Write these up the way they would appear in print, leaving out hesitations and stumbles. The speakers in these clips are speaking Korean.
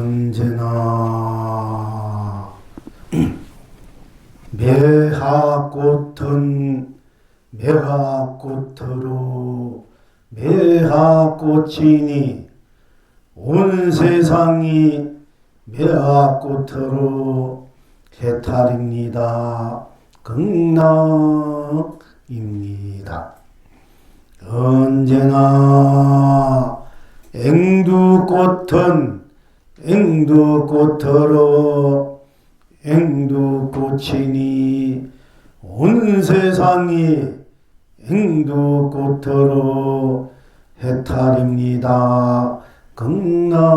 언제나 매화꽃은 매화꽃으로 매화꽃이니 온 세상이 매화꽃으로 해탈입니다. 극락입니다. 언제나 앵두꽃은 앵두꽃으로 앵두꽃이니 온 세상이 앵두꽃으로 해탈입니다. 극락입니다.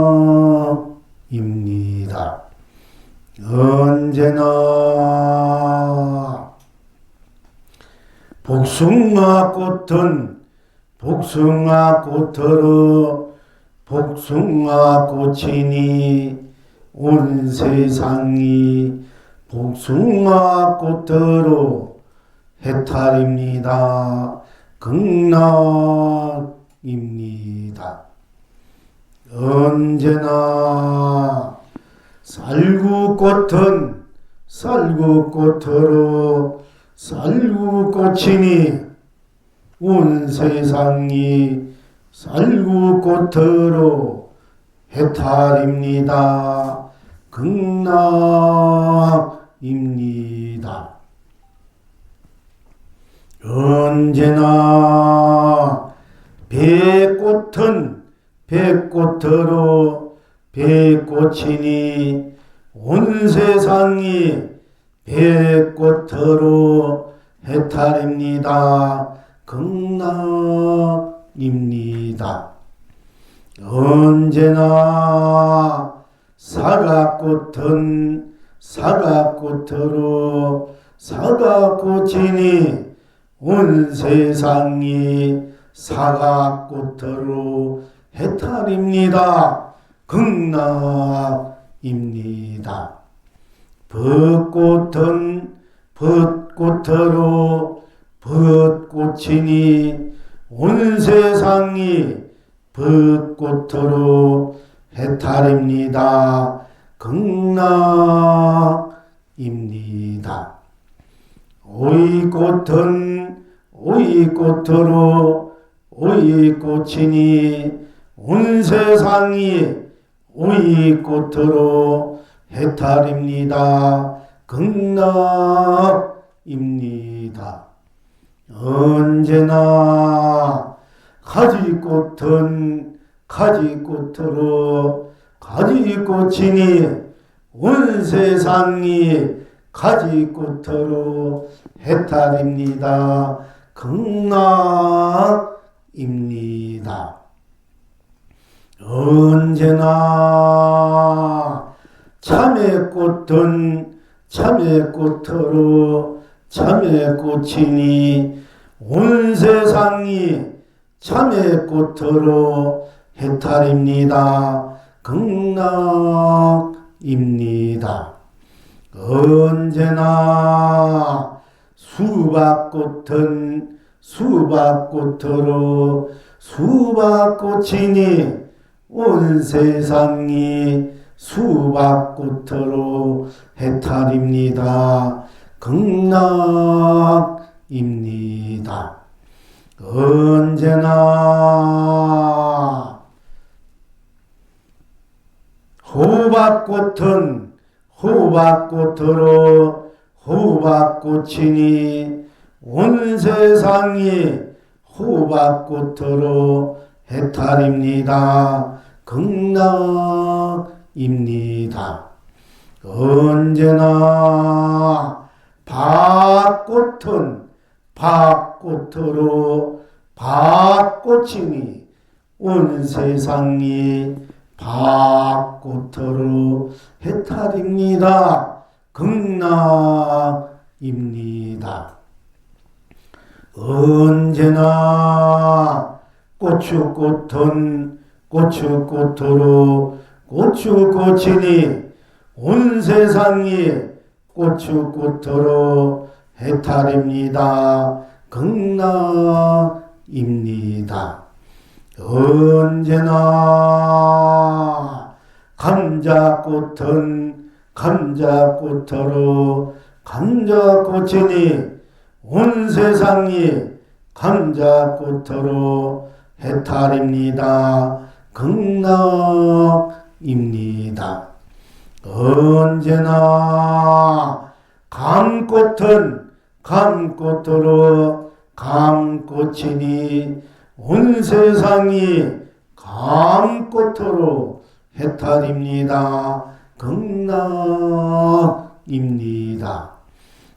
언제나 복숭아꽃은 복숭아꽃으로 복숭아꽃이니 온 세상이 복숭아꽃으로 해탈입니다. 극락입니다. 언제나 쌀구꽃은 쌀구꽃으로 쌀구꽃이니 온 세상이 쌀구꽃으로 해탈입니다. 극락입니다. 언제나 백꽃은 백꽃으로 백꽃이니 온 세상이 백꽃으로 해탈입니다. 극락입니다. 언제나 사과꽃은 사과꽃으로 사과꽃이니 온 세상이 사과꽃으로 해탈입니다. 극락입니다. 벚꽃은 벚꽃으로 벚꽃이니 온 세상이 벚꽃으로 해탈입니다. 극락입니다. 오이꽃은 오이꽃으로 오이꽃이니 온 세상이 오이꽃으로 해탈입니다. 극락입니다. 언제나 가지꽃은 가지꽃으로 가지꽃이니 온 세상이 가지꽃으로 해탈입니다. 극락입니다. 언제나 참외꽃은 참외꽃으로 참외꽃이니 온 세상이 참외꽃으로 해탈입니다. 극락입니다. 언제나 수박꽃은 수박꽃으로 수박꽃이니 온 세상이 수박꽃으로 해탈입니다. 극락입니다. 언제나 호박꽃은 호박꽃으로 호박꽃이니 온 세상이 호박꽃으로 해탈입니다. 극락입니다. 언제나 밭꽃은 밭꽃으로 밭꽃이니 온 세상이 밭꽃으로 해탈입니다. 극락입니다. 언제나 고추꽃은 고추꽃으로 고추꽃이니 온 세상이 고추꽃으로 해탈입니다. 극락입니다. 언제나 감자꽃은 감자꽃으로 감자꽃이니 온 세상이 감자꽃으로 해탈입니다. 극락입니다. 언제나 감꽃은 감꽃으로 감꽃이니 온 세상이 감꽃으로 해탈입니다. 극락입니다.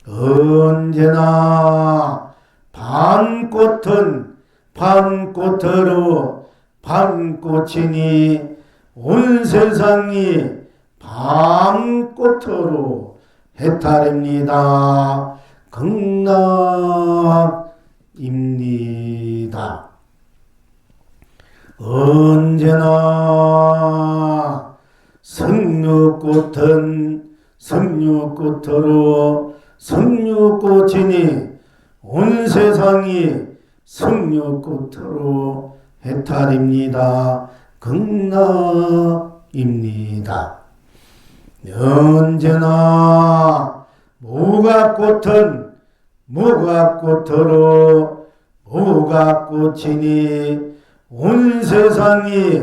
언제나 밤꽃은 밤꽃으로 밤꽃이니 온 세상이 밤꽃으로 해탈입니다. 극락입니다. 언제나 석류꽃은 석류꽃으로 석류꽃이니 온 세상이 석류꽃으로 해탈입니다. 극락입니다. 언제나 무각꽃은 무각꽃으로 무각꽃이니 온 세상이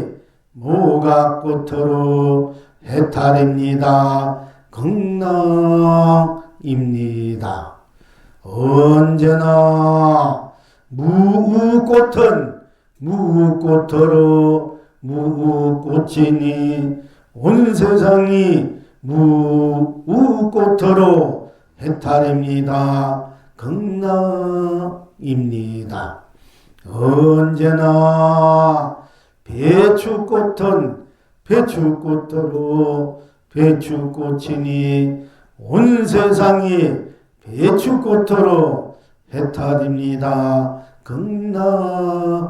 무각꽃으로 해탈입니다. 극락입니다. 언제나 무우꽃은 무우꽃으로 무우꽃이니 온 세상이 무우꽃으로 해탈입니다. 극락입니다. 언제나 배추꽃은 배추꽃으로 배추꽃이니 온 세상이 배추꽃으로 해탈입니다. 극락입니다.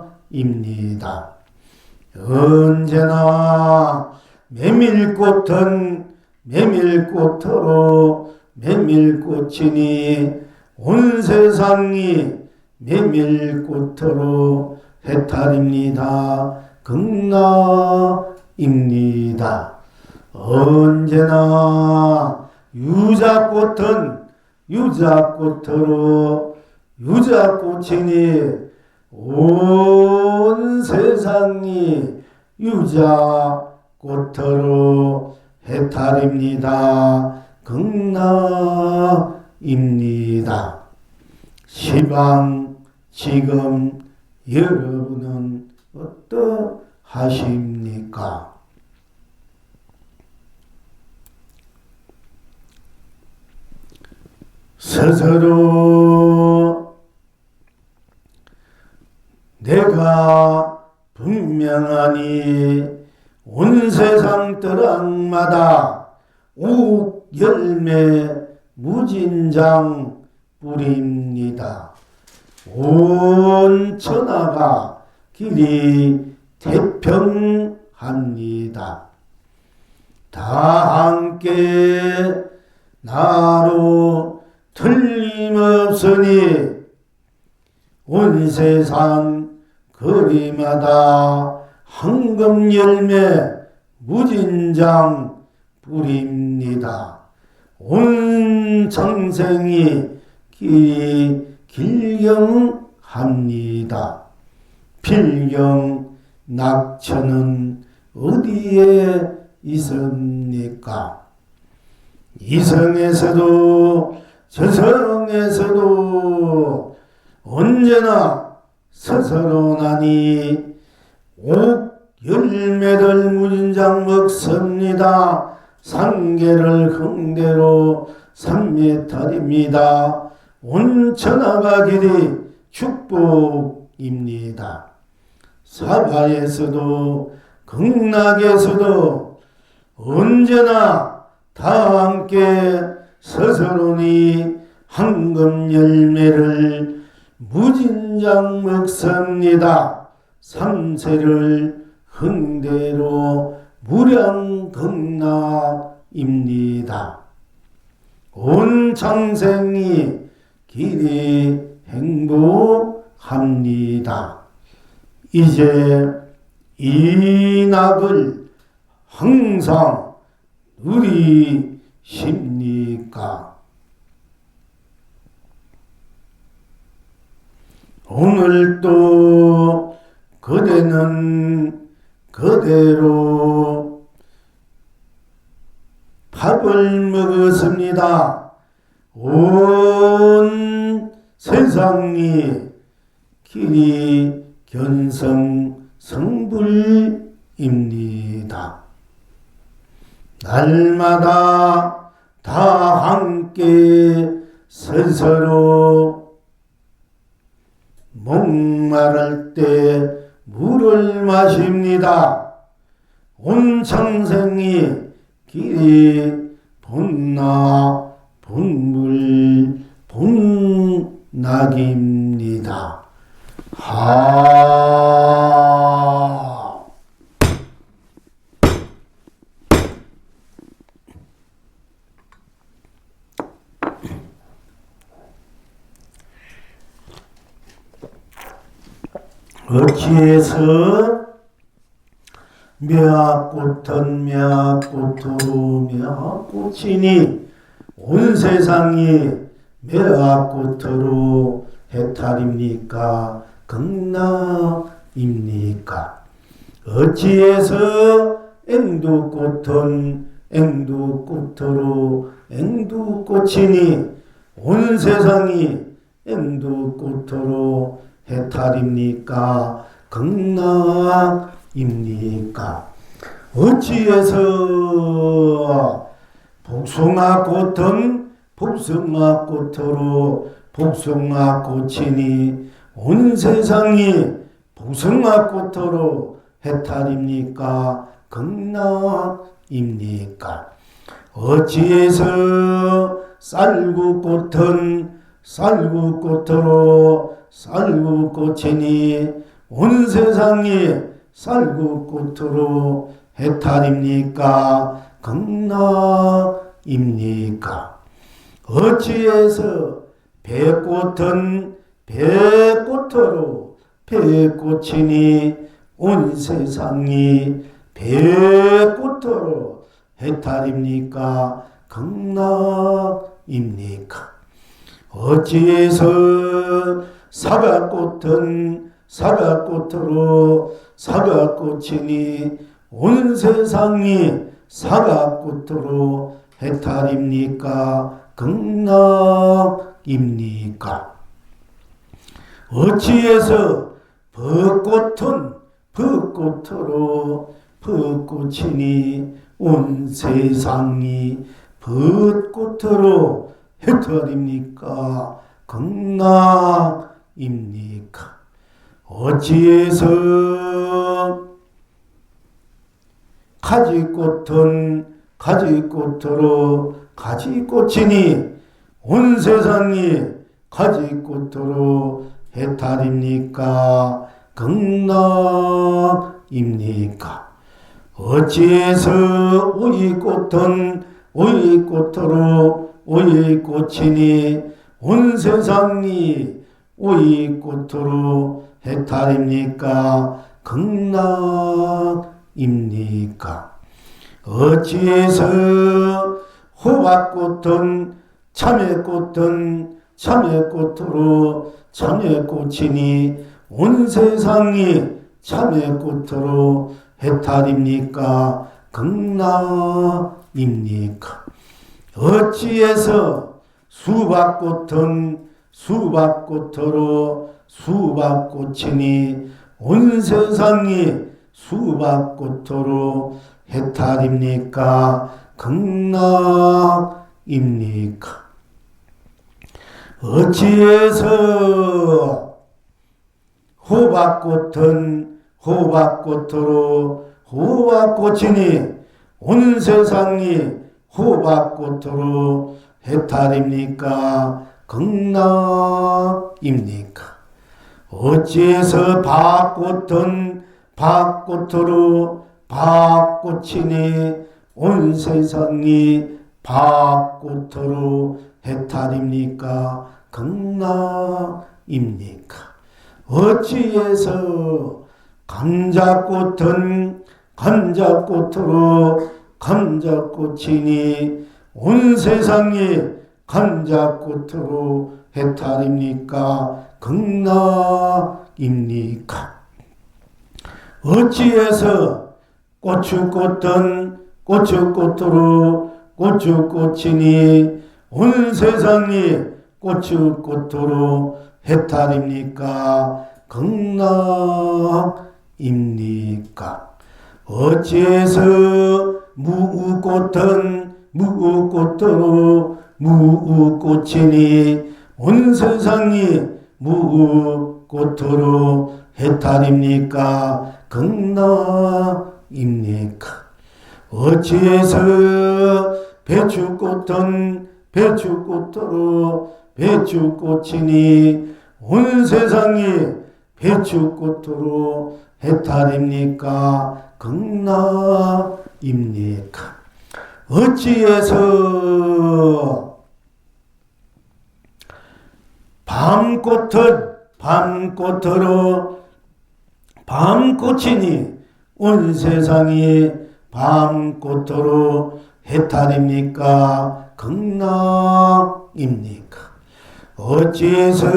언제나 메밀꽃은 메밀꽃으로 메밀꽃이니 온 세상이 메밀꽃으로 해탈입니다. 극락입니다. 언제나 유자꽃은 유자꽃으로 유자꽃이니 온 세상이 유자꽃으로 해탈입니다. 극락입니다. 시방 지금 여러분은 어떠하십니까? 스스로 내가 분명하니 온 세상 떠락마다 옥 열매 무진장 뿌립니다. 온 천하가 길이 태평합니다. 다 함께 나로 틀림없으니 온 세상 거리마다 황금 열매 무진장 뿌립니다. 온 청생이 길이 길경합니다. 필경 낙천은 어디에 있습니까? 이성에서도 저성에서도 언제나 스스로나니 옥 열매를 무진장 먹습니다. 상계를 흥대로 삼매탈입니다. 온 천하가 길이 축복입니다. 사바에서도 극락에서도 언제나 다 함께 스스로니 황금 열매를 무진장 먹습니다. 삼세를 흥대로 무량극락입니다. 온 창생이 길이 행복합니다. 이제 이 낙을 항상 누리십니까? 오늘도 그대는 그대로 밥을 먹었습니다. 온 세상이 길이 견성 성불입니다. 날마다 다 함께 스스로 목마를 때 물을 마십니다. 온 청생이 길이 본나 본물 본낙입니다. 어찌해서 매화꽃은 매화꽃으로 매화꽃이니 온 세상이 매화꽃으로 해탈입니까? 극락입니까? 어찌해서 앵두꽃은 앵두꽃으로 앵두꽃이니 온 세상이 앵두꽃으로 해탈입니까? 극락입니까? 어찌해서 복숭아꽃은 복숭아꽃으로 복숭아꽃이니 온 세상이 복숭아꽃으로 해탈입니까? 극락입니까? 어찌해서 쌀국꽃은 쌀국꽃으로 쌀국꽃이니 온 세상이 쌀국꽃으로 해탈입니까? 극락입니까? 어찌해서 배꽃은 배꽃으로 배꽃이니 온 세상이 배꽃으로 해탈입니까? 극락입니까? 어찌해서 사과꽃은 사과꽃으로 사과꽃이니 온 세상이 사과꽃으로 해탈입니까? 극락입니까? 어찌해서 벚꽃은 벚꽃으로 벚꽃이니 온 세상이 벚꽃으로 해탈입니까? 극락입니까? 어찌해서 가지꽃은 가지꽃으로 가지꽃이니 온 세상이 가지꽃으로 해탈입니까? 극락입니까? 어찌해서 오이꽃은 오이꽃으로 오이꽃이니 온 세상이 오이꽃으로 해탈입니까? 극락입니까? 어찌해서 호박꽃은 참외꽃은 참외꽃으로 참외꽃이니 온 세상이 참외꽃으로 해탈입니까? 극락입니까? 어찌해서 수박꽃은 수박꽃으로 수박꽃이니 온 세상이 수박꽃으로 해탈입니까? 극락입니까? 어찌해서 호박꽃은 호박꽃으로 호박꽃이니 온 세상이 호박꽃으로 해탈입니까? 극락입니까? 어찌해서 밭꽃은 밭꽃으로 밭꽃이니 온 세상이 밭꽃으로 해탈입니까? 극락입니까? 어찌해서 감자꽃은 감자꽃으로 감자꽃이니 온 세상이 감자꽃으로 해탈입니까? 극락입니까? 어찌해서 고추꽃은 고추꽃으로 고추꽃이니 온 세상이 고추꽃으로 해탈입니까? 극락입니까? 어찌해서 무꽃은 무꽃으로 무꽃이니 온 세상이 무꽃으로 해탈입니까? 극락입니까? 어찌해서 배추꽃은 배추꽃으로 배추꽃이니 온 세상이 배추꽃으로 해탈입니까? 극락입니까? 어찌해서 밤꽃은 밤꽃으로 밤꽃이니 온 세상이 밤꽃으로 해탈입니까? 극락입니까? 어찌해서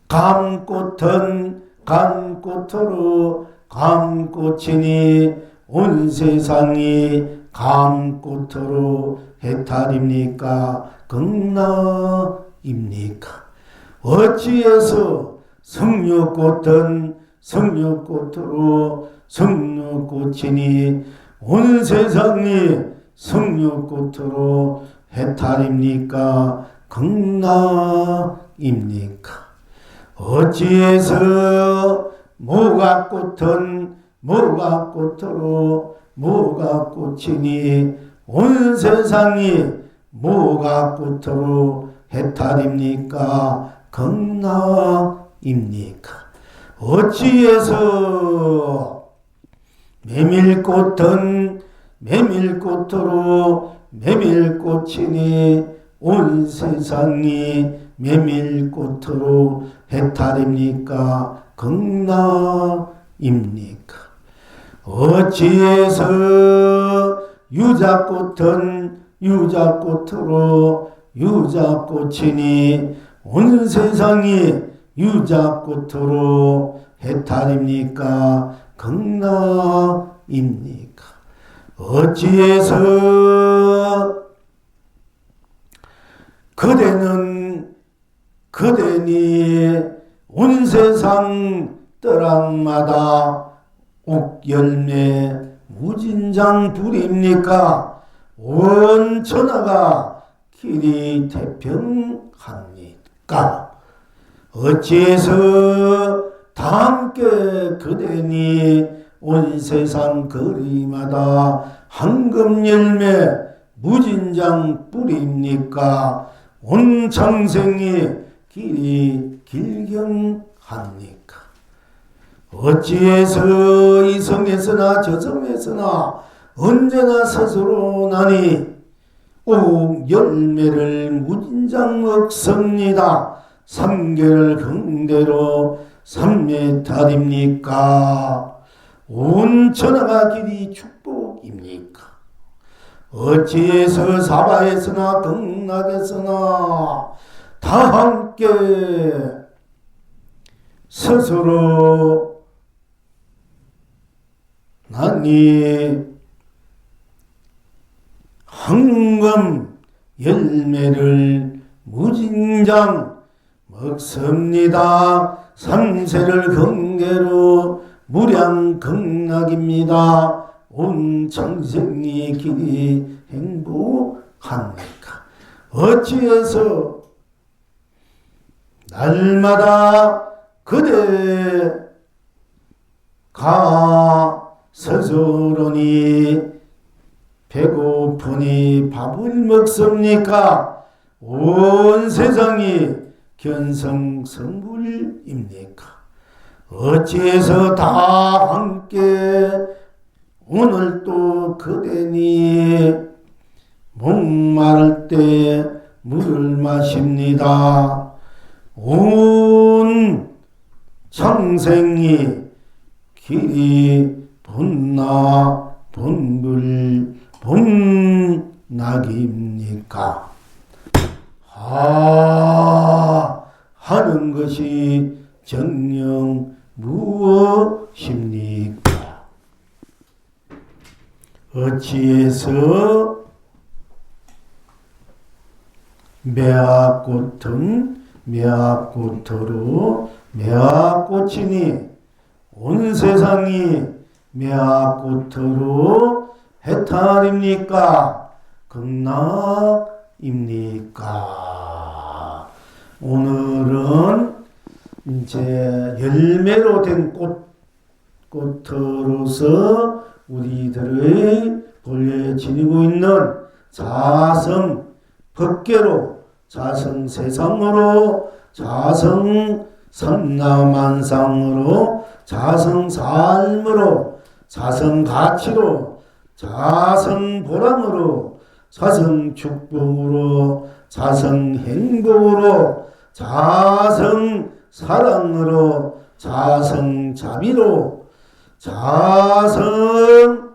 감꽃은 감꽃으로 감꽃이니 온 세상이 감꽃으로 해탈입니까? 극락입니까? 어찌해서 석류꽃은 석류꽃으로 석류꽃이니 온 세상이 석류꽃으로 해탈입니까? 극락입니까? 어찌해서 모가꽃은 모가꽃으로 모가꽃이니 온 세상이 모가꽃으로 해탈입니까? 극락입니까? 어찌해서 메밀꽃은 메밀꽃으로 메밀꽃이니 온 세상이 메밀꽃으로 해탈입니까? 극락입니까? 어찌해서 유자꽃은 유자꽃으로 유자꽃이니 온 세상이 유자꽃으로 해탈입니까? 극락입니까? 어찌해서 그대니 온 세상 떠락마다 옥열매 무진장 불입니까? 온 천하가 길이 태평합니까? 어찌해서 다 함께 그대니 온 세상 거리마다 황금열매 무진장 불입니까? 온 창생이 길이 길경합니까? 어찌해서 이 성에서나 저 성에서나 언제나 스스로 나니 옥 열매를 무진장 먹습니다. 삼계를 긍대로 삼매탈입니까? 온 천하가 길이 축복입니까? 어찌해서 사바에서나 극락에서나 다 함께 스스로 나니 황금 열매를 무진장 먹습니다. 삼세를 경계로 무량 극락입니다. 온 창생이 길이 행복합니까? 어찌해서 날마다 그대가 스스로니 배고프니 밥을 먹습니까? 온 세상이 견성성불입니까? 어찌해서 다 함께 오늘 또 그대니 목마를 때 물을 마십니다. 온 창생이 길이 본나 본불 본낙입니까? 하는 것이 정녕 무엇입니까? 어찌해서 매화꽃은 매화꽃으로 매화꽃이니 온 세상이 매화꽃으로 해탈입니까? 극락입니까? 오늘은 이제 열매로 된 꽃으로서 우리들의 본래 지니고 있는 자성 법계로 자성 세상으로 자성 삼라만상으로 자성 삶으로 자성 가치로 자성 보람으로 자성 축복으로 자성 행복으로 자성 사랑으로 자성 자비로 자성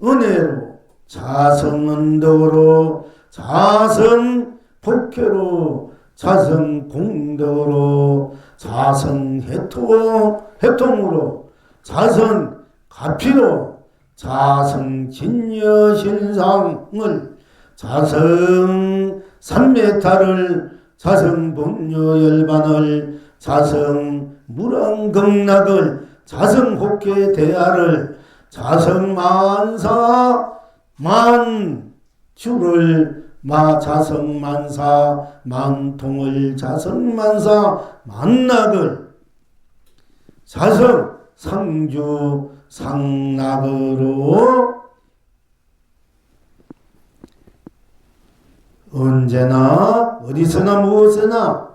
은혜로 자성 언덕으로 자성 복회로 자성 공덕으로 자성 해통으로 자성 가피로 자성 진여신상을 자성 삼매타를 자성 법료열반을 자성 무랑극락을 자성 혹회대하를 자성 만사 만주를 자성 만사 만통을 자성 만사 만락을 자성 상주 상락으로 언제나 어디서나 무엇에나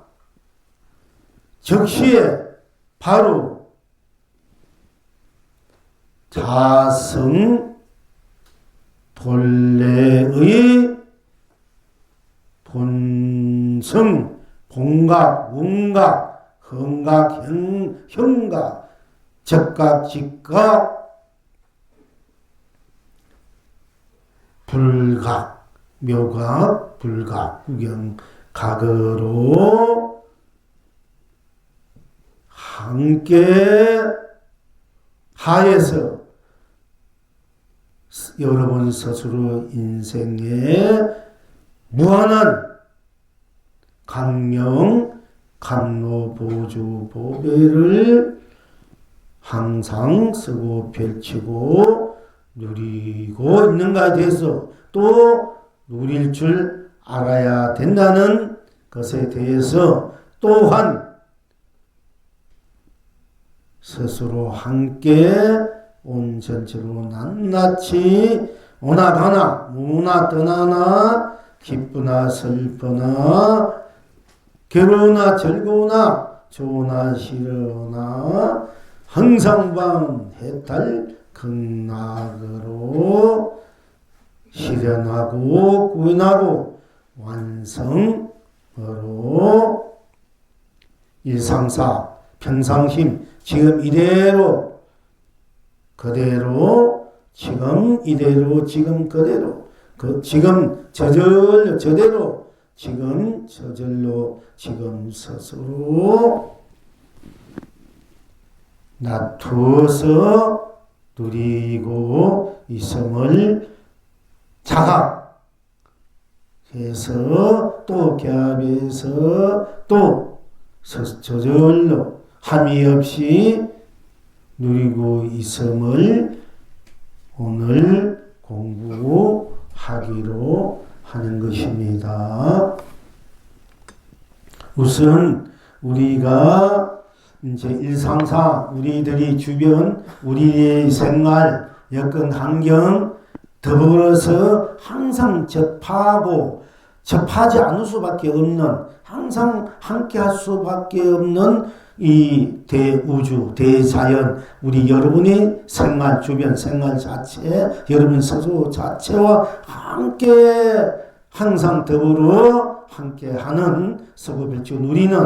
적시에 바로 자성 본래의 본성 본각 문각 흥각 형각 적각 직각 불각 묘각 불각 구경각으로 함께 하에서 여러분 스스로 인생에 무한한 강령 감로 보주 보배를 항상 쓰고 펼치고 누리고 있는가에 대해서 또 누릴 줄 알아야 된다는 것에 대해서 또한 스스로 함께 온 전체로 낱낱이 오나 가나 무나 떠나나 기쁘나 슬프나 괴로우나 즐거우나 좋으나 싫으나 항상 방 해탈 극락으로 실현하고 구현하고 완성으로 일상사 평상심 지금 이대로 그대로 지금 이대로 지금 그대로 지금 저대로 지금 저절로 지금 스스로 놔두어서 누리고 있음을 자각해서 또 갸비해서 또 저절로 함이 없이 누리고 있음을 오늘 공부하기로 하는 것입니다. 우선 우리가 이제 일상사 우리들이 주변 우리의 생활 여건 환경 더불어서 항상 접하지 않을 수밖에 없는 항상 함께 할 수밖에 없는 이 대우주, 대자연, 우리 여러분의 생활, 주변 생활 자체, 여러분 스스로 자체와 함께 항상 더불어 함께 하는 서구빌주 누리는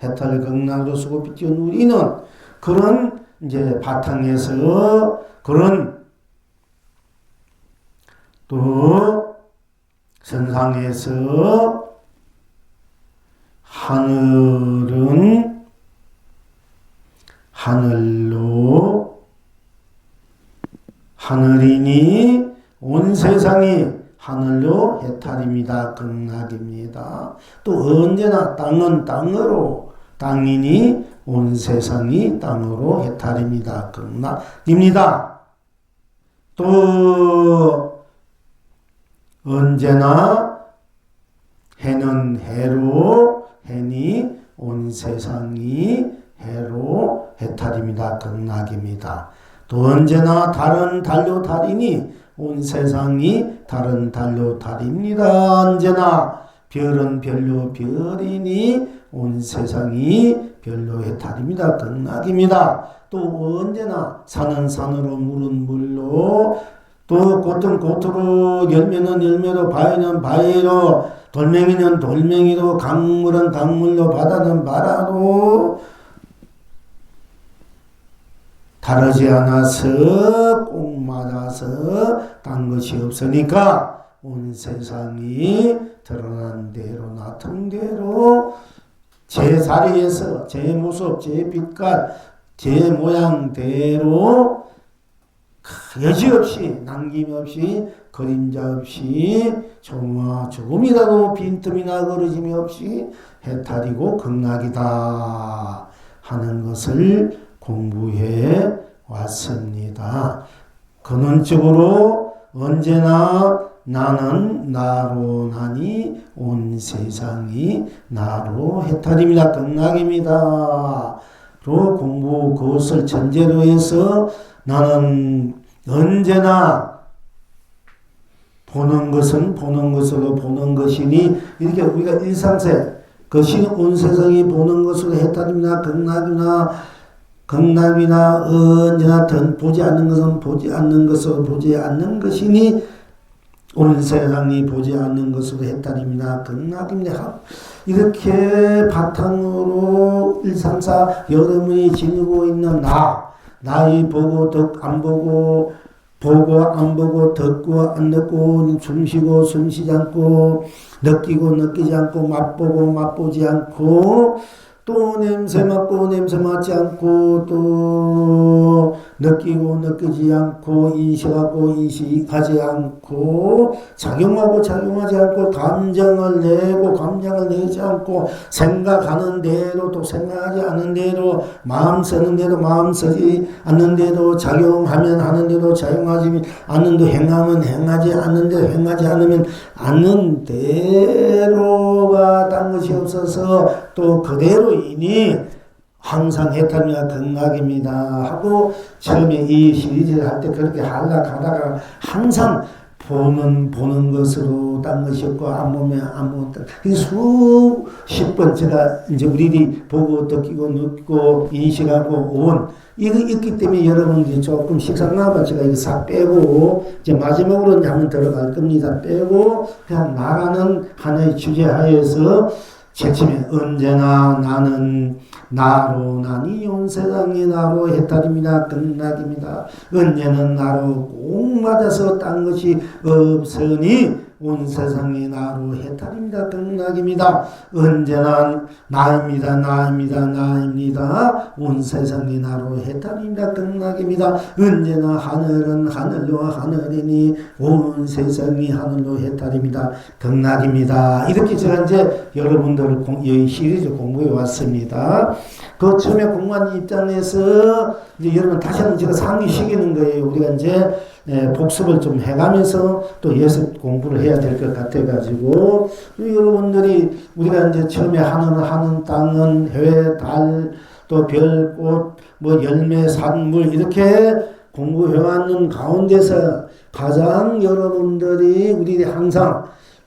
해탈 극락으로 서구빌주 누리는 그런 이제 바탕에서 그런 또 선상에서 하늘은 하늘로 하늘이니 온 세상이 하늘로 해탈입니다. 극락입니다. 또 언제나 땅은 땅으로 땅이니 온 세상이 땅으로 해탈입니다. 극락입니다. 또 언제나 해는 해로 해니 온 세상이 해로 해탈입니다. 극락입니다. 또 언제나 달은 달로 달이니 온 세상이 달은 달로 달입니다. 언제나 별은 별로 별이니 온 세상이 별로 해탈입니다. 극락입니다. 또 언제나 산은 산으로 물은 물로 또 꽃은 꽃으로 열매는 열매로 바위는 바위로 돌멩이는 돌멩이로 강물은 강물로 바다는 바다로 다르지 않아서 꼭 맞아서 딴 것이 없으니까 온 세상이 드러난 대로 나쁜 대로 제 자리에서 제 모습 제 빛깔 제 모양대로 여지없이 남김없이 그림자 없이 조금이라도 빈틈이나 그러짐이 없이 해탈이고 극락이다 하는 것을 공부해 왔습니다. 근원적으로 언제나 나는 나로 나니 온 세상이 나로 해탈입니다. 극락입니다. 로 공부 그것을 전제로 해서 나는 언제나 보는 것은 보는 것으로 보는 것이니 이렇게 우리가 일상세 것이 온 세상이 보는 것으로 해탈입니다. 극락이나 언제나 보지 않는 것은 보지 않는 것으로 보지 않는 것이니 온 세상이 보지 않는 것으로 해탈입니다. 극락입니다. 이렇게 바탕으로 134 여러분이 지니고 있는 나이 보고 안 보고 안 보고 듣고 안 듣고 숨 쉬고 숨 쉬지 않고 느끼고 느끼지 않고 맛보고 맛보지 않고 또 냄새 맡고 냄새 맡지 않고 또 느끼고 느끼지 않고 인식하고 인식하지 않고 작용하고 작용하지 않고 감정을 내고 감정을 내지 않고 생각하는 대로 또 생각하지 않는 대로 마음 쓰는 대로 마음 쓰지 않는 대로 작용하면 하는 대로 작용하지 않는 대로 행하면 행하지 않는 대로 행하지 않으면 않는 대로가 딴 것이 없어서 또 그대로이니 항상 해탈이나 극락입니다 하고 처음에 이 시리즈를 할 때 그렇게 하다가 항상 보는 것으로 딴 것이 없고 안 보면 안 보다. 수십 번째가 이제 우리들이 보고 느끼고 느끼고 인식하고 온 이거 있기 때문에 여러분들이 조금 식상하면 제가 이거 싹 빼고 이제 마지막으로 이제 한번 들어갈 겁니다. 빼고 그냥 나라는 하나의 주제 하에서 채침에 언제나 나는 나로 나니 온 세상이 나로 해탈입니다. 극락입니다. 언제는 나로 꼭 맞아서 딴 것이 없으니 온 세상이 나로 해탈입니다. 극락입니다. 언제나 나입니다. 온 세상이 나로 해탈입니다. 극락입니다. 언제나 하늘은 하늘로 하늘이니 온 세상이 하늘로 해탈입니다. 극락입니다. 이렇게 제가 이제 여러분들을 이 시리즈 공부해 왔습니다. 그 처음에 공부한 입장에서 이제 여러분 다시 한번 제가 상기시키는 거예요. 우리가 이제 복습을 좀 해가면서 또 예습 공부를 해야 될 것 같아가지고 여러분들이 우리가 이제 처음에 하는 땅은 해, 달, 또 별, 꽃, 뭐 열매, 산물 이렇게 공부해왔는 가운데서 가장 여러분들이 우리 항상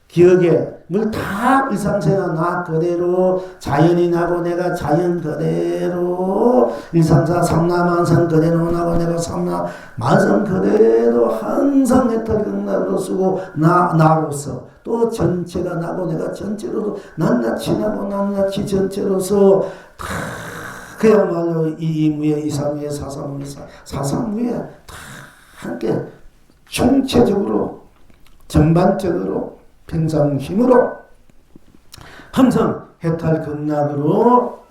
기억에 뭘 다 일상생활 나 그대로 자연이 나고 내가 자연 그대로 일상사 삼라만상 그대로 나고 내가 삼라만상 그대로 항상 해탈극락으로 쓰고 나로서 또 전체가 나고 내가 전체로도 낱낱이 나고 낱낱이 전체로서 다 그야말로 이무에 이사무에 사사무에 사사무에 다 함께 총체적으로 전반적으로 평상심으로 항상 해탈 극락으로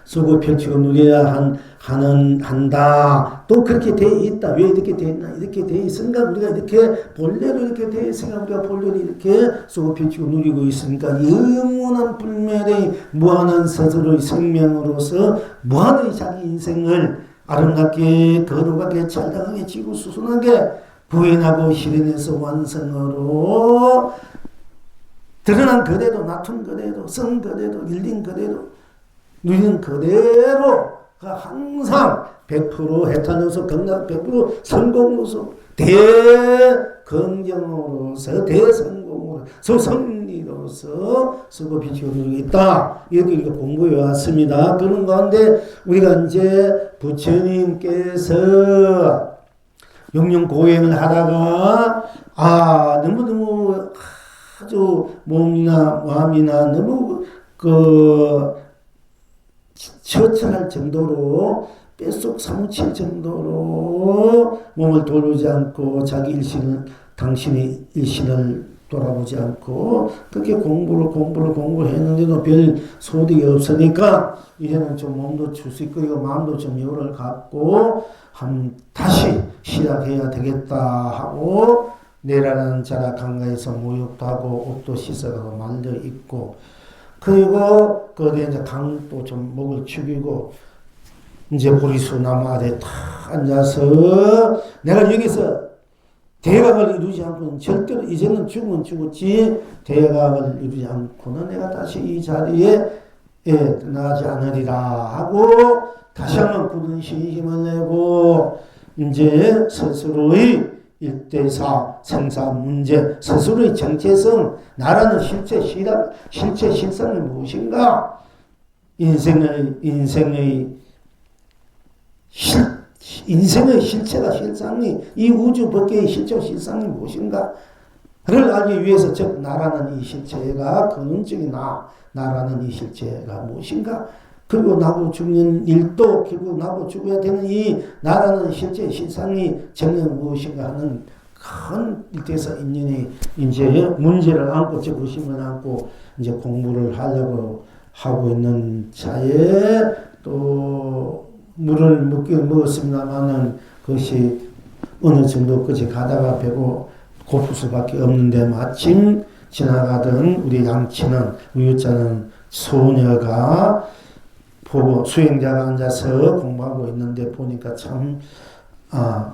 쓰고 펼치고 누려야 한다. 또 그렇게 돼 있다. 왜 이렇게 돼 있나? 이렇게 돼 있으니까 우리가 이렇게 본래로 이렇게 돼 있으니까 우리가 본래로 이렇게 쓰고 펼치고 누리고 있으니까 영원한 불멸의 무한한 스스로의 생명으로서 무한의 자기 인생을 아름답게 거룩하게 잘당하게 지고 수순하게 부인하고 실현해서 완성으로 드러난 그대로 나툰 그대로 선 그대로 일린 그대로 누리는 그대로가 항상 100% 해탈로서 경락 100% 성공으로서 대건경으로서 대성공으로서 승리로서 쓰고 비치고 누리고 있다. 이렇게 우리가 공부해 왔습니다. 그런 가운데 우리가 이제 부처님께서 영영 고행을 하다가 너무너무 아주 몸이나 마음이나 너무 처철할 정도로 뼛속 사무칠 정도로 몸을 돌보지 않고 자기 일신을 당신의 일신을 돌아보지 않고 그렇게 공부를 했는데도 별 소득이 없으니까 이제는 좀 몸도 추스리고 마음도 좀 여유를 갖고 다시 시작해야 되겠다 하고 내라는 자라 강가에서 모욕도 하고 옷도 씻어가고 말려 입고 그리고 거기에 이제 강도 좀 목을 축이고 이제 보리수 나무 아래 탁 앉아서 내가 여기서 대각을 이루지 않고는 절대로 이제는 죽으면 죽었지 대각을 이루지 않고는 내가 다시 이 자리에 떠나지 않으리라 하고 다시 한번 굳은 힘을 내고 이제 스스로의 일대사 생사 문제 스스로의 정체성 나라는 실체 실상이 무엇인가 인생의 실체가 실상이 이 우주 밖의 실체 실상이 무엇인가 를 알기 위해서 즉 나라는 이 실체가 근원적인 나라는 이 실체가 무엇인가 그리고 나고 죽는 일도 결국 나고 죽어야 되는 이 나라는 실제 실상이 정녕 무엇인가 하는 큰 일대에서 인연이 이제 문제를 안고 저 의심을 안고 이제 공부를 하려고 하고 있는 차에 또 물을 먹긴 먹었습니다만은 그것이 어느 정도까지 가다가 배고 고플 수밖에 없는데 마침 지나가던 우리 양치는 우유자는 소녀가 보고 수행자가 앉아서 공부하고 있는데 보니까 참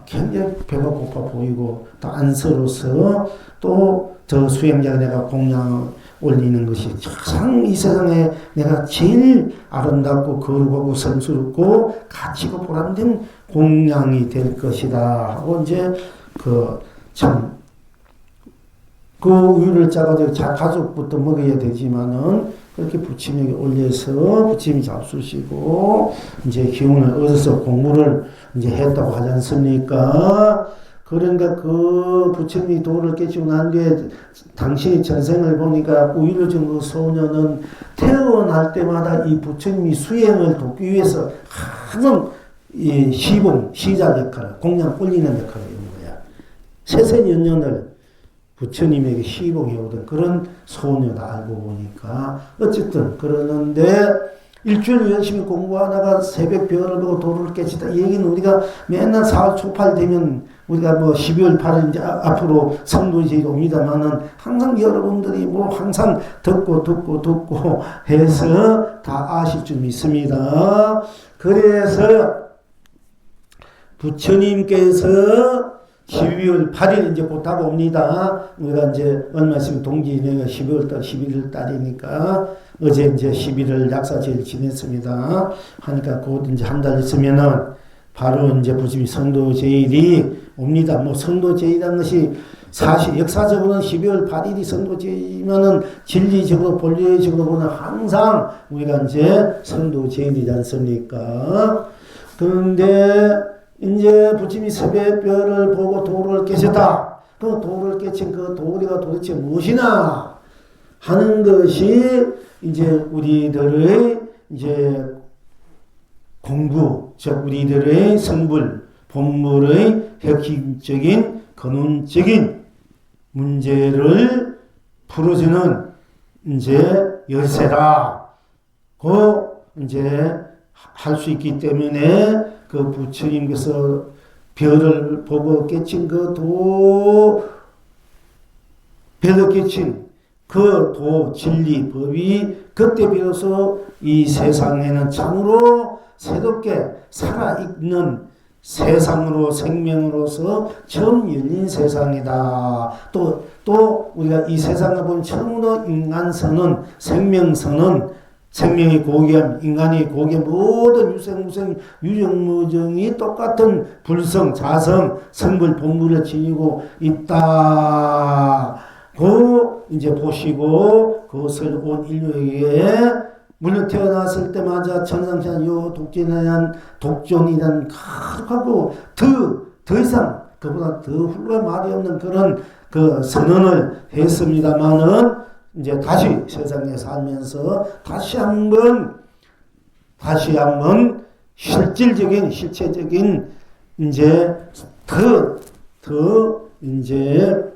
굉장히 배가 고파 보이고 또 안쓰러워서 또 저 수행자가 내가 공양을 올리는 것이 참 이 세상에 내가 제일 아름답고 거룩하고 성스럽고 가치고 보람된 공양이 될 것이다 하고 이제 그 우유를 짜가지고 가족부터 먹어야 되지만은 그렇게 부처님에게 올려서 부처님이 잡수시고 이제 기운을 얻어서 공부를 이제 했다고 하지 않습니까? 그러니까 그 부처님이 도를 깨치고 난 뒤에 당신의 전생을 보니까 우유를 준 그 소녀는 태어날 때마다 이 부처님이 수행을 돕기 위해서 항상 이 시작 역할을 공양 올리는 역할을 하는 거야. 세세년년을 부처님에게 시봉해오던 그런 소녀다 알고 보니까 어쨌든 그러는데 일주일 열심히 공부하다가 새벽 별을 보고 도를 깨치다 이 얘기는 우리가 맨날 4월 초팔 되면 우리가 12월 8일 이제 앞으로 성도제일 옵니다만은 항상 여러분들이 항상 듣고 해서 다 아실 줄 믿습니다. 그래서 부처님께서 12월 8일 이제 곧 다가옵니다. 우리가 이제 얼마 있으면 동기내가 12월 달, 11월 달이니까 어제 이제 11월 약사제일 지냈습니다. 하니까 곧 이제 한 달 있으면은 바로 이제 부처님 성도제일이 옵니다. 성도제일이라는 것이 사실 역사적으로는 12월 8일이 성도제일이면은 진리적으로 본래적으로 보면 항상 우리가 이제 성도제일이지 않습니까? 그런데 이제 부처님이 새벽별을 보고 도를 깨쳤다. 그 도를 깨친 그 도리가 도대체 무엇이나 하는 것이 이제 우리들의 이제 공부, 즉 우리들의 성불, 본물의 핵심적인 근원적인 문제를 풀어주는 이제 열쇠라고 이제 할 수 있기 때문에 그 부처님께서 별을 보고 깨친 별을 깨친 그 진리, 법이 그때 비로소 이 세상에는 참으로 새롭게 살아있는 세상으로 생명으로서 처음 열린 세상이다. 또 우리가 이 세상을 보면 처음으로 인간선은 생명선은 생명의 고귀함, 인간의 고귀함, 모든 유생무생, 유정무정이 똑같은 불성, 자성, 성불, 본물을 지니고 있다고 이제 보시고 그것을 온 인류에게 물론 태어났을 때마다 천상천 요 독존이란 가득하고 더 이상 그보다 더 훌륭한 말이 없는 그런 그 선언을 했습니다만은 이제 다시 세상에 살면서 다시 한번 실체적인 이제 더 이제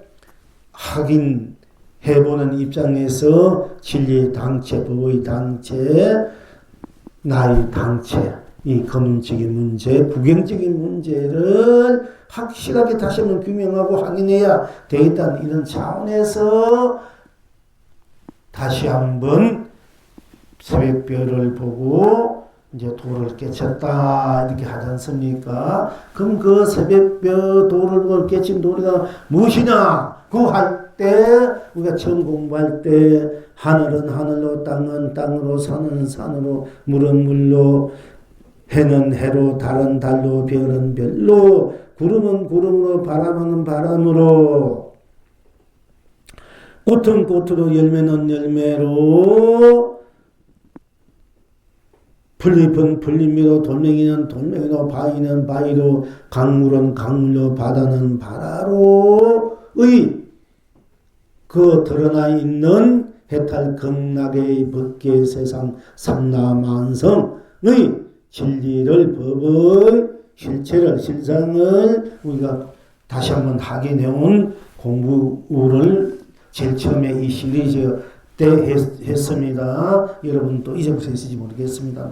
확인해보는 입장에서 진리의 당체, 법의 당체, 나의 당체, 이 근원적인 문제, 부경적인 문제를 확실하게 다시 한번 규명하고 확인해야 되겠다는 이런 차원에서 다시 한번 새벽별을 보고 이제 도를 깨쳤다 이렇게 하지 않습니까? 그럼 그 새벽별 도를 깨친 도리가 무엇이냐? 그 할 때 우리가 처음 공부할 때 하늘은 하늘로 땅은 땅으로 산은 산으로 물은 물로 해는 해로 달은 달로 별은 별로 구름은 구름으로 바람은 바람으로 꽃은 꽃으로 열매는 열매로 풀잎은 풀잎으로 돌멩이는 돌멩이로 바위는 바위로 강물은 강물로 바다는 바다로의 그 드러나 있는 해탈 극락의 법계 세상 삼라만성의 진리를 법의 실체를 실상을 우리가 다시 한번 확인해온 공부를 제일 처음에 이 시리즈 때 했습니다. 여러분 또 잊어버렸을지 모르겠습니다.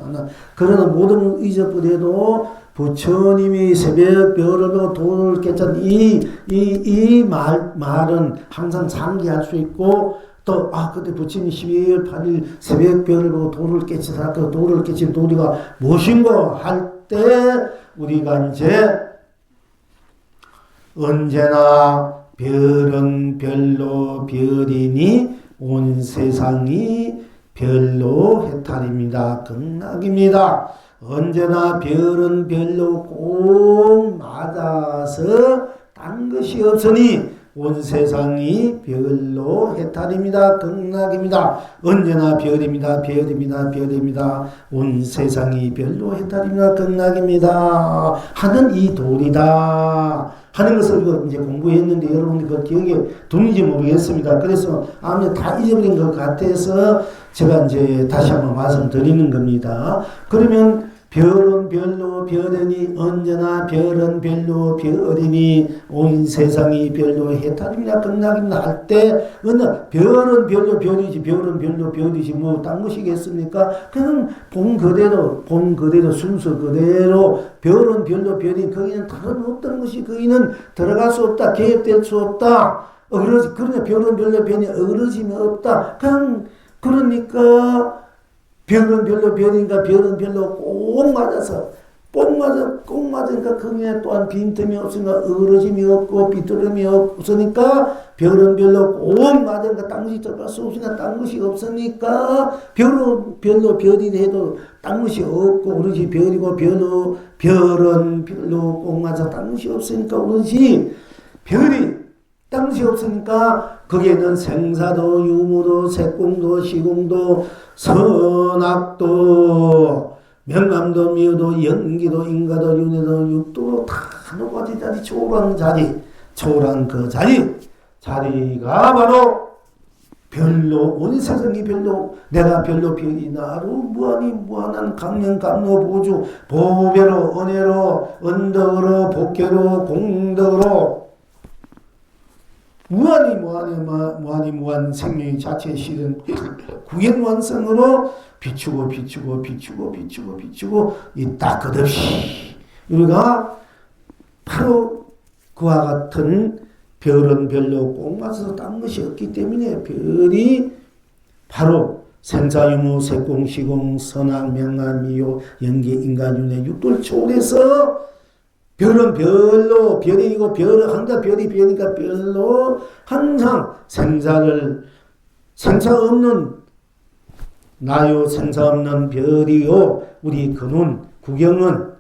그러나 모든 잊어버려도 부처님이 새벽 별을 보고 도를 깨쳤던 이 말은 항상 상기할 수 있고 또 그때 부처님 12월 8일 새벽 별을 보고 도를 깨쳤다. 그 도를 깨친 도리가 무엇인가 할 때 우리가 이제 언제나 별은 별로 별이니 온 세상이 별로 해탈입니다. 극락입니다. 언제나 별은 별로 꼭 맞아서 딴 것이 없으니 온 세상이 별로 해탈입니다. 극락입니다. 언제나 별입니다. 별입니다. 별입니다. 온 세상이 별로 해탈입니다. 극락입니다. 하는 이 도리다. 하는 것을 이제 공부했는데 여러분들 그 기억에 두는지 모르겠습니다. 그래서 아마 다 잊어버린 것 같아서 제가 이제 다시 한번 말씀드리는 겁니다. 그러면 별은 별로 별이니 언제나 별은 별로 별이니 온 세상이 별로 해탈입니다. 극락입니다. 할 때 별은 별로 별이지 별은 별로 별이지 뭐 딴 것이겠습니까? 그냥 본 그대로 순서 그대로 별은 별로 별이 거기는 다른 어떤 것이 거기는 들어갈 수 없다. 개입될 수 없다. 그러나 별은 별로 별이 어그러짐이 없다. 그러니까 별은 별로 별이니까 별은 별로 꼭 맞아서 꼭 맞으니까 거기에 또한 빈틈이 없으니까 어그러짐이 없고 비뚤음이 없으니까 별은 별로 꼭 맞으니까 딴 것이 들어갈 수 없으니까 딴 것이 없으니까 별은 별로 별이 해도 딴 것이 없고 그러지 별이고 별은 별로 꼭 맞아 딴 것이 없으니까 그러지 별이 딴 것이 없으니까 거기에는 생사도 유무도 색공도 시공도 선악도 명암도 미호도 연기도 인가도 윤회도 육도도 다 녹아지 자리 초월한 그 자리가 바로 별로 온 세상이 별로 내가 별로 별이 나로 무한히 무한한 강령 감로 보주 보배로 은혜로 언덕으로 복회로 공덕으로 무한히 무한 생명의 자체의 실은 구현완성으로 비추고 있다 끝없이 우리가 바로 그와 같은 별은 별로 꼭 맞춰서 딴 것이 없기 때문에 별이 바로 생사유무 색공시공 선악 명암미요 연계 인간윤회 육돌 초월해서 별은 별로 별이고 별은 항상 별이 별이니까 별로 항상 생사 없는 나요 생사 없는 별이요 우리 근원 구경은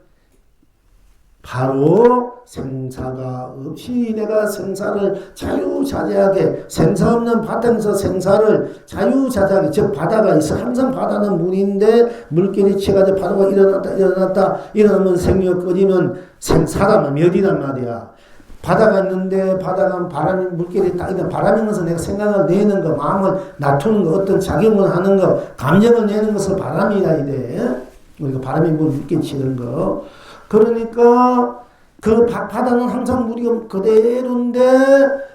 바로 생사가 없이 내가 생사를 자유자재하게 생사 없는 바탕에서 생사를 자유자재하게 즉 바다가 있어 항상 바다는 물인데 물결이 치가지고 바다가 일어나면 생명 꺼지면 생사란 멸이란 말이야. 바다가 있는데 바다가 바람이 물결이 딱 있는 바람이면서 내가 생각을 내는 거 마음을 놔두는 거 어떤 작용을 하는 거 감정을 내는 것을 바람이라 이래. 우리가 바람이 물결 치는 거 그러니까 그 바다는 항상 물이 그대로인데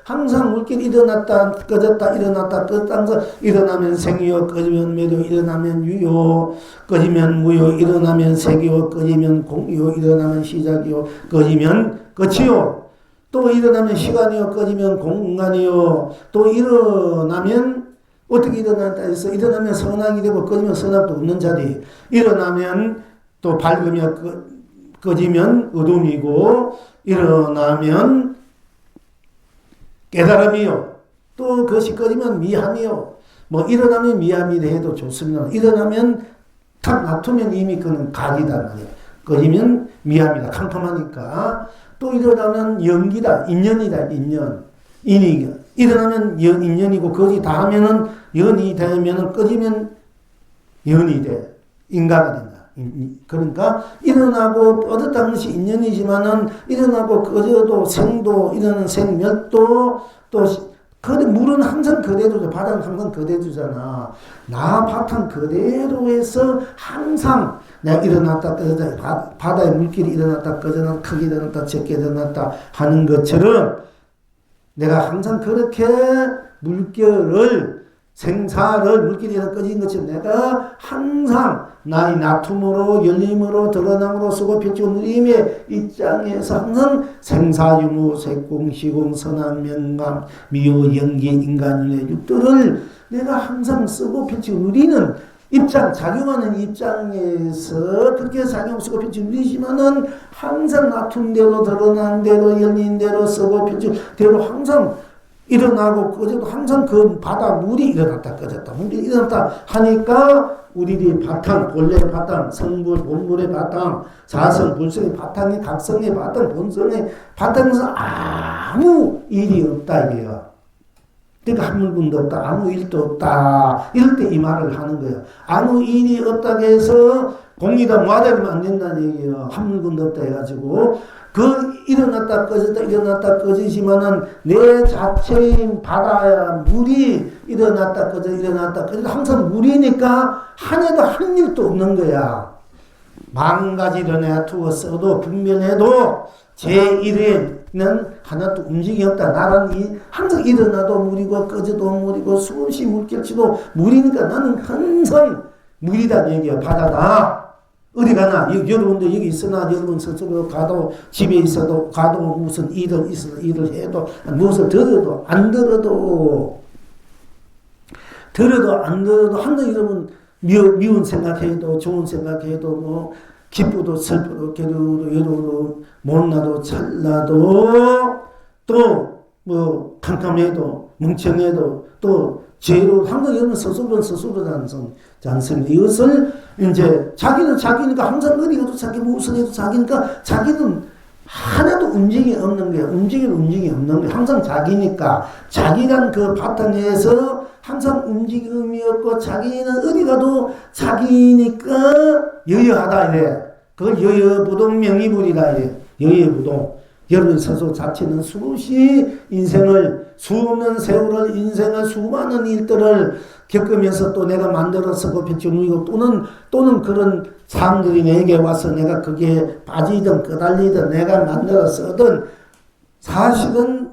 항상 물길이 일어났다 꺼졌다 일어났다 꺼졌다 항상 일어나면 생이요 꺼지면 매도 일어나면 유요 꺼지면 무요 일어나면 색이요 꺼지면 공이요 일어나면 시작이요 꺼지면 끝이요 또 일어나면 시간이요 꺼지면 공간이요 또 일어나면 어떻게 일어났다 해서 일어나면 선악이 되고 꺼지면 선악도 없는 자리 일어나면 또 밝으며 꺼지면 어둠이고 일어나면 깨달음이요. 또 그것이 꺼지면 미함이요. 뭐 일어나면 미함이 해도 좋습니다. 일어나면 탁 놔두면 이미 그는 각이다 말이야. 꺼지면 미함이다. 캄캄하니까. 또 일어나면 연기다. 인연이다. 인연. 인이 일어나면 인연이고 거기 다 하면은 연이 되면은 꺼지면 연이 돼. 인가가 된다. 그러니까 일어나고 뻗었다는 것이 인연이지만은 일어나고 꺼져도 생도 일어나는 생멸도 또 그런데 물은 항상 그대로죠. 바다는 항상 그대로잖아. 나 바탕 그대로에서 항상 내가 일어났다 꺼졌다 바다의 물길이 일어났다 꺼져났다 크게 일어났다 적게 일어났다 하는 것처럼 내가 항상 그렇게 물결을 생사를 물길이 꺼진 것처럼 내가 항상 나의 나툼으로 열림으로 드러남으로 쓰고 펼치고 누림의 입장에서 항상 생사유무 색공시공 선악명감 미호 연기 인간의 육들을 내가 항상 쓰고 펼치고 누리는 입장 작용하는 입장에서 그렇게 작용 쓰고 펼치고 누리지만은 항상 나툼대로 드러난 대로 열린 대로 쓰고 펼치고 대로 항상 일어나고 꺼져도 항상 그 바다 물이 일어났다 꺼졌다 물이 일어났다 하니까 우리들이 바탕 본래 바탕 성불 본물의 바탕 자성 불성의 바탕이 각성의 바탕 본성의 바탕에서 아무 일이 없다 이게요. 그러니까 한 물건도 없다 아무 일도 없다 이럴 때 이 말을 하는 거예요. 아무 일이 없다고 해서 공이다 모아다니면 안 된다는 얘기예요. 한 물건도 없다 해가지고 그 일어났다 꺼졌다 일어났다 꺼지지만은 내 자체인 바다야 물이 일어났다 꺼져 일어났다 꺼져 항상 물이니까 하나도 한 일도 없는 거야. 만 가지를 내가 두었어도 분별해도 제1에는 하나도 움직임이 없다. 나는 항상 일어나도 물이고 꺼져도 물이고 수없이 물결치도 물이니까 나는 항상 물이다 얘기야. 바다다. 어디 가나 여러분도 여기 있으나 여러분 스스로 가도 집에 있어도 가도 무슨 일을 있어도 일을 해도 무엇을 들어도 안 들어도 안 들어도 항상 여러분 미운 생각해도 좋은 생각해도 뭐 기쁘도 슬프도 괴로워도 외로워도 못나도 잘나도 또 뭐 캄캄해도 멍청해도 또 죄로 항상 여러분 스스로 잔성 이것을 이제 자기는 자기니까 항상 어디 가도 자기 무슨 해도 자기니까 자기는 하나도 움직임이 없는 거야. 움직임이 없는 거야. 항상 자기니까 자기란 그 바탕에서 항상 움직임이 없고 자기는 어디 가도 자기니까 여여하다 이래. 그걸 여여부동 명의불이다 이래. 여여부동. 여러분 서소 자체는 수없이 인생을 수없는 세월을 인생을 수많은 일들을 겪으면서 또 내가 만들어서 펼쳐놓고 또는 그런 사람들이 내게 와서 내가 거기에 빠지든 끄달리든 내가 만들어 쓰든 사실은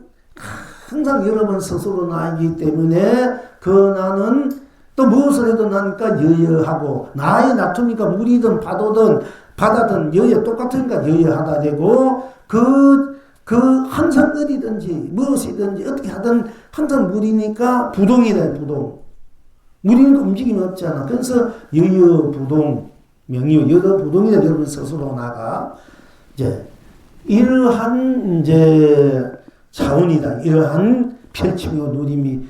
항상 여러분 스스로 나이기 때문에 그 나는 또 무엇을 해도 나니까 여여하고 나의 나투니까 물이든 파도든 바다든 여여 똑같으니까 여여하다 되고 그 항상 어디든지 무엇이든지 어떻게 하든 항상 물이니까 부동이래 부동. 물이니까 움직임이 없잖아. 그래서 여여부동 명유 여여부동이라 여러분 스스로 나가 이제 이러한 이제 차원이다. 이러한 펼치고 누림이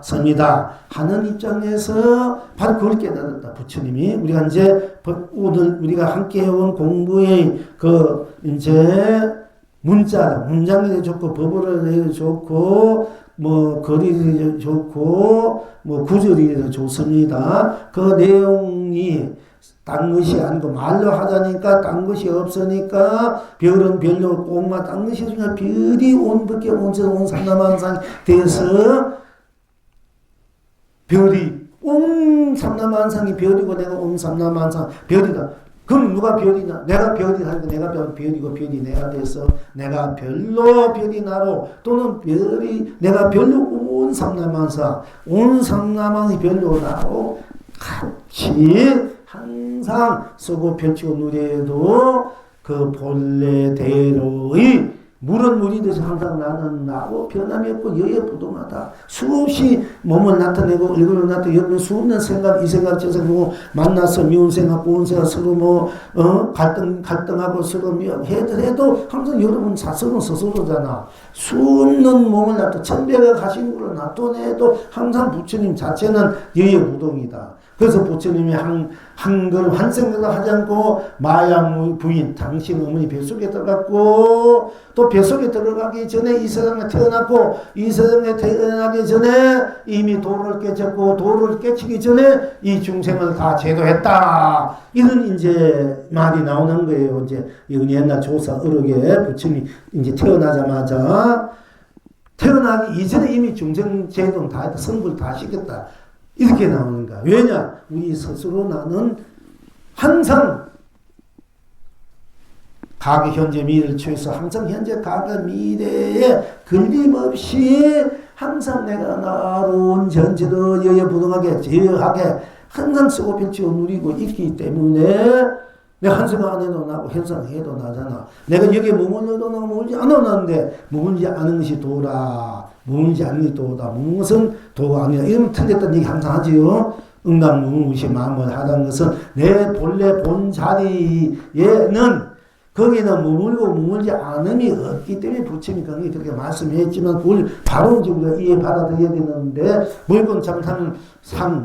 섭니다 하는 입장에서 바로 그걸 깨달았다. 부처님이 우리가 이제 오늘 우리가 함께 해온 공부의 그 이제 문장이 좋고 법어를 좋고 뭐 거리도 좋고 뭐 구절이 좋습니다. 그 내용이 딴 것이 아니고 말로 하자니까 딴 것이 없으니까 별은 별로 꼭만 딴 것이 없으니까 별이 온밖에 온 삼라만상이 돼서 별이 온 삼라만상이 별이고 내가 온 삼라만상 별이다. 그럼 누가 별이냐? 내가 별이 하니까 내가 별이고 별이 내가 돼서 내가 별로 별이 나로 또는 별이 내가 별로 온 삼라만상 온 삼라만상이 별로 나로 같이 항상 쓰고 펼치고 누려도 그 본래대로의 물은 물이듯이 항상 나는 나고 변함이 없고 여여부동하다. 수없이 몸을 나타내고 얼굴을 나타내고 여러분 수없는 생각 이 생각 저 생각 만나서 미운 생각 고운 생각 서로 갈등하고 서로 해도 항상 여러분 자성은 스스로잖아. 수없는 몸을 천배가 가신 거를 놔둬내도 항상 부처님 자체는 여여부동이다. 그래서 부처님이 한 걸음 한 생각을 하지 않고 마양 부인 당신 어머니 뱃속에 들어갔고 또 뱃속에 들어가기 전에 이 세상에 태어났고 이 세상에 태어나기 전에 이미 도를 깨쳤고 도를 깨치기 전에 이 중생을 다 제도했다. 이런 이제 말이 나오는 거예요. 이제 옛날 조사 어록에 부처님이 이제 태어나자마자 태어나기 이전에 이미 중생 제도는 다 했다. 성불 다 시켰다. 이렇게 나오는가? 왜냐? 우리 스스로 나는 항상 과거, 현재, 미래를 취해서 항상 현재, 과거, 미래에 걸림없이 항상 내가 나로운 전체로 여여부동하게 제어하게 항상 쓰고 펼치고 누리고 있기 때문에 내가 한생각 안 해도 나고 현상 해도 나잖아. 내가 여기에 머물러도 나고 머물지 않아도 나는데 머물지 않은 것이 도라. 머물지 않는 것이 도다. 머무는 것은 도가 아니라. 이러면 틀렸다는 얘기 항상 하지요. 응당무무시 마음을 하다는 것은 내 본래 본 자리에는 거기는 머물지 않음이 없기 때문에 부처님이 거기 그렇게 말씀했지만 그걸 바로 우리가 이해 받아들여야 되는데 물건 잘못하면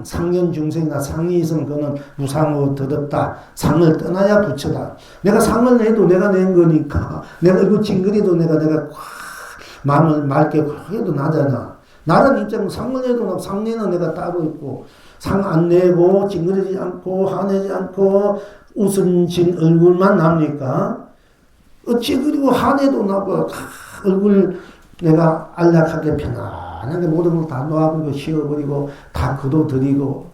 상년 중생이나 상이 있으면 그거는 무상으로 더럽다. 상을 떠나야 부처다. 내가 상을 내도 내가 낸 거니까 내가 얼굴 찡그리도 내가 마음을 맑게 해도 나잖아. 나란 입장은 상을 내도 나고 상내는 내가 따로 있고 상 안 내고 찡그리지 않고 화내지 않고 웃음진 얼굴만 납니까? 어찌 그리고 한해도 나고 얼굴 내가 안락하게 편안하게 모든 걸 다 놓아버리고 쉬어버리고 다 거둬들이고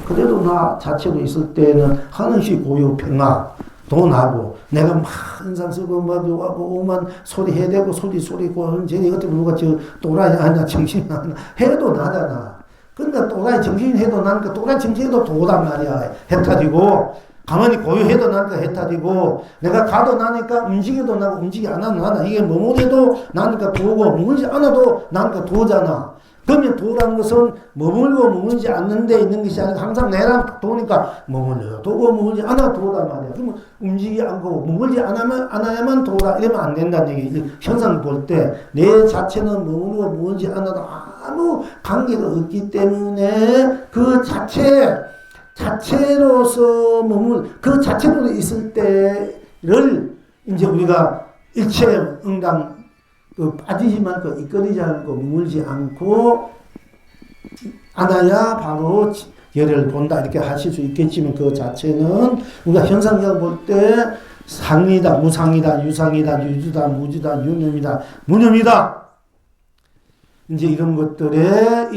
그래도 나 자체로 있을 때는 한없이 고요 평화도 나고 내가 막 인상 쓰고 막 요하고 오만 소리 해대고 소리고 쟤네 어떻게 누가 저 또라이 아니야 정신 나나 해도 나잖아. 그러니까 또라이 정신 해도 나니까 또라이 정신 해도 도단 말이야. 해타지고 가만히 고요해도 나니까 해타지고 내가 가도 나니까 움직여도 나고 움직이 안 하면 나나. 이게 머무르도 나니까 도고 머물지 않아도 나니까 도잖아. 그러면 도라는 것은 머물고 머물지 않는 데 있는 것이 아니고 항상 내랑 도니까 머물려요. 도고 머물지 않아 도란 말이야. 그러면 움직이지 않고 머물지 않아야만 도다. 이러면 안 된다는 얘기. 현상 볼 때 내 자체는 머물고 머물지 않아도 아무 관계가 없기 때문에 그 자체로서 그 자체로 있을 때를 이제 우리가 일체 응당 빠지지 말고 이끌리지 않고 머물지 않고 않아야 바로 열을 본다 이렇게 하실 수 있겠지만 그 자체는 우리가 현상적으로 볼 때 상이다, 무상이다, 유상이다, 유주다, 무주다, 유념이다, 무념이다. 이제 이런 것들에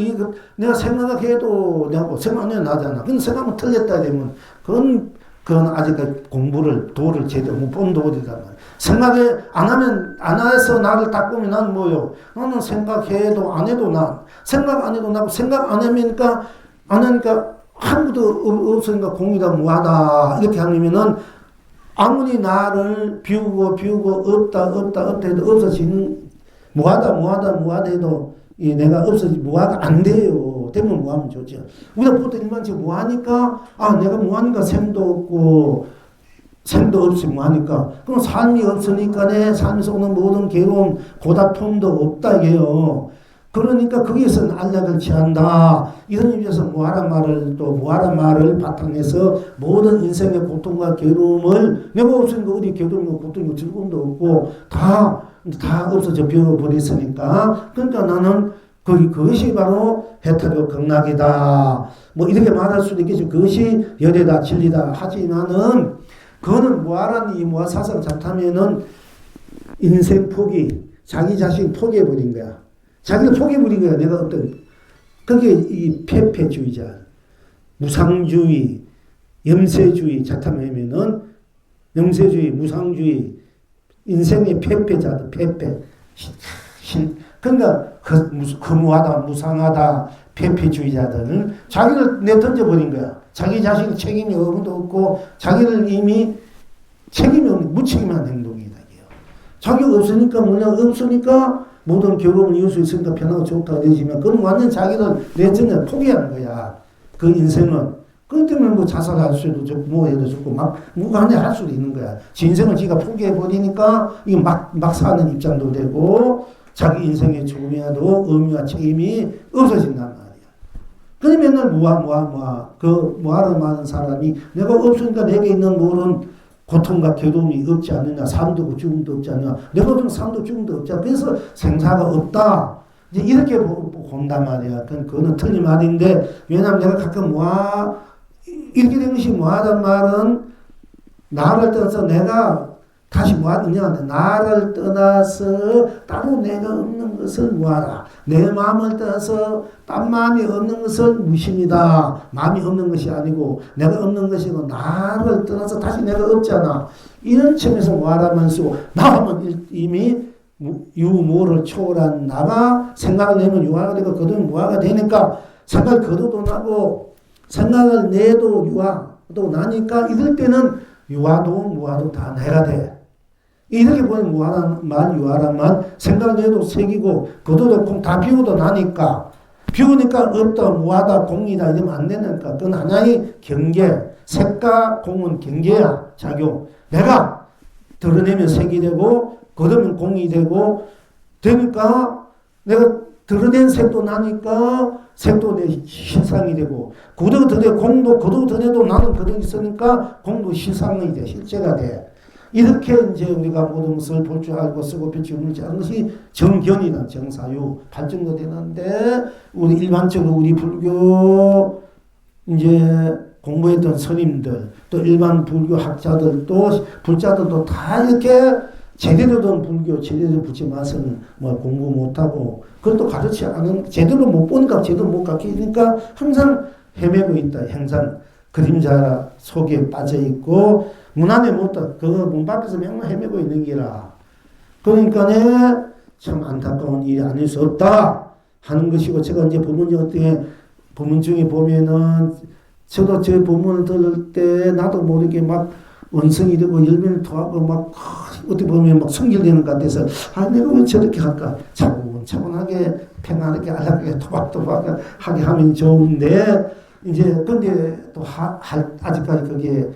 내가 생각해도 내가 생각 안 해도 나잖아. 근데 생각하면 틀렸다 되면 그건 아직까지 도를 제대로 못 본 도리란 말이야. 생각에 안 해서 나를 닦으면 난 뭐요? 나는 생각해도 안 해도 생각 안 해도 나고, 생각 안 하니까 아무도 없으니까 공이다, 무하다. 이렇게 하면은 아무리 나를 비우고 없다 해도 없어지는, 무하다 해도 내가 무하가 안 돼요. 되면 무하면 좋죠. 우리가 보통 일반적으로 무하니까, 내가 무하니까 생도 없이 무하니까, 그럼 삶이 없으니까 내 삶에서 오는 모든 괴로움, 고달픔도 없다, 이게요. 그러니까 거기에서 안락을 취한다. 이런 의미에서 무하란 말을 바탕에서 모든 인생의 고통과 괴로움을, 내가 없으니까 어디 괴로움이고 고통이고 즐거움도 없고 다 없어져 버렸으니까, 그러니까 나는 그것이 바로 해탈이고 극락이다. 뭐 이렇게 말할 수도 있겠죠. 그것이 열애다, 진리다. 하지만은 그거는 무하라는 이 무하 사상 자타면은 인생 포기, 자기 자신 포기해버린 거야. 자기를 포기해버린 거야. 내가 그게 이 패패주의자, 무상주의, 염세주의 자타면은 염세주의, 무상주의, 인생의 패패자들, 그러니까 무하다, 무상하다, 패패주의자들은 자기를 내던져버린 거야. 자기 자신 책임이 없도 없고, 자기를 이미 책임이 없는, 무책임한 행동이다. 자기가 없으니까 모든 괴로움을 이을 수 있으니까 편하고 좋다고 되지만, 그건 완전 자기를 내전에 포기하는 거야. 그 인생은. 그것 때문에 뭐 자살할 수도 좋고, 뭐 해도 좋고, 누가 하냐 할 수도 있는 거야. 지 인생을 지가 포기해버리니까, 이거 막 사는 입장도 되고, 자기 인생에 조금이라도 의미와 책임이 없어진단 말이야. 그래 맨날 무하를 많은 사람이 내가 없으니까 내게 있는 모든 고통과 괴로움이 없지 않느냐, 삶도 없고 죽음도 없지 않느냐, 내가 없으면 삶도 죽음도 없지 않느냐, 그래서 생사가 없다. 이제 이렇게 본단 말이야. 그거는 틀린 말인데, 왜냐하면 내가 가끔 이렇게 된 것이 무하단 말은, 나를 떠나서 내가 다시 무하느냐, 나를 떠나서 따로 내가 없는 것을 무하다. 내 마음을 떠나서 딴 마음이 없는 것을 무심이다. 마음이 없는 것이 아니고 내가 없는 것이고, 나를 떠나서 다시 내가 없잖아. 이런 측면에서 무하라만 쓰고, 나하면 이미 유무를 초월한 나가 생각을 내면 유하가 되고, 거두면 무하가 되니까, 생각을 거둬도 나고 생각을 내도 유하도 나니까, 이럴 때는 유하도 무하도 다 내가 돼. 이렇게 보면 유하란 말, 생각을 내도 색이고, 거둬도 공, 다 비워도 나니까, 비우니까 없다, 무하다, 공이다, 이러면 안 되니까, 그건 하나의 경계, 색과 공은 경계야, 작용. 내가 드러내면 색이 되고, 거두면 공이 되니까, 내가 드러낸 색도 나니까, 색도 내 실상이 되고, 공도 거둬도 나는 그대로 있으니까, 공도 실상이 돼, 실제가 돼. 이렇게 이제 우리가 모든 것을 볼 줄 알고 쓰고 비추는지 하는 것이 정견이나 정사유 발전도 되는데, 우리 일반적으로 우리 불교 이제 공부했던 스님들, 또 일반 불교 학자들도 불자들도 다 이렇게 제대로 된 불교, 제대로 된 부처 말씀을 공부 못하고, 그것도 가르치 않은, 제대로 못 보니까 제대로 못 가르치니까 항상 헤매고 있다. 항상 그림자 속에 빠져 있고, 문 안에 못다. 그 문 밖에서 맨날 헤매고 있는 기라. 그러니까 참 안타까운 일이 아닐 수 없다 하는 것이고, 제가 이제 법문 중에 보면은, 저도 저 법문을 들을 때 나도 모르게 막 원성이 되고 열매를 토하고 막 어떻게 보면 막 성질되는 것 같아서, 내가 왜 저렇게 할까? 차분하게 평안하게 안락하게 토박토박하게 하면 좋은데, 이제 근데 또 아직까지 그게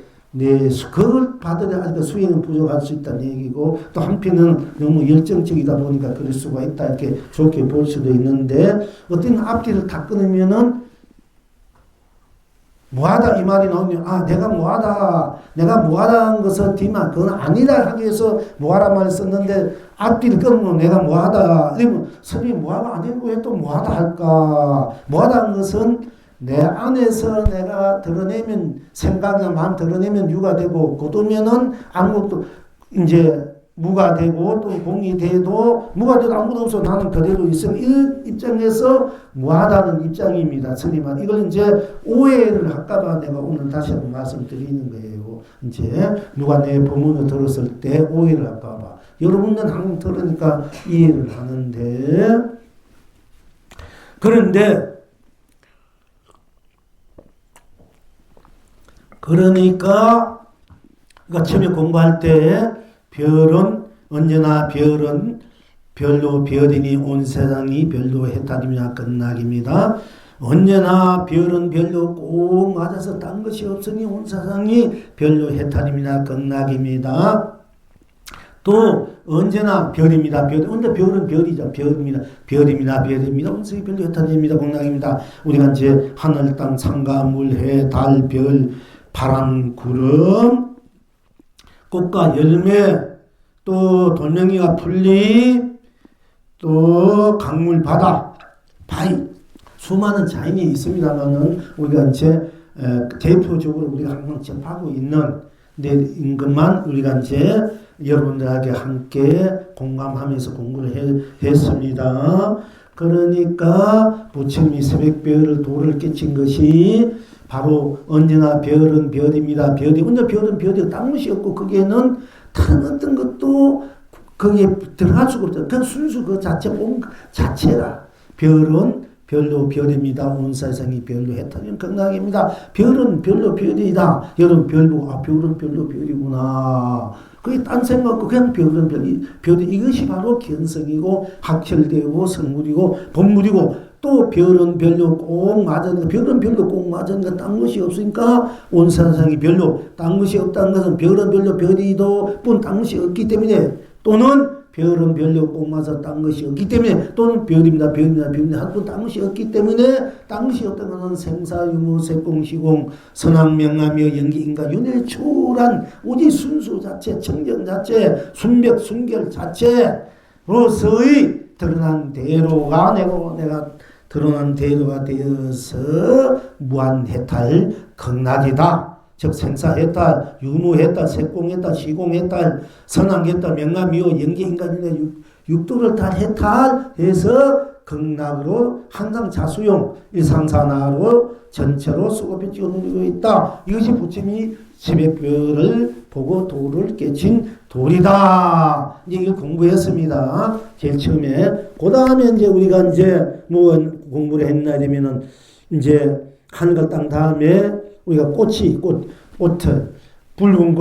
그걸 받으려 아직 수행은 부족할 수 있다는 얘기고, 또 한편은 너무 열정적이다 보니까 그럴 수가 있다, 이렇게 좋게 볼 수도 있는데, 어떤 앞뒤를 다 끊으면은 무하다 이 말이 나오면, 내가 무하다는 것을 뒤만 그건 아니다 하기 위해서 무하라 말을 썼는데, 앞뒤를 끊으면 내가 무하다 이러면, 선생님 무하가 아니고 왜 또 무하다 할까? 무하다는 것은 내 안에서 내가 드러내면, 생각이나 마음 드러내면 유가 되고, 거두면은 아무것도 이제 무가 되고, 또 공이 돼도, 무가 돼도 아무것도 없어. 나는 그대로 있으면, 이 입장에서 무하다는 입장입니다. 스님은 이걸 이제 오해를 할까봐 내가 오늘 다시 한번 말씀드리는 거예요. 이제 누가 내 법문을 들었을 때 오해를 할까봐. 여러분은 항상 들으니까 이해를 하는데, 그러니까 처음에 공부할 때 별은 언제나 별로 별이니 온 세상이 별로 해탈이나 끝나기입니다. 언제나 별은 별로 꼭 맞아서 딴 것이 없으니 온 세상이 별로 해탈이나 끝나기입니다. 또 언제나 별입니다. 근데 별은 별이죠. 별입니다. 온 세상이 별로 해탈입니다. 공락입니다. 우리가 이제 하늘, 땅, 상가, 물, 해, 달, 별, 바람, 구름, 꽃과 열매, 또 돌멩이와 풀잎, 또 강물, 바다, 바위, 수많은 자연이 있습니다만은 우리가 이제 대표적으로 우리가 항상 접하고 있는 것만 우리가 이제 여러분들에게 함께 공감하면서 공부를 했습니다. 그러니까 부처님이 새벽별을 도를 깨친 것이 바로 언제나 별은 별입니다. 언제 별은 별이 딴 것이 없고 거기에는 다른 어떤 것도 거기에 들어갈 수가 없다. 그 순수 그 자체 자체가 별은 별로 별입니다. 온 세상이 별로 해탈은 극락입니다. 별은 별로 별이다. 여러분 별 보고 별은 별로 별이구나. 그게 딴 생각 없고 그냥 별은 별이 이것이 바로 견성이고 학철되고 성물이고 법물이고 또 별은 별로 꼭 맞은 별은 별로 꼭 맞은 거 딴 것이 없으니까 온 세상이 별로 딴 것이 없다는 것은 별은 별로 별이도 뿐 딴 것이 없기 때문에 또는 별은 별로 꼭 맞아 딴 것이 없기 때문에 또는 별입니다. 한뿐 딴 것이 없기 때문에 딴 것이 없다는 것은 생사유무 색공시공 선악명하며 연기인가 윤회 초월한 오직 순수 자체 청정 자체 순백 순결 자체로서의 드러난 대로가 내가 드러난 대로가 되어서 무한해탈 극락이다. 즉 생사해탈, 유무해탈, 색공해탈, 시공해탈, 선왕해탈, 명암미호, 연계인간인의 육도를 다 해탈해서 극락으로 항상 자수용 일상산화로 전체로 수급해 찍어놓고 있다. 이것이 부처님이 새벽별을 보고 도를 깨친 도리다. 이제 이걸 공부했습니다. 제일 처음에. 그 다음에 이제 우리가 이제 뭐 공부를 했나냐면은 이제 하늘과 땅 다음에 우리가 꽃은 붉은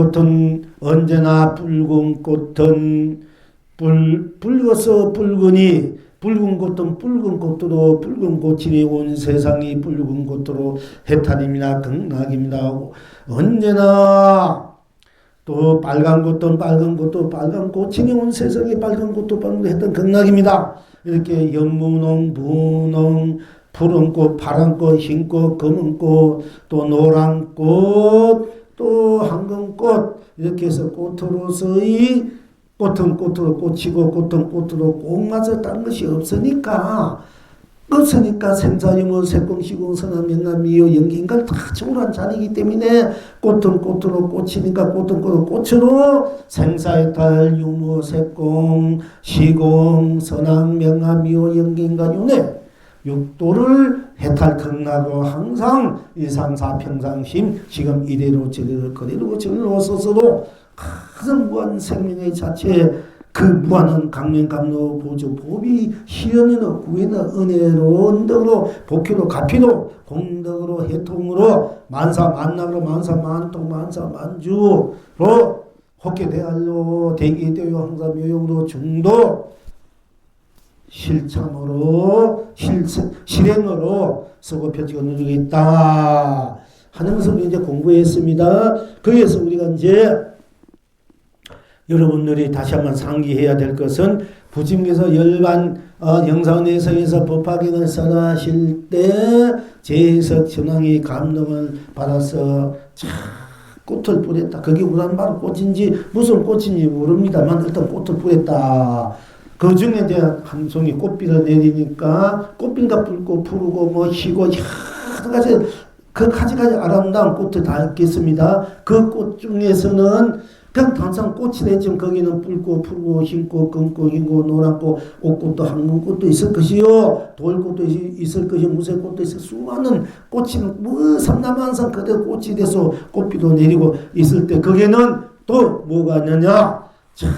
언제나 붉은 꽃은 붉어서 붉으니 붉은 꽃으로 붉은 꽃이니 온 세상이 붉은 꽃으로 해탈입니다. 극락입니다. 언제나 또 빨간 꽃은 빨간 꽃이니 온 세상이 빨간 꽃도 했던 극락입니다. 이렇게 연무농, 분홍, 푸른 꽃, 파란 꽃, 흰 꽃, 검은 꽃, 또 노란 꽃, 또 황금꽃 이렇게 해서 꽃으로서의 꽃은 꽃으로 꽂히고 꽃은 꽃으로 꼭 맞아 딴 것이 없으니까 생사유무 색공시공 선암명암미호 연기인간 다 초월한 자리이기 때문에 꽃은 꽃으로 꽂히니까 꽃은 꽃으로 꽃으로 생사해탈 유무 색공 시공 선암명암미호 연기인간 윤회 육도를 해탈 극락으로 항상 일상사평상심 지금 이대로 저대로 그대로 저대로 서서도 가장 무한 생명의 자체 그 무한한 강명감로 보조 보비 희연으로 구애는 은혜로 언덕으로 복희로 가피로 공덕으로 해통으로 만사 만락으로 만사 만통 만사 만주로 혹계대할로 대기대요 항상 묘용으로 중도 실참으로 실행으로 서고 펴지고 누리고 있다 하는 것을 이제 공부했습니다. 거기에서 우리가 이제 여러분들이 다시 한번 상기해야 될 것은 부처님께서 열반 영산내성에서 법화경을 설하실 때 제석 천왕이 감동을 받아서 꽃을 뿌렸다. 그게 우란 바로 꽃인지 무슨 꽃인지 모릅니다만 일단 꽃을 뿌렸다. 그 중에 이제 한 송이 꽃비를 내리니까 꽃비가 붉고 푸르고 뭐 희고 가지 그 가지가지 아름다운 꽃들 다 있겠습니다. 그 꽃 중에서는 그냥 항상 꽃이 되지만 거기는 붉고 푸르고 흰꽃, 검고 흰꽃, 노란꽃, 옥꽃도 황금꽃도 있을 것이요, 돌꽃도 있을 것이요, 무쇠꽃도 있을 수많은 꽃이 뭐 삼남한상 그대로 꽃이 돼서 꽃비도 내리고 있을 때 거기는 또 뭐가 있느냐? 자,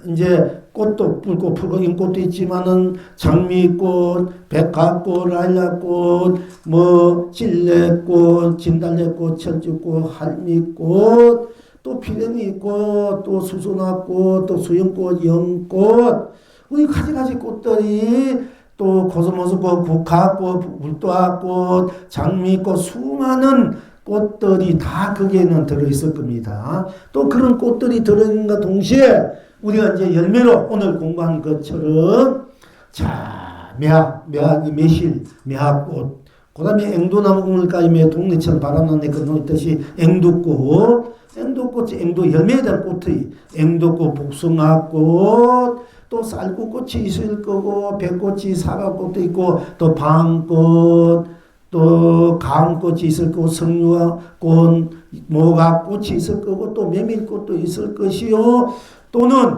이제 꽃도 붉고 푸르고 흰꽃도 있지만은 장미꽃, 백화꽃, 라일락꽃, 뭐 진레꽃, 진달래꽃, 철쭉꽃, 할미꽃, 또 피레미꽃, 또 수선화꽃, 또 수영꽃, 영꽃, 우리 가지가지 꽃들이 또 코스모스꽃, 국화꽃, 불도화꽃, 장미꽃, 수많은 꽃들이 다 거기에는 들어있을 겁니다. 또 그런 꽃들이 들어있는가 동시에 우리가 이제 열매로 오늘 공부한 것처럼 자, 매화이 매실, 매화꽃, 그 다음에 앵두나무까지 매 동네처럼 바람나네 그 놓듯이 앵두꽃, 앵두꽃이 앵두 열매에 대한 꽃이 앵두꽃, 복숭아꽃, 또 쌀국꽃이 있을 거고 백꽃이 사과꽃도 있고 또 방꽃, 또 가음꽃이 있을 거고 석류꽃, 모가꽃이 있을 거고 또 메밀꽃도 있을 것이요. 또는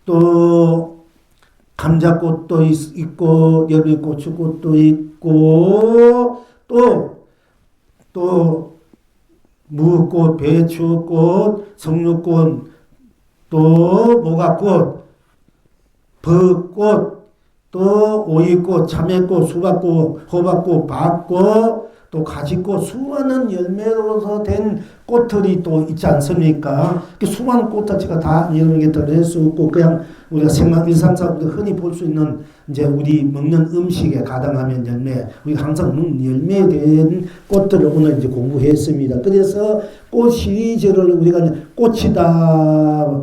또 감자꽃도 있고 여름에 고추꽃도 있고 또 무꽃, 배추꽃, 석류꽃, 또 모가꽃, 벚꽃, 또 오이꽃, 참외꽃, 수박꽃, 호박꽃, 박꽃, 또 가지꽃, 수많은 열매로서 된 꽃들이 또 있지 않습니까? 그 수많은 꽃자체가 다 여러분에게 들어갈 수 없고 그냥 우리가 일상적으로 흔히 볼 수 있는 이제 우리 먹는 음식에 가당하면 열매, 우리가 항상 먹는 열매에 대한 꽃들을 오늘 이제 공부했습니다. 그래서 꽃 시리즈를 우리가 꽃이다,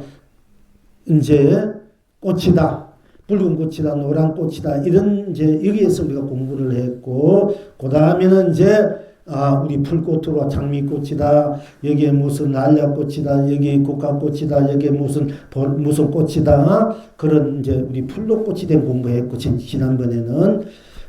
이제 꽃이다, 붉은 꽃이다, 노란 꽃이다, 이런 이제 여기에서 우리가 공부를 했고, 그 다음에는 이제 우리 풀꽃으로 장미꽃이다, 여기에 무슨 날약꽃이다, 여기 국화꽃이다, 여기에 무슨 꽃이다, 그런 이제 우리 풀로꽃이 된 공부했고, 지난번에는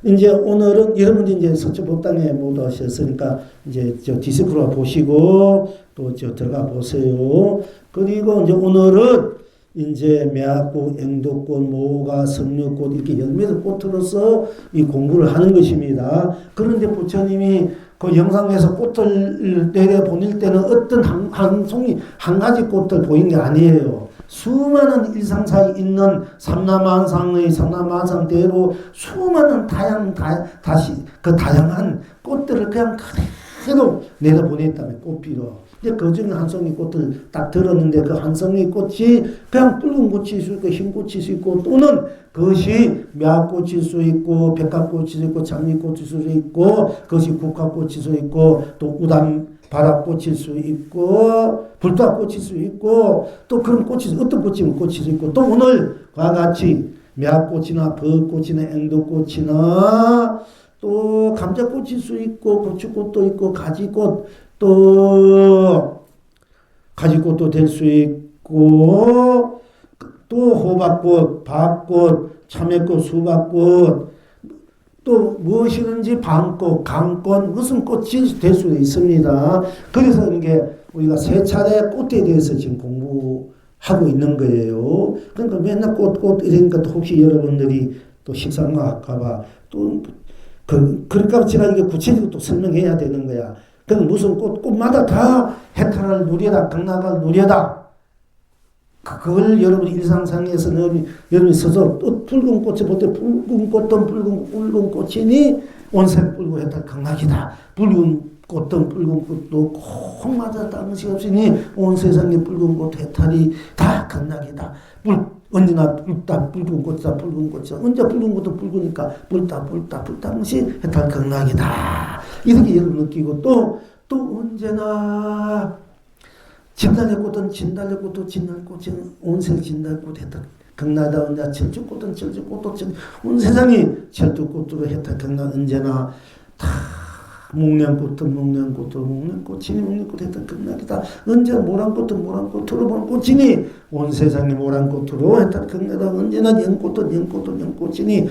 이제 오늘은 여러분들이 이제 서초법당에 모두 오셨으니까 이제 저 디스크로 보시고 또 저 들어가 보세요. 그리고 이제 오늘은 이제 매화꽃, 앵두꽃, 모가, 석류꽃 이렇게 열매의 꽃으로서 이 공부를 하는 것입니다. 그런데 부처님이 그 영상에서 꽃을 내려 보낼 때는 어떤 한 송이 한 가지 꽃들 보인 게 아니에요. 수많은 일상사에 있는 삼남한상의 삼남한상대로 수많은 다양한 꽃들을 그냥 그대로 내려 보냈다면 꽃비로. 그 중에 한 송이 꽃을 딱 들었는데 그 한 송이 꽃이 그냥 붉은 꽃일 수 있고 흰 꽃일 수 있고 또는 그것이 매화꽃일 수 있고 백화꽃일 수 있고 장미꽃일 수 있고 그것이 국화꽃일 수 있고 또 우담 바라꽃일 수 있고 불도화꽃일 수 있고 또 그런 꽃이 어떤 꽃이면 수 있고 또 오늘과 같이 매화꽃이나 벚꽃이나 앵두꽃이나 또 감자꽃일 수 있고 고추꽃도 있고 가지꽃 또 가지꽃도 될 수 있고 또 호박꽃, 박꽃, 참외꽃, 수박꽃 또 무엇이든지 방꽃, 강꽃 무슨 꽃이 될 수 있습니다. 그래서 이게 우리가 세 차례 꽃에 대해서 지금 공부하고 있는 거예요. 그러니까 맨날 꽃 이러니까 또 혹시 여러분들이 또 식상가 할까봐 또 그러니까 제가 이게 구체적으로 또 설명해야 되는 거야. 그럼 무슨 꽃마다 다 해탈을 누려다, 극락을 누려다. 그걸 여러분 일상상에서는 여러분이 서서 또 붉은 꽃을 볼 때 붉은 꽃은 붉은 꽃이니 온색 붉고 해탈 극락이다. 붉은 꽃은 붉은 꽃도 꼭 맞아 당시 없으니 온 세상에 붉은 꽃 해탈이 다 극락이다. 언제나 붉은 꽃이다, 붉은 꽃이다. 언제 붉은 꽃도 붉으니까 불당시 해탈 극락이다. 이렇게 여러분 느끼고 또 언제나 진달래꽃은 진달래꽃도 진달꽃은 온색 진달꽃 해탈 극락이다. 언제 철쭉꽃은 철쭉꽃도 온 세상이 철쭉꽃으로 해탈 극락 언제나 다 목련꽃은 목련꽃이니 목련꽃 해탈 극락이다. 언제나 모란꽃은 모란꽃으로 보는 꽃이니 온 세상이 모란꽃으로 해탈 극락이다. 언제나 연꽃은 연꽃이니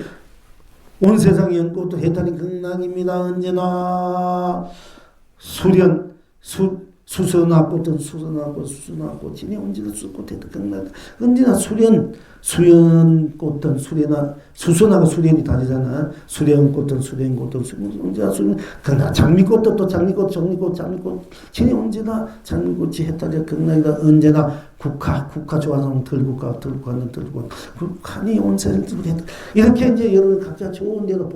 온 세상의 연꽃도 해탈이 극락입니다. 언제나 수선화 꽃은 수선화 꽃이니 언제나 수꽃해도 극락. 언제나 수련꽃은 수선하고 수련이 다르잖아. 수련꽃은 언제나 수련. 그러나 장미꽃도 또 장미꽃 진이 언제나 장미꽃이 해탈이 극락이다. 언제나 국화 좋아하는 들국화 국화니 온세를 해탈. 이렇게 이제 여러분 각자 좋은 데로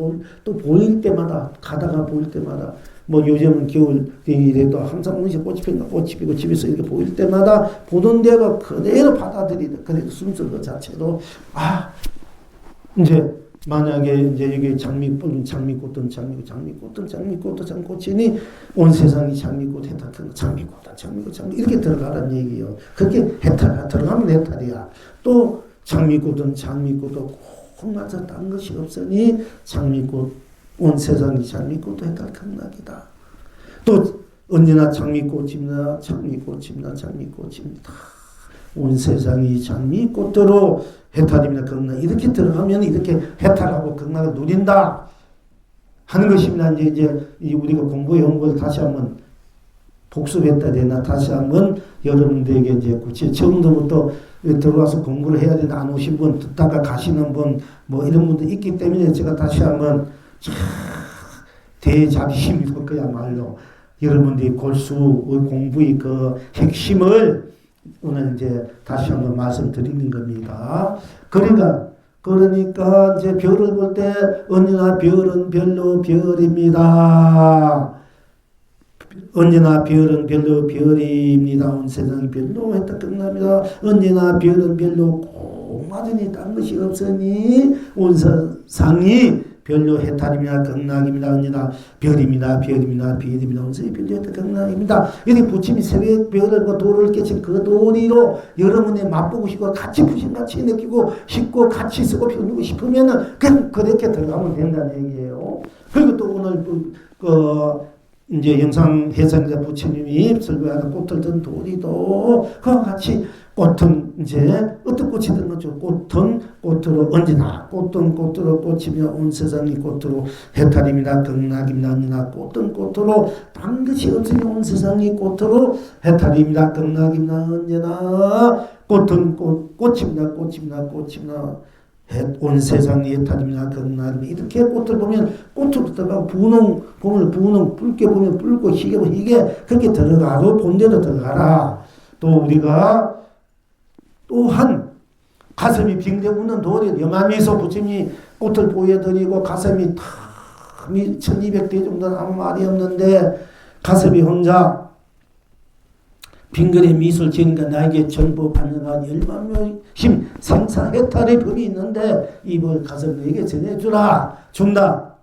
또 보일 때마다 가다가 보일 때마다 뭐 요즘은 겨울이라도 항상 꽃이 피고 집에서 이렇게 보일 때마다 보던 데가 그대로 받아들이다. 그래도 숨소리 그 자체도 이제 만약에 이제 여기 장미꽃은 장미꽃이니 온 세상이 장미꽃 해탈 장미꽃 이렇게 들어가라는 얘기예요. 그렇게 들어가면 해탈이야. 또 장미꽃은 꼭 맞아 딴 것이 없으니 장미꽃 온 세상이 장미꽃도 해탈 극락이다. 또 언제나 장미꽃입니다. 온 세상이 장미꽃으로 해탈입니다. 극락. 이렇게 들어가면 이렇게 해탈하고 극락을 누린다 하는 것입니다. 이제 우리가 공부해온 걸 다시 한번 복습했다 되나 다시 한번 여러분들에게 이제 구체 처음부터 들어와서 공부를 해야 되나 안 오신 분 듣다가 가시는 분 뭐 이런 분도 있기 때문에 제가 다시 한번 대자비입니다. 그야말로 여러분들이 골수의 공부의 그 핵심을 오늘 이제 다시 한번 말씀드리는 겁니다. 그러니까 이제 별을 볼 때 언제나 별은 별로 별입니다. 언제나 별은 별로 별입니다. 온 세상이 별로 했다 끝납니다. 언제나 별은 별로 꼭 맞으니 딴 것이 없으니 온 세상이 별로 해탈입니다. 극락입니다. 언제나 별입니다. 온 세상이 별로 해탈 극락입니다. 이렇게 부침이 새벽 별을 도를 깨친 그 도리로 여러분이 맛보고 싶고 같이 부심같이 느끼고 싶고 같이 쓰고 배우고 싶으면은 그냥 그렇게 들어가면 된다는 얘기예요. 그리고 또 오늘 이제 영상 해설자 부처님이 설교하는 꽃들 든 도리도 그와 같이 꽃은 이제 어떤 꽃이 든 거죠. 꽃은 꽃으로 언제나 꽃은 꽃으로 꽃이며 온 세상이 꽃으로 해탈입니다. 극락입니다. 언제나 꽃은 꽃으로 딴 것이 없으니 온 세상이 꽃으로 해탈입니다. 극락입니다. 언제나 꽃은 꽃입니다. 온 세상이 해탈입니다. 극락입니다. 이렇게 꽃을 보면 꽃으로 들어가고 부는 붉게 보면 붉고 희게 보면 희게 그렇게 들어가고 본대로 들어가라. 또 우리가 또한 가슴이 빙대 웃는 도리 여마미소 부처님이 꽃을 보여드리고 가슴이 탁 1200대 정도는 아무 말이 없는데 가슴이 혼자 빙글에 미술 지니까 나에게 전부 반영한 10,000명 힘 생사해탈의 법이 있는데 이 법을 가슴에게 전해주라 준다.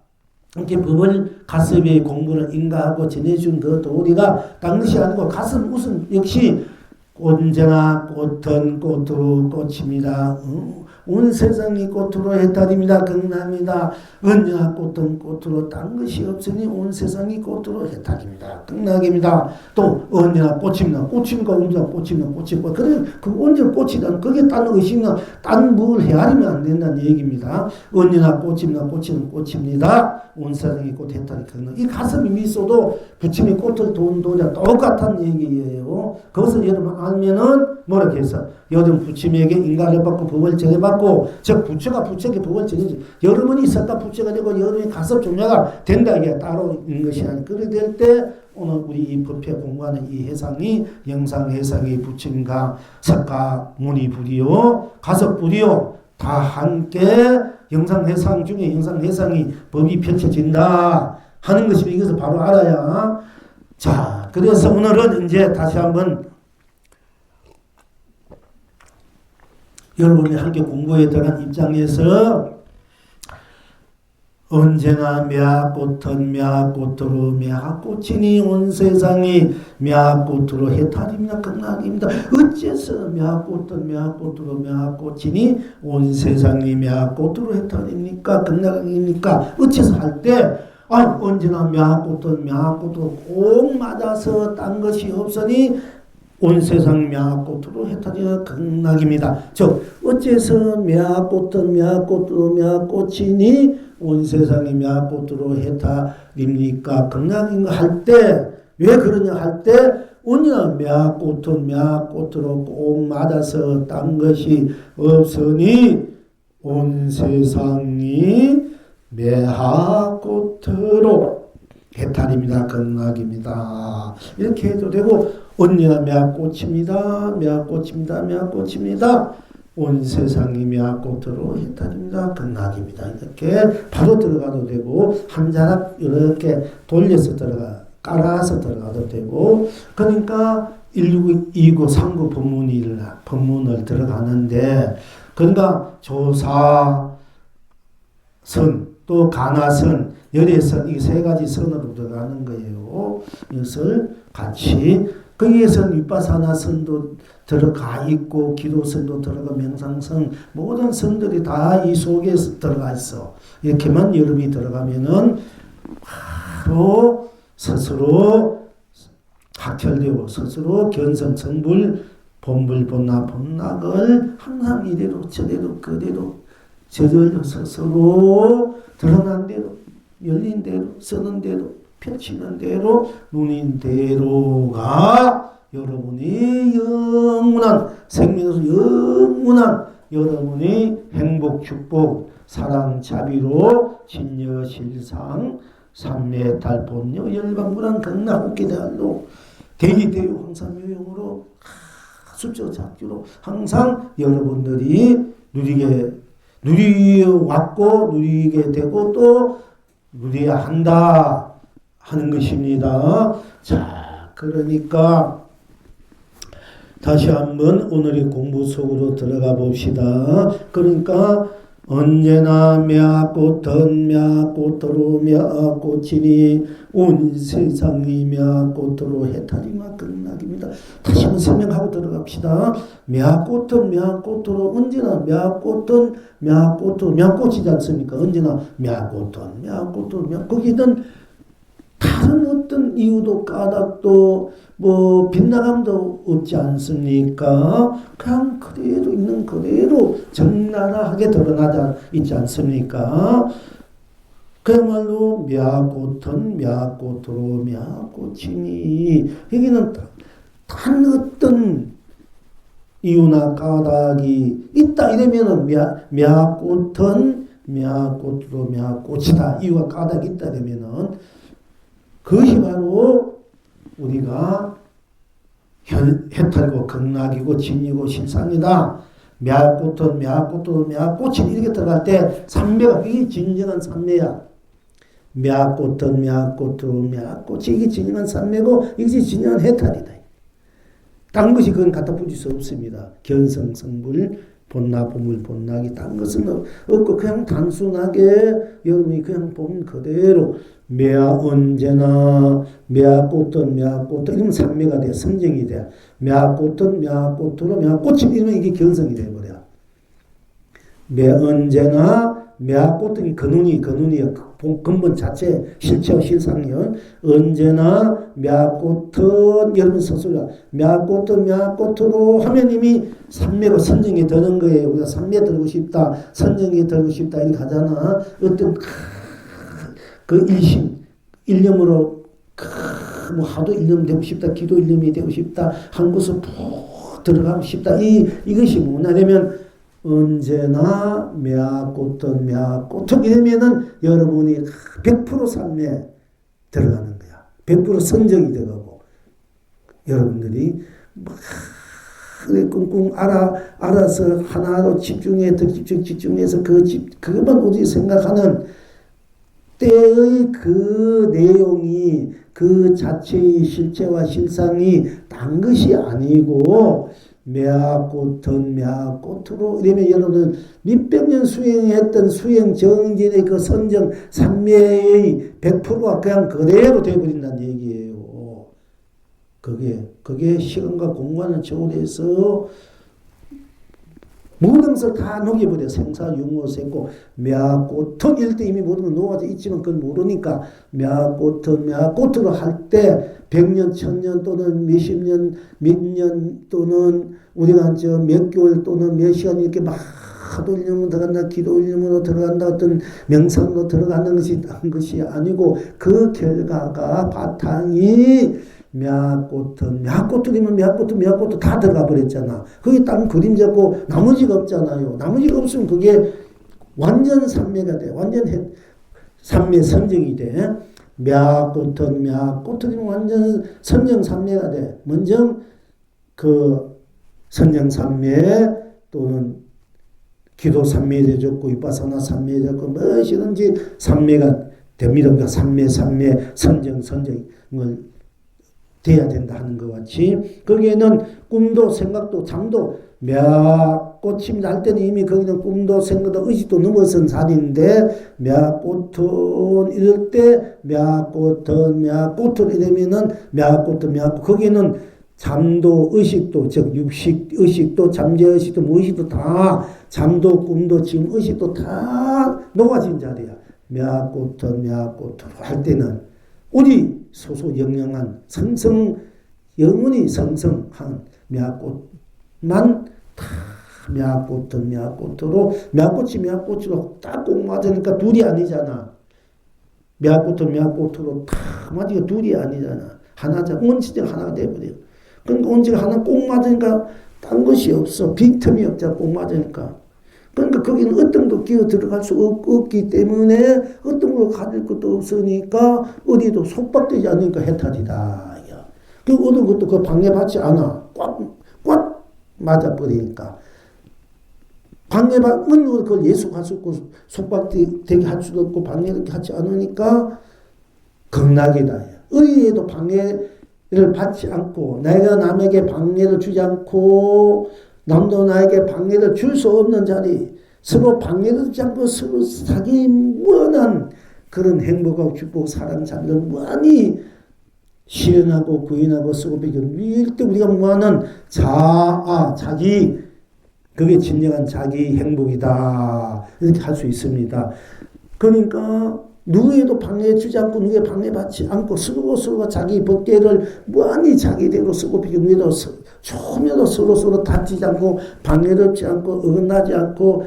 이렇게 법을 가슴에 공부를 인가하고 전해준 그 도리가 딴 것이 아니고 가슴 웃음 역시 언제나 꽃은 꽃으로 꽃입니다. 온 세상이 꽃으로 해탈입니다. 극락입니다. 언제나 꽃은 꽃으로 딴 것이 없으니 온 세상이 꽃으로 해탈입니다. 극락입니다. 또 언제나 꽃입니다. 꽃입니까? 언제나 꽃입니다. 꽃이고 그래 그 언제나 꽃이다. 그게 딴 것이면 딴 뭘 헤아리면 안 된다는 얘기입니다. 언제나 꽃입니다. 꽃이는 꽃입니다. 온 세상이 꽃 해탈이 극락. 이 가슴이 미소도 부처님이 꽃을 도냐 똑같은 얘기예요. 그것을 여러분 알면은 뭐라 해서 여러분 부처님에게 인가를 받고 법을 전해받고 즉 부처가 부처에게 법을 전해주 여러분이 있었다 부처가 되고 여러분이 가섭 종료가 된다 이게 따로 있는 것이 아니고 그래 될 때 오늘 우리 이 법회 공부하는 이 해상이 영상 해상이 부처님과 석가 무니 부리요 가섭 부리요 다 함께 영상 해상 중에 영상 해상이 법이 펼쳐진다 하는 것이 이것을 바로 알아야 자 그래서 오늘은 이제 다시 한번 여러분이 함께 공부에 들어간 입장에서 언제나 미화꽃은 미화꽃으로 미화꽃이니 온 세상이 미화꽃으로 해탈입니다. 극락입니다. 어째서 미화꽃은 미화꽃으로 미화꽃이니 온 세상이 미화꽃으로 해탈입니까? 극락입니까? 어째서 할 때 언제나 미화꽃은 미화꽃으로 꼭 맞아서 딴 것이 없으니 온 세상 미약꽃으로 해탈이나 극락입니다. 즉 어째서 미약꽃은 미약꽃으로 미약꽃이니 온 세상이 미약꽃으로 해탈입니까? 극락인가 할 때 왜 그러냐 할 때 언제나 미약꽃은 미약꽃으로 꼭 맞아서 딴 것이 없으니 온 세상이 미약꽃으로 해탈입니다. 극락입니다. 이렇게 해도 되고 언제나 미약꽃입니다. 미약꽃입니다. 미약꽃입니다. 온 세상이 미약꽃으로 해탈입니다. 극락입니다. 이렇게 바로 들어가도 되고 한 자락 이렇게 돌려서 깔아서 들어가도 되고 그러니까 169, 2구, 3구 법문을 들어가는데 그러니까 조사선 또 가나선 열애선 이 세 가지 선으로 들어가는 거예요. 이것을 같이 거기에서 윗바사나 선도 들어가 있고 기도선도 들어가 명상선 모든 선들이 다 이 속에 들어가 있어. 이렇게만 여러분이 들어가면은 바로 스스로 학철되고 스스로 견성성불 본불 본나 본락을 항상 이대로 저대로 그대로 저절로 스스로 드러난 대로 열린 대로 쓰는 대로 펼치는 대로 누린 대로가 여러분이 영원한 생명에서 영원한 여러분이 행복 축복 사랑 자비로 진여 실상 삼매 달본여 열방불안 극락 웃기대할로 대기대유 황삼유용으로 수저 작주로 항상 여러분들이 누리왔고 누리게 되고 또 누려야 한다 하는 것입니다. 자, 그러니까 다시 한번 오늘의 공부 속으로 들어가 봅시다. 그러니까 언제나 미약꽃은 미약꽃으로 미약꽃이니 온 세상이 미약꽃으로 해탈이나 극락입니다. 다시 한번 설명하고 들어갑시다. 미약꽃은 미약꽃으로 언제나 미약꽃은 미약꽃으로 미약꽃이지 않습니까? 언제나 미약꽃은 미약꽃으로 거기는 다른 어떤 이유도 까닭도 뭐 빗나감도 없지 않습니까? 그냥 그대로 있는 그대로 적나라하게 드러나지 있지 않습니까? 그야말로 미약꽃은 미약꽃으로 미약꽃이니 여기는 단 어떤 이유나 까닭이 있다 이러면은 미약꽃은 미약꽃으로 미약꽃이다 이유가 까닭이 있다 이러면은 그것이 바로 우리가 해탈이고 극락이고 진이고 실상이다. 미약꽃은 미약꽃으로 미약꽃이 이렇게 들어갈 때 삼매가 이게 진정한 삼매야. 미약꽃은 미약꽃으로 미약꽃이 이게 진정한 삼매고 이것이 진정한 해탈이다. 딴 것이 그건 갖다 붙일 수 없습니다. 견성성불 본나 보물 본락이 딴 것은 없고 그냥 단순하게 여러분이 그냥 보면 그대로 언제나 미약꽃은 미약꽃 이러면 삼매가 돼 선정이 돼 미약꽃은 미약꽃으로 미약꽃이 이러면 이게 견성이 돼버려. 언제나 미약꽃은 근원이 근본 자체 실체와 실상이요. 언제나 미약꽃은 여러분 스스로가 미약꽃은 미약꽃으로 하면 이미 삼매가 선정이 되는 거예요. 우리가 삼매 들고 싶다 선정이 들고 싶다 이렇게 하잖아. 어떤 그 일념으로 뭐 하도 일념 되고 싶다 기도 일념이 되고 싶다 한 곳에 푹 들어가고 싶다 이것이 뭐냐면 언제나 미약꽃은 미약꽃은 이러면은 여러분이 100% 삶에 들어가는 거야. 100% 선정이 되고 여러분들이 꿍꿍 알아서 하나로 집중해서 그것만 오직 생각하는 때의 그 내용이 그 자체의 실체와 실상이 딴 것이 아니고 미약꽃은 미약꽃으로 이러면 여러분은 몇백 년 수행했던 수행 정진의 그 선정 삼매의 100%가 그냥 그대로 되어버린다는 얘기예요. 그게 시간과 공간을 초월해서 모든 것을 다 녹여버려. 생사, 유무, 생고, 미약꽃은 이럴 때 이미 모든 건 녹아져 있지만 그걸 모르니까 미약꽃은 미약꽃으로 할 때 100년, 1000년 또는 몇십 년, 몇 년 또는 우리가 몇 개월 또는 몇 시간 이렇게 막 하도 일념으로 들어간다, 기도 일념으로 들어간다, 어떤 명상으로 들어가는 것이 아니고 그 결과가 바탕이 미약꽃은 미약꽃도 다 들어가 버렸잖아. 거기 땅 그림자고 나머지가 없잖아요. 나머지가 없으면 그게 완전 산매가 돼. 완전 산매 선정이 돼. 미약꽃은 완전 선정산매가 돼. 먼저 그 선정산매 또는 기도 산매에 되졌고 위파사나 산매에 되졌고 무엇이든지 산매가 됩니다. 그러니까 산매 선정을 돼야 된다 하는 것 같이 거기에는 꿈도 생각도 잠도 미약꽃이 날 때는 이미 거기는 꿈도 생각도 의식도 넘어선 산인데 미약꽃은 이럴 때 미약꽃은 이러면은 미약꽃 거기는 잠도 의식도 즉 육식 의식도 잠재의식도 무의식도 다 잠도 꿈도 지금 의식도 다 녹아진 자리야. 미약꽃은 할 때는 우리 소소영영한 영원히 성성한 미약꽃만 다 미약꽃으로 미약꽃으로 딱 꼭 맞으니까 둘이 아니잖아. 미약꽃으로 딱 맞으니까 둘이 아니잖아. 하나자 원칙적 하나가 돼버려. 그러니까 원칙 하나 꼭 맞으니까 딴 것이 없어. 빈틈이 없잖아. 꼭 맞으니까. 그러니까 거기는 어떤 거 끼어 들어갈 수 없기 때문에 어떤 걸 가질 것도 없으니까 어디도 속박되지 않으니까 해탈이다. 그 어떤 것도 그 방해받지 않아. 꽉 맞아버리니까. 방해받으면 그걸 예속할 수 없고 속박되게 할 수도 없고 방해를 하지 않으니까 극락이다. 의에도 방해를 받지 않고 내가 남에게 방해를 주지 않고 남도 나에게 방해를 줄 수 없는 자리, 서로 방해를 주지 않고 서로 사기 무한한 그런 행복하고 축복, 사랑, 자비를 무한히 실현하고 구인하고 쓰고 배경 이때 우리가 무한한 자기 그게 진정한 자기 행복이다 이렇게 할 수 있습니다. 그러니까 누구에도 방해 주지 않고 누구에 방해받지 않고 서로가 자기 법계를 무한히 자기대로 쓰고 비교 누구에도 처음에도 서로 다치지 않고 방해를 없지 않고 어긋나지 않고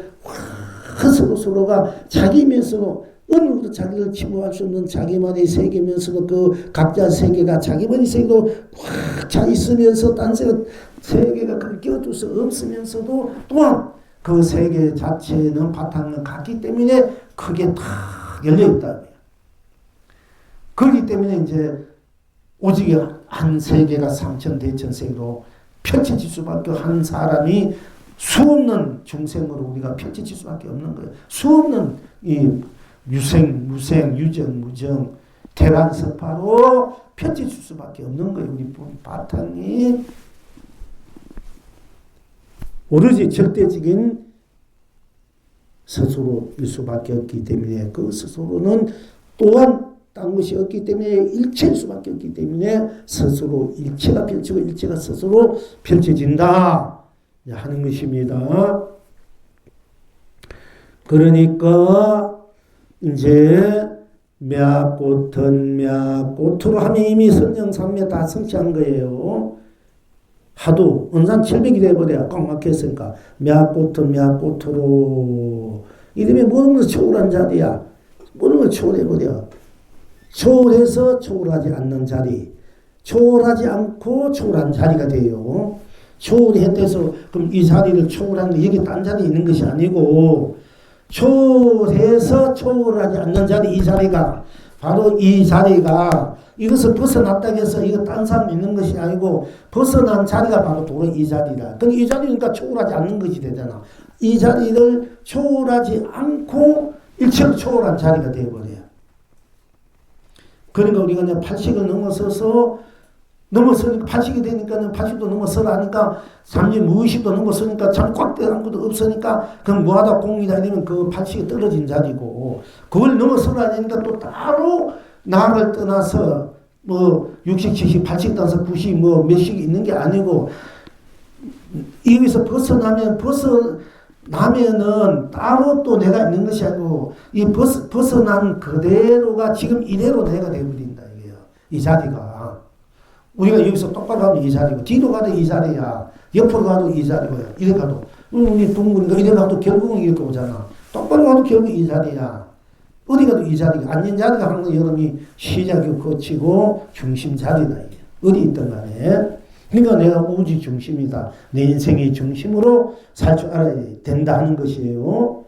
서로가 자기면서로 어느 누구도 자기를 침범할 수 없는 자기만의 세계면서도 그 각자 세계가 자기만의 세계로 확 차 있으면서 딴 세계가 그걸 끼워줄 수 없으면서도 또한 그 세계 자체는 바탕은 같기 때문에 크게 다 열려있다. 그렇기 때문에 이제 오직 한 세계가 삼천대천 세계로 펼쳐질 수밖에 한 사람이 수없는 중생으로 우리가 펼쳐질 수밖에 없는 거예요. 수없는 이 유생, 무생, 유정, 무정, 대란서파로 펼쳐질 수밖에 없는 거예요. 우리 바탕이 오로지 절대적인 스스로일 수밖에 없기 때문에 그 스스로는 또한 딴 것이 없기 때문에 일체일 수밖에 없기 때문에 스스로 일체가 펼치고 일체가 스스로 펼쳐진다 하는 것입니다. 그러니까 이제 미약꽃은 미약꽃으로 하면 이미 선정삼매 다 성취한 거예요. 하도 은산 700이 돼버려야 꽉 막혔으니까 미약꽃은 미약꽃으로 이러면 모든 것을 초월한 자리야. 모든 걸 초월해버려. 초월해서 초월하지 않는 자리, 초월하지 않고 초월한 자리가 돼요. 초월했대서 그럼 이 자리를 초월하는 게 여기 딴 자리에 있는 것이 아니고 초월해서 초월하지 않는 자리, 이 자리가 바로 이 자리가 이것을 벗어났다고 해서 이거 딴 사람 있는 것이 아니고 벗어난 자리가 바로 도로 이 자리다. 그러니까 이 자리니까 초월하지 않는 것이 되잖아. 이 자리를 초월하지 않고 일체를 초월한 자리가 되어버려요. 그러니까 우리가 이제 80을 넘어서니까 80이 되니까는 80도 넘어서라 하니까 잠시 무의식도 넘어서니까 잠 꽉 들어간 것도 없으니까 그럼 뭐하다 공이다 이러면 그 80이 떨어진 자리고 그걸 넘어서라 하니까 또 따로 나를 떠나서 뭐 60, 70, 80 떠나서 90 뭐 몇씩이 있는 게 아니고 여기서 벗어나면은 따로 또 내가 있는 것이 아니고 이 벗어난 그대로가 지금 이대로 내가 되어버린다 이게요. 이 자리가. 우리가 여기서 똑바로 가도 이 자리고, 뒤로 가도 이 자리야. 옆으로 가도 이 자리고요. 이래 가도. 우리 동물이가 이래 가도 결국은 이렇게 오잖아. 똑바로 가도 결국 이 자리야. 어디 가도 이 자리가. 앉은 자리가 항상 여러분이 시작이 거치고 중심 자리다. 어디 있든 간에. 그러니까 내가 우주 중심이다. 내 인생의 중심으로 살 줄 알아야 된다 하는 것이에요.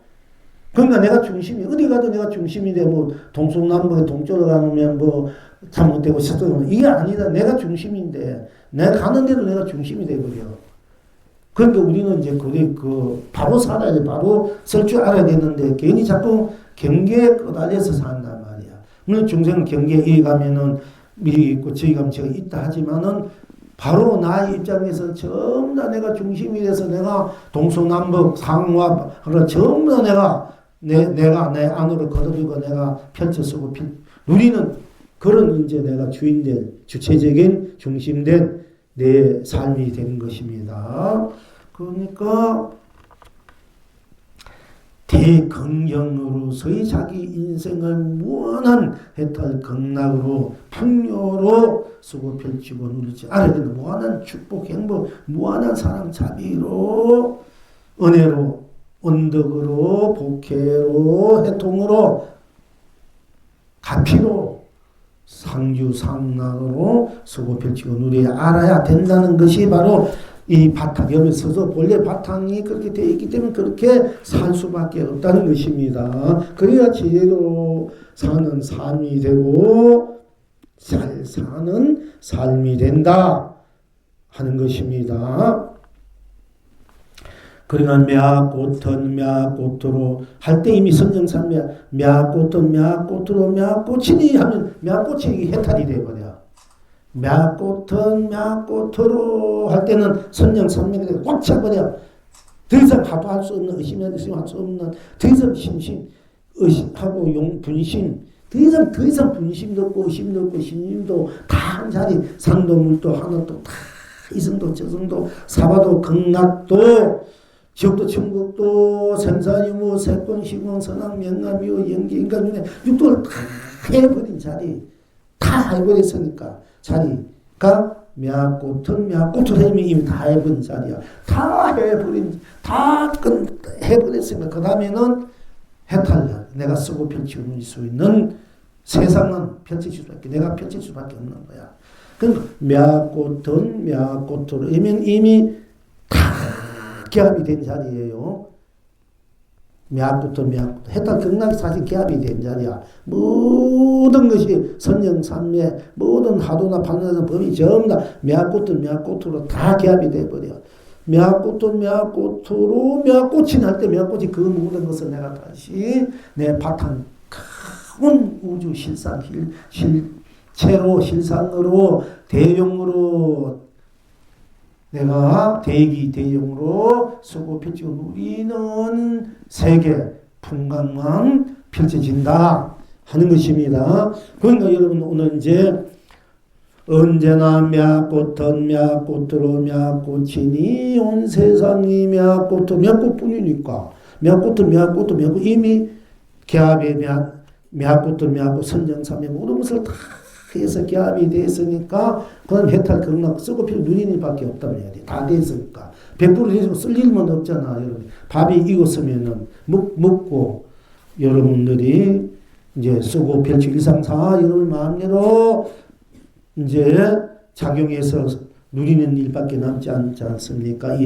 그러니까 내가 중심이, 어디 가도 내가 중심이 돼. 뭐, 동서남북에 동쪽으로 가면 뭐, 잘못되고 서쪽으로 가면 이게 아니다. 내가 중심인데, 내가 가는 데도 내가 중심이 돼버려. 그러니까 우리는 이제 바로 살아야 돼. 바로 설 줄 알아야 되는데, 괜히 자꾸 경계에 끄달려서 산단 말이야. 물론 중생은 경계에 이리 가면은 미리 있고, 저기 가면 저기 있다 하지만은, 바로 나의 입장에서 전부 다 내가 중심이 돼서 내가 동서남북 상하 전부 다 내가 내 안으로 거듭이고 내가 펼쳐쓰고 누리는 그런 이제 내가 주인된 주체적인 중심된 내 삶이 되는 것입니다. 그러니까 대긍정으로서의 자기 인생을 무한한 해탈 극락으로 풍요로 쓰고 펼치고 누리지 알아야 되는 무한한 축복 행복 무한한 사랑 자비로 은혜로 언덕으로 복혜로 해통으로 가피로 상주상락으로 쓰고 펼치고 누려야 알아야 된다는 것이 바로 이 바탕, 여기 서서 본래 바탕이 그렇게 되어 있기 때문에 그렇게 살 수밖에 없다는 것입니다. 그래야 제대로 사는 삶이 되고 잘 사는 삶이 된다 하는 것입니다. 그러나 мя꽃은 мя꽃으로 할 때 이미 선정산 мя꽃은 мя꽃으로 мя꽃이니 하면 мя꽃이 해탈이 되어버려. мя꽃은 мя꽃으로 할 때는 선정산맥에 꽉 차버려. 더 이상 하도할 수 없는 의심할 수 없는 더 이상 의심하고 분심 더 이상 분심도 없고 의심도 없고 신심도 다 한 자리 산도물도 하나도 다 이성도 저성도 사바도 극락도 지옥도 천국도 생사유무 세권 시공 선악 명암이요 연기 인간 눈에 육도를 다 해버린 자리 다 해버렸으니까 자리가 мя꽃은 мя꽃으로 이미 다 해버린 자리야. 다 해버린 해버렸으니까 그 다음에는 해탈력 내가 쓰고 펼치고 누릴 수 있는 세상은 펼칠 수밖에 내가 펼칠 수밖에 없는 거야. 그러니까 мя꽃은 мя꽃으로 이미 다 개합이 된 자리예요. мя꽃은 мя꽃 해탈 극락이 사실 개합이 된 자리야. 모든 것이 선정산매 모든 하도나 판단에서 범위 전부 다 мя꽃은 мя꽃으로 다 개합이 돼버려. мя꽃은 мя꽃으로 мя꽃이 날 때 мя꽃이 그 모든 것을 내가 다시 내 바탕 큰 우주 실체로 실상으로 대용으로 내가 대용으로 쓰고 펼치고 누리는 세계 풍광만 펼쳐진다 하는 것입니다. 그러니까 여러분 오늘 이제 언제나 мя꽃은 мя꽃으로 мя꽃이니 온 세상이 мя꽃도 мя꽃뿐이니까 мя꽃은 мя꽃도 мя꽃 이미 개합의 мя꽃은 мя꽃 선정삼의 모든 것을 다 해서 개합이 됐으니까 그건 해탈 극락 쓰고 필요 누리는 밖에 없다고 해야 돼. 다 됐으니까 100% 해서 쓸 일만 없잖아. 여러분 밥이 익었으면은 먹고 여러분들이 이제 쓰고 펼칠 일상사 여러분 마음대로 이제 작용해서 누리는 일밖에 남지 않지 않습니까?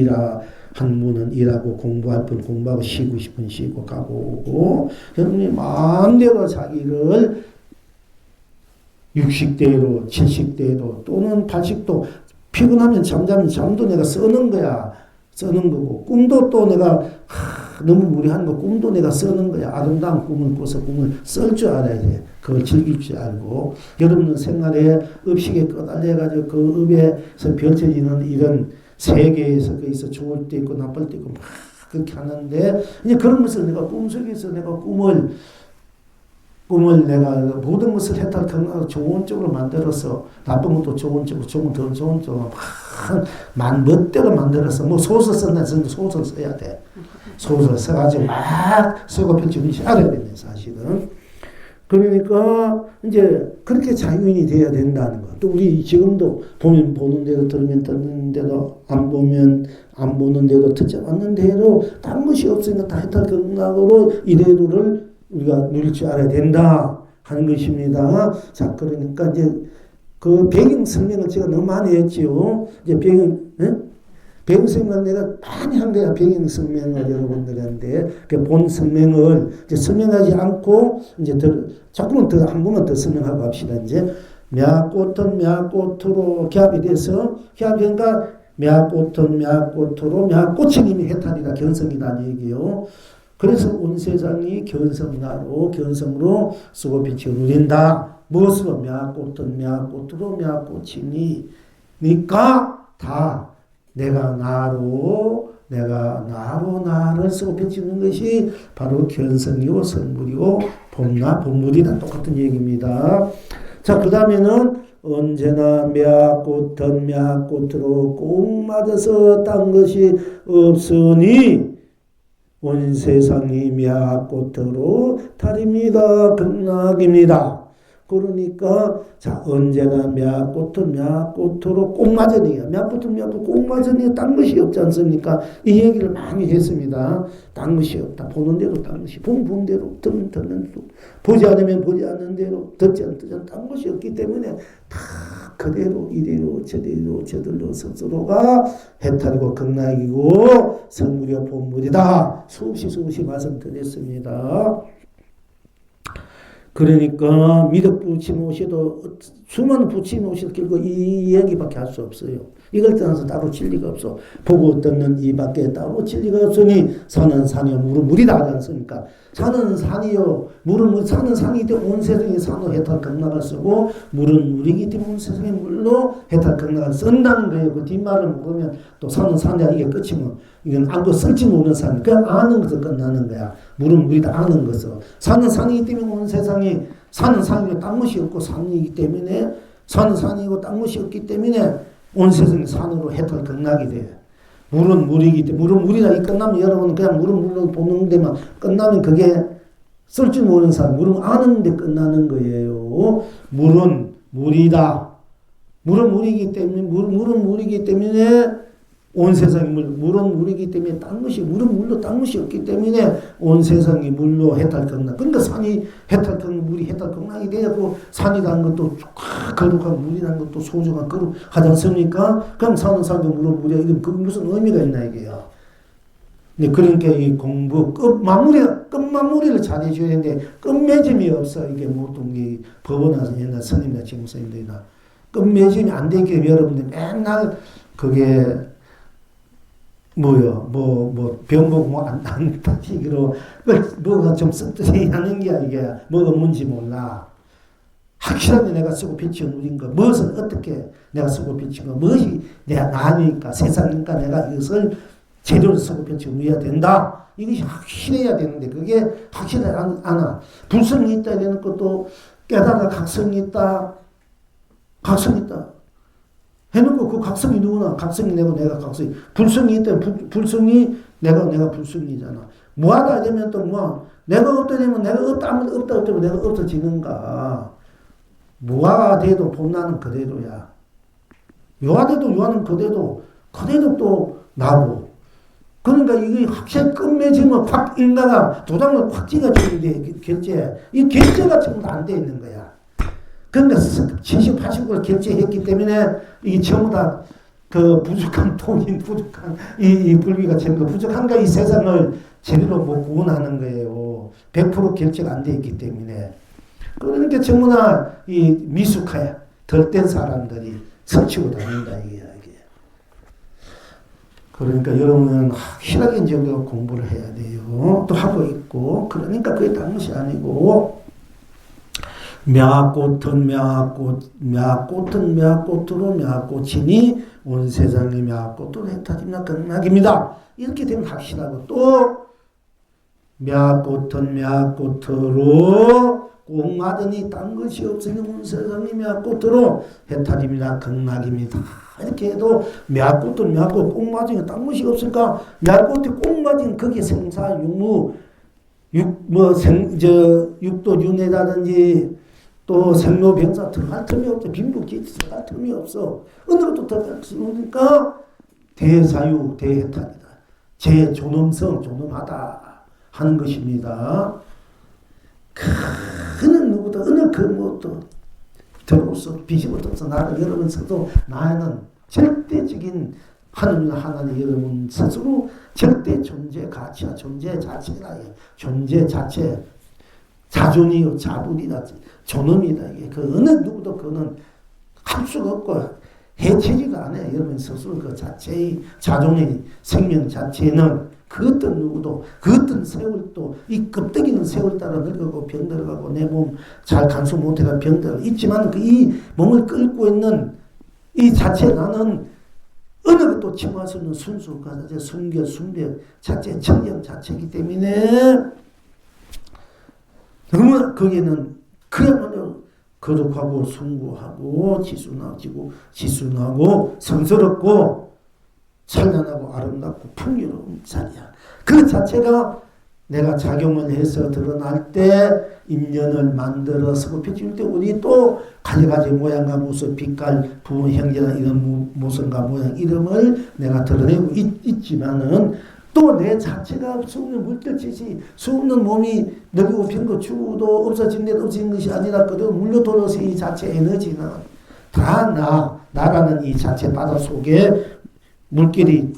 한 분은 일하고 공부할 분 공부하고 쉬고 싶은 쉬고 가고 오고 여러분이 마음대로 자기를 60대로 70대로 또는 80도 피곤하면 잠자면 잠도 내가 쓰는 거야. 쓰는 거고 꿈도 또 내가 너무 무리한 거 꿈도 내가 쓰는 거야. 아름다운 꿈을 꿔서 꿈을 쓸 줄 알아야 돼. 그걸 즐길 줄 알고 여러분은 생활에 업식에 끄달려가지고 그 업에서 펼쳐지는 이런 세계에서 거기서 좋을 때 있고 나쁠 때 있고 막 그렇게 하는데 이제 그런 것을 내가 꿈속에서 내가 꿈을 내가 모든 것을 해탈하고 좋은 쪽으로 만들어서 나쁜 것도 좋은 쪽으로 좋은 더 좋은 쪽으로 막 멋대로 만들어서 뭐 소설 쓴다 해서 소설 써야 돼. 소설 써가지고 막 쓰고 펼치기 알아야 되네 사실은. 그러니까 이제 그렇게 자유인이 되어야 된다는 거. 또 우리 지금도 보면 보는 대로 들으면 듣는 대로 안 보면 안 보는 대로 듣지 않는 대로 딴 것이 없으니까 다 해탈 극락으로 이대로를 우리가 누릴 줄 알아야 된다 하는 것입니다. 자, 그러니까 이제 그 배경 설명을 제가 너무 많이 했지요. 이제 배경 설명을 내가 많이 한 거야. 배경 설명을 여러분들한테. 본 설명을 이제 설명하지 않고 이제 조금은 더 한 번만 더 설명하고 합시다. 이제 мя꽃은 мя꽃으로 기합이 돼서 기합이니까 мя꽃은 мя꽃으로 мя꽃이 이미 해탈이다 견성이다 얘기요. 그래서 온 세상이 견성나로 견성으로 쓰고 빛이 누린다. 무엇으로? мя꽃은 мя꽃으로 мя꽃이니 니까 다 내가 나로 나를 쓰고 비치는 것이 바로 견성이고 성불이고 본물이다. 똑같은 얘기입니다. 자, 그 다음에는 언제나 мя꽃은 мя꽃으로 꼭 맞아서 딴 것이 없으니 온 세상이 мя꽃으로 달입니다. 극락입니다. 그러니까 자 언제나 мя꽃은 мя꽃으로 꼭 맞으니까 мя꽃은 мя꽃 꼭 맞으니까 딴 것이 없지 않습니까? 이 얘기를 많이 했습니다. 딴 것이 없다. 보는 대로 딴 것이 보는 대로 듣는 대로 보지 않으면 보지 않는 대로 듣지 않는 딴 것이 없기 때문에 다 그대로 이대로 저들로 스스로가 해탈이고 극락이고 성물이고 본물이다. 수없이 말씀드렸습니다. 그러니까 미덕 부침 오셔도 수많은 부침 오셔도 결국 이 이야기밖에 할 수 없어요. 이걸 떠나서 따로 진리가 없어. 보고 듣는 이밖에 따로 진리가 없으니 산은 산이요 물은 물이다 하지 않습니까? 산은 산이요 물은 물. 산은 산이기 때문에 온 세상에 산으로 해탈 극락을 쓰고 물은 물이기 때문에 온 세상에 물로 해탈 극락을 쓴다는 거예요. 그 뒷말을 모르면 또 산은 산이야 이게 끝이면 이건 아무도 쓸지 모르는 산. 그냥 아는 것을 끝나는 거야. 물은 물이다 아는 것을. 산은 산이기 때문에 온 세상에 산은 산이고 딴 것이 없고 산이기 때문에 산은 산이고 딴 것이 없기 때문에 온 세상이 산으로 해탈 극락이 돼요. 물은 물이기 때문에 물은 물이다. 이 끝나면 여러분은 그냥 물은 물로 보는 데만 끝나면 그게 쓸 줄 모르는 사람. 물은 아는데 끝나는 거예요. 물은 물이다. 물은 물이기 때문에 물은 물이기 때문에 온 세상이 물은 물이기 때문에 딴 것이 물은 물로 딴 것이 없기 때문에 온 세상이 물로 해탈 극락. 그러니까 산이 해탈 극락, 물이 해탈 극락이 되고 산이라는 것도 거룩한 물이라는 것도 소중한 거룩하지 않습니까? 그럼 산은 산도 물은 물이야. 이게 무슨 의미가 있나 이게요. 네, 그러니까 이 공부 끝마무리를 잘 해줘야 되는데 끝맺음이 없어. 이게 보통 이 법원에서 옛날 스님이나 지금 스님들이나 끝맺음이 안 되게 여러분들 맨날 그게 병복 안 따지기로, 뭐가 좀 씁쓸히 하는 게 이게, 뭐가 뭔지 몰라. 확실하게 내가 쓰고 비치고 누린 거, 무엇을 어떻게 내가 쓰고 비치고, 무엇이 내가 나니까, 세상이니까 내가 이것을 제대로 쓰고 비치고 누려야 된다. 이것이 확실해야 되는데, 그게 확실하지 않아. 불성이 있다 이런 것도 깨달아 각성이 있다. 각성이 있다. 해놓고 그 각성이 누구나? 각성이 내가 각성이. 불성이 있다면 불성이 내가 불성이잖아. 뭐하다 되면 또 내가 없다 되면 내가 없다 되면 내가 없어지는가. 무화가 돼도 봄나는 그대로야. 요하돼도 요하는 그대로 또 나고. 그러니까 이게 확실히 끝맺으면 확 인가가 도장을 확 찍어주는데 결제. 이 결제가 전부 안 돼 있는 거야. 그러니까 70, 80%를 결제했기 때문에 이게 전부 다 그 부족한 돈이 부족한 이 불비가 전부 부족한가 이 세상을 제대로 못 구원하는 거예요. 100% 결제가 안 돼 있기 때문에. 그러니까 전부 다 이 미숙해 덜된 사람들이 설치고 다닌다 이게. 그러니까 여러분은 확실하게 이제 공부를 해야 돼요. 또 하고 있고. 그러니까 그게 다른 것이 아니고. мя꽃은 мя꽃으로 мя꽃이니 온 세상이 мя꽃으로 해탈이나 극락입니다. 이렇게 되면 확실하고 또 мя꽃은 мя꽃으로 꼭 맞으니 딴 것이 없으니 온 세상이 мя꽃으로 해탈입니다. 극락입니다. 이렇게 해도 мя꽃은 мя꽃 꼭 맞으니 딴 것이 없으니까 мя꽃이 꼭 맞으니 그게 생사육무 육도 윤회라든지 또 생로병사 들어갈 틈이 없어. 빈부기 들어갈 틈이 없어. 어느 것도 들어갈 수 없으니까 대자유, 대해탈이다. 제 존엄성, 존엄하다 하는 것입니다. 그는 누구도 어느 그 무엇도 들어오서 비집어들어서 나를 여러분 스스로 나는 절대적인 하나님 여러분 스스로 절대 존재 가치야. 존재 자체라. 존재 자체. 자존이요, 자부리다, 존엄이다. 이게 그 어느 누구도 그는 할 수가 없고 해치지가 않아요. 여러분 스스로 그 자체의 자존의 생명 자체는 그 어떤 누구도 그 어떤 세월도 이 껍데기는 세월 따라 늙어가고 병들어가고 내 몸 잘 간수 못해가 병들어 있지만 그 이 몸을 끌고 있는 이 자체 나는 어느 것도 침할 수 없는 순수 순결 순백 자체 청정 자체이기 때문에 너무 거기는 그야말로 거룩하고 숭고하고 지순하고 성스럽고 찬란하고 아름답고 풍요로운 자리야. 그 자체가 내가 작용을 해서 드러날 때 인연을 만들어서 펼칠 때 우리 또 가지가지 모양과 모습, 빛깔, 부분, 형제나 이런 모습과 모양, 이름을 내가 드러내고 있지만은 또 내 자체가 수없는 물결짓이 수없는 몸이 늙고 병고 죽어도 없어진 데 없어진 것이 아니라 그대로 물려돌아서 이 자체 에너지는 다 나라는 이 자체 바다 속에 물길이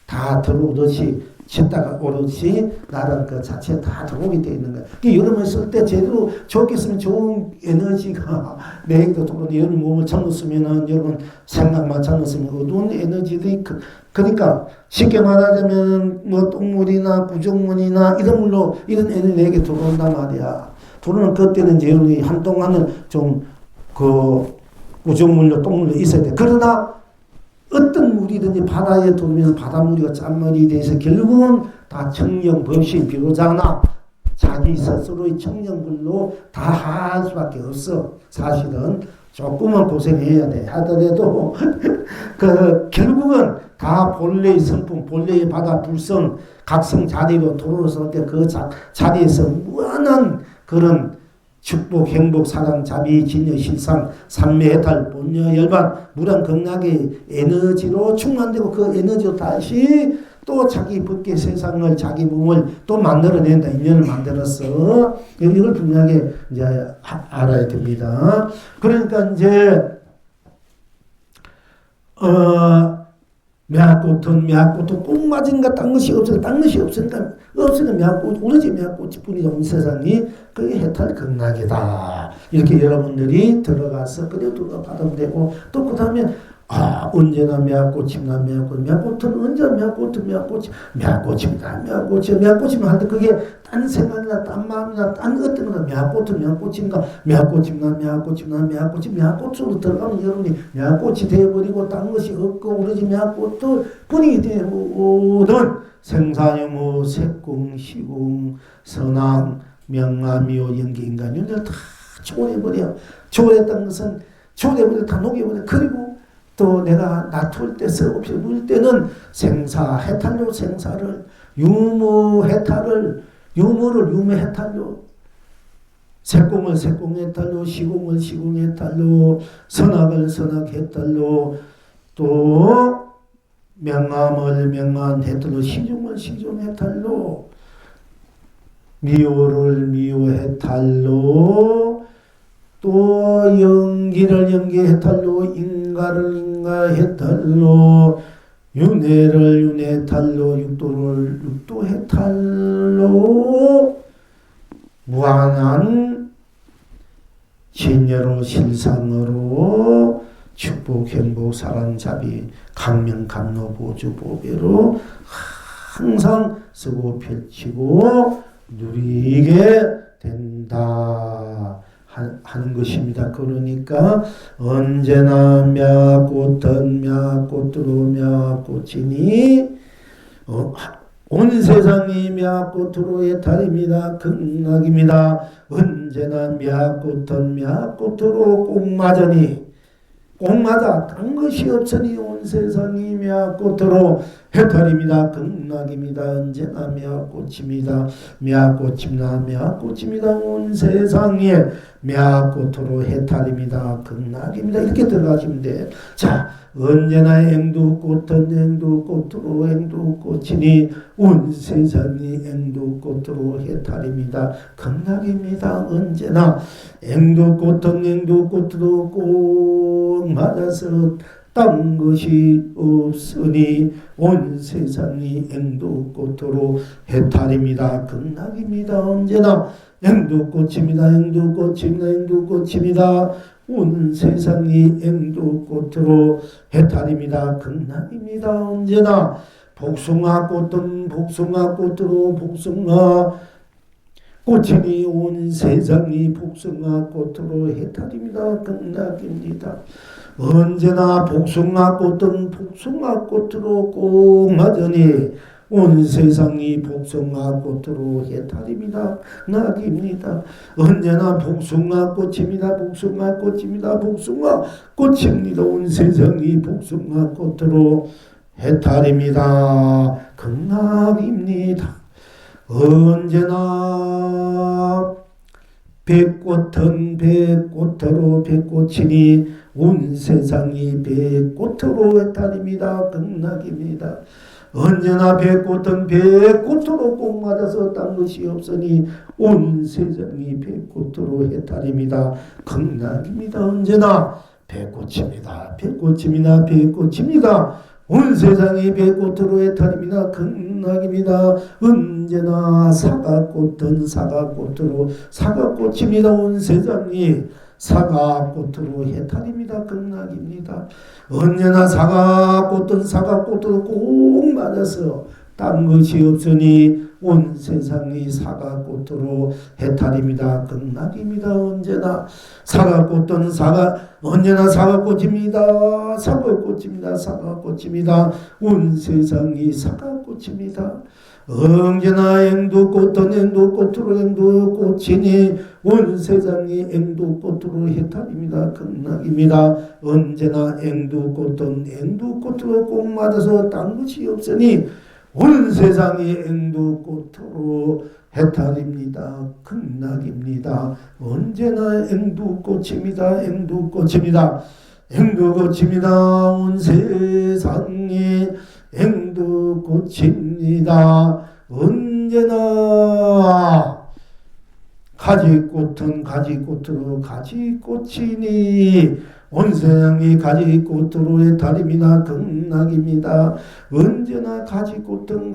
다 들어오듯이 쳤다가 오듯이 나라는 그 자체 다 들어오게 되어 있는 거야. 여름을 쓸 때 제대로 좋게 쓰면 좋은 에너지가 내행도 들어오는데 여러분 몸을 잘못 쓰면은 여러분 생각만 잘못 쓰면 어두운 에너지들이 그러니까 쉽게 말하자면 뭐 똥물이나 구정물이나 이런 물로 이런 에너지 내게 들어온단 말이야. 들어오는 그때는 이제 여러분이 한동안은 좀 그 구정물로 똥물로 있어야 돼. 그러나 어떤 물이든지 바다에 들어오면 바닷물이 짠물이 돼서 결국은 다 청정법신 비로자나 자기 스스로의 청정불로 다 할 수밖에 없어. 사실은 조금은 고생해야 돼. 하더라도 그 결국은 다 본래의 성품, 본래의 바다 불성, 각성 자리로 들어올 때 그 자리에서 무한한 그런 축복, 행복, 사랑, 자비, 진여, 실상, 삼매, 해탈, 본여, 열반, 무량 극락의 에너지로 충만되고 그 에너지로 다시 또 자기 법계 세상을 자기 몸을 또 만들어낸다. 인연을 만들었어. 이걸 분명하게 이제 알아야 됩니다. 그러니까 이제 매화꽃은 꼭 맞은가 딴 것이 없으니까 딴 것이 없으니까 매화꽃 오로지 매화꽃이 뿐이죠. 온 세상이 그게 해탈 극락이다. 이렇게 여러분들이 들어가서 그래 누가 받으면 되고 또 그 다음에 언제나 매화꽃이나 매화꽃은 언제나 매화꽃이면 하는데 그게 딴 생각이나 딴 마음이나 딴 어떤 거나 매화꽃인가 매화꽃으로 들어가면 여러분이 매화꽃이 되어버리고 딴 것이 없고 오로지 매화꽃도 분위기 되어오는 생사유무 색궁 시궁 선왕 명암이요 연기인간 이들 다 초월해버려. 초월했다는 것은 초월해버려 다 녹여버려. 그리고 또 내가 놔둘 때 썩없이 물 때는 해탈로 생사를 유무해탈로 색공을 색공해탈로 시공을 시공해탈로 선악을 선악해탈로 또 명암을 명암해탈로 시중을 시중해탈로 미호를 미호해탈로 또 연기를 연기해탈로 인가를 인가해탈로 윤회를 윤회해탈로 육도를 육도해탈로 무한한 진여로 실상으로 축복 행복 사랑 자비 강명 감로 보주 보배로 항상 쓰고 펼치고 누리게 된다 하는 것입니다. 그러니까 언제나 매꽃은 매꽃으로 매꽃이니 온 세상이 매꽃으로의 달입니다. 극락입니다. 언제나 매꽃은 매꽃으로 꼭 맞으니 꽃마다 딴 것이 없으니 온 세상이 미화꽃으로 해탈입니다. 극락입니다. 언제나 미화꽃입니다. 미화꽃입니다. 미화꽃입니다. 온 세상에 미화꽃으로 해탈입니다. 극락입니다. 이렇게 들어가시면 돼요. 자, 언제나 앵두꽃은 앵두꽃으로 앵두꽃이니 온 세상이 앵두꽃으로 해탈입니다. 극락입니다. 언제나 앵두꽃은 앵두꽃으로 꼭 맞아서 딴 것이 없으니 온 세상이 앵두꽃으로 해탈입니다. 극락입니다. 언제나 앵두꽃입니다. 앵두꽃입니다. 앵두꽃입니다. 온 세상이 앵두꽃으로 해탈입니다. 극락입니다. 언제나 복숭아꽃은 복숭아꽃으로 복숭아 꽃이니 온 세상이 복숭아꽃으로 해탈입니다. 극락입니다. 언제나 복숭아꽃은 복숭아꽃으로 꼭 맞으니 온 세상이 복숭아꽃으로 해탈입니다. 낙입니다. 언제나 복숭아꽃입니다. 복숭아꽃입니다. 복숭아꽃입니다. 온 세상이 복숭아꽃으로 해탈입니다. 극락입니다. 언제나 백꽃은 백꽃으로 백꽃이니 온 세상이 백꽃으로 해탈입니다. 극락입니다. 언제나 백꽃은 백꽃으로 꼭 맞아서 딴 것이 없으니 온 세상이 백꽃으로 해탈입니다. 극락입니다. 언제나 백꽃입니다. 백꽃입니다. 백꽃입니다. 온 세상이 백꽃으로 해탈입니다. 극락입니다. 언제나 사과꽃은 사과꽃으로 사과꽃입니다. 온 세상이 사과꽃으로 해탈입니다. 극락입니다. 언제나 사과꽃은 사과꽃으로 꼭 맞아서 딴 것이 없으니 온 세상이 사과꽃으로 해탈입니다. 극락입니다. 언제나 사과꽃은 언제나 사과꽃입니다. 사과꽃입니다. 사과꽃입니다. 온 세상이 사과꽃입니다. 언제나 앵두꽃은 앵두꽃으로 앵두꽃이니 온 세상이 앵두꽃으로 해탈입니다. 극락입니다. 언제나 앵두꽃은 앵두꽃으로 꼭 맞아서 딴 것이 없으니 온 세상이 앵두꽃으로 해탈입니다. 극락입니다. 언제나 앵두꽃입니다. 앵두꽃입니다. 앵두꽃입니다. 온 세상이 앵두꽃입니다. 언제나 가지꽃은 가지꽃으로 가지꽃이니 온 세상이 가지꽃으로 해탈입니다. 극락입니다. 언제나 가지꽃은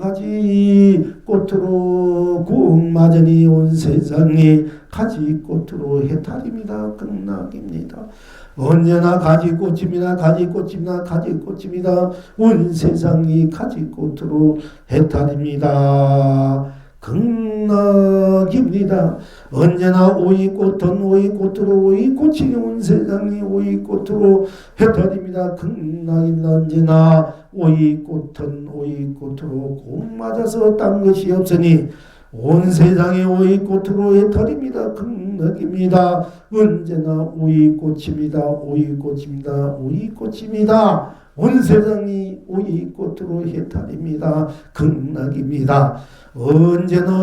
가지꽃으로 꼭 맞으니 온 세상이 가지꽃으로 해탈입니다. 극락입니다. 언제나 가지꽃입니다. 가지꽃입니다. 가지꽃입니다. 온 세상이 가지꽃으로 해탈입니다. 극락입니다. 언제나 오이꽃은 오이꽃으로 오이꽃이 온 세상이 오이꽃으로 해탈입니다. 극락입니다. 언제나 오이꽃은 오이꽃으로 꼭 맞아서 딴 것이 없으니 온 세상이 오이꽃으로 해탈입니다. 극락입니다. 언제나 오이꽃입니다. 오이꽃입니다. 오이꽃입니다. 온 세상이 오이꽃으로 해탈입니다. 극락입니다. 언제나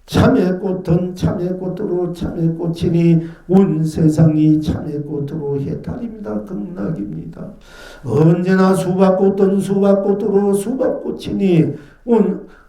참외꽃은 참외꽃으로 참외꽃이니 온 세상이 참외꽃으로 해탈입니다. 극락입니다. 언제나 수박꽃은 수박꽃으로 수박꽃이니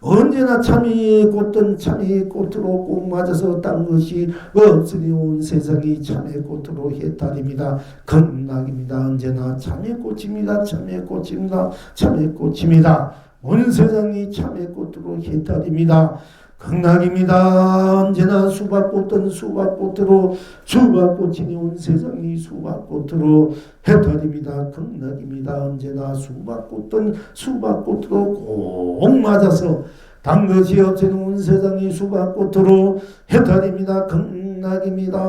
언제나 참외꽃은 참외꽃으로 꼭 맞아서 딴 것이 없으니 온 세상이 참외꽃으로 해탈입니다. 극락입니다. 언제나 참외꽃입니다. 참외꽃입니다. 참외꽃입니다. 온 세상이 참외꽃으로 해탈입니다. 극락입니다. 언제나 수박꽃은 수박꽃으로 수박꽃이니 온 세상이 수박꽃으로 해탈입니다. 극락입니다. 언제나 수박꽃은 수박꽃으로 꼭 맞아서 단 것이 없으니 온 세상이 수박꽃으로 해탈입니다. 극락입니다.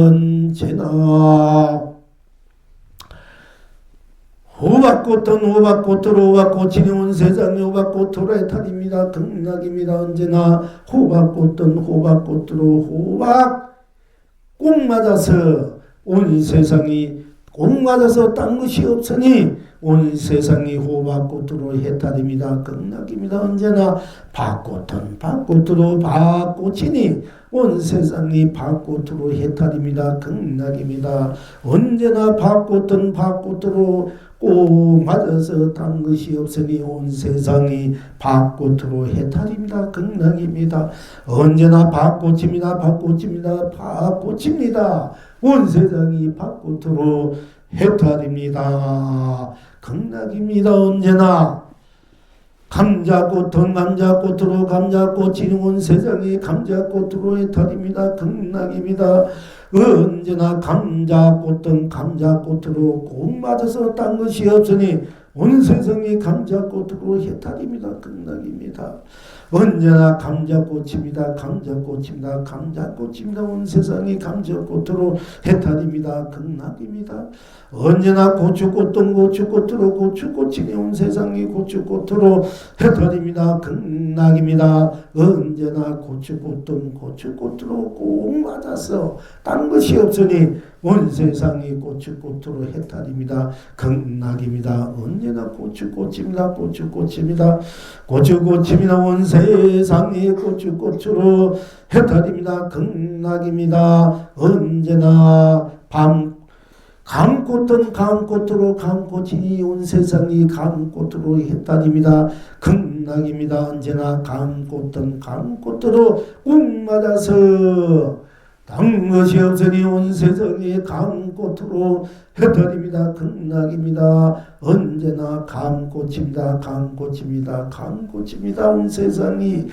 언제나 호박꽃은 호박꽃으로 호박꽃이니 온 세상이 호박꽃으로 해탈입니다. 극락입니다. 언제나 호박꽃은 호박꽃으로 꼭 맞아서 온 세상이 꼭 맞아서 딴 것이 없으니 온 세상이 호박꽃으로 해탈입니다. 극락입니다. 언제나 밭꽃은 밭꽃으로 밭꽃이니 온 세상이 밭꽃으로 해탈입니다. 극락입니다. 언제나 밭꽃은 밭꽃으로 꼭 맞아서 딴 것이 없으니 온 세상이 밭꽃으로 해탈입니다. 극락입니다. 언제나 밭꽃입니다. 밭꽃입니다. 밭꽃입니다. 온 세상이 밭꽃으로 해탈입니다. 극락입니다. 언제나 감자꽃은 감자꽃으로 감자꽃이 온 세상이 감자꽃으로 해탈입니다. 극락입니다. 언제나 감자꽃은 감자꽃으로 꼭 맞아서 딴 것이 없으니 온 세상이 감자꽃으로 해탈입니다. 극락입니다. 언제나 감자꽃입니다. 감자꽃입니다. 감자꽃입니다. 온 세상이 감자꽃으로 해탈입니다. 극락입니다. 언제나 고추꽃은 고추꽃으로 고추꽃이니 온 세상이 고추꽃으로 해탈입니다. 극락입니다. 언제나 고추꽃은 고추꽃으로 꼭 맞아서 딴 것이 없으니 온 세상이 고추꽃으로 해탈입니다. 극락입니다. 언제나 고추꽃입니다. 고추꽃입니다. 고추꽃입니다. 온 세상이 고추꽃으로 해탈입니다. 극락입니다. 언제나 감꽃은 감꽃으로 감꽃이 온 세상이 감꽃으로 해탈입니다. 극락입니다. 언제나 감꽃은 감꽃으로 꼭 맞아서 딴 것이 없으니 온 세상이 감꽃으로 해탈입니다. 극락입니다. 언제나 감꽃입니다. 감꽃입니다. 감꽃입니다. 온 세상이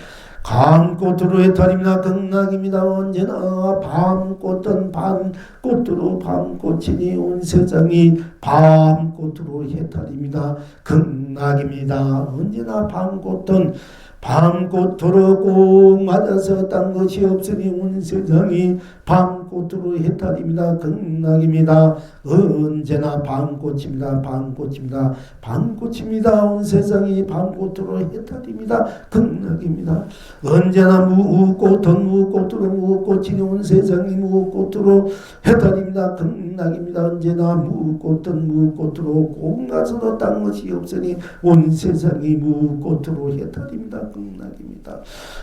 감꽃으로 해탈입니다. 극락입니다. 언제나 밤꽃은 밤꽃으로 밤꽃이니 온 세상이 밤꽃으로 해탈입니다. 극락입니다. 언제나 밤꽃은 밤꽃으로 꼭 맞아서 딴 것이 없으니 온 세상이 밤꽃으로 해탈입니다. 극락입니다. 언제나 밤꽃입니다. 밤꽃입니다. 밤꽃입니다. 온 세상이 밤꽃으로 해탈입니다. 극락입니다. 언제나 무꽃은 무꽃으로 무꽃이니 온 세상이 무꽃으로 해탈입니다. 극락입니다. 언제나 무꽃은 무꽃으로 꼭 맞아서 딴 것이 없으니 온 세상이 무꽃으로 해탈입니다. 극락입니다.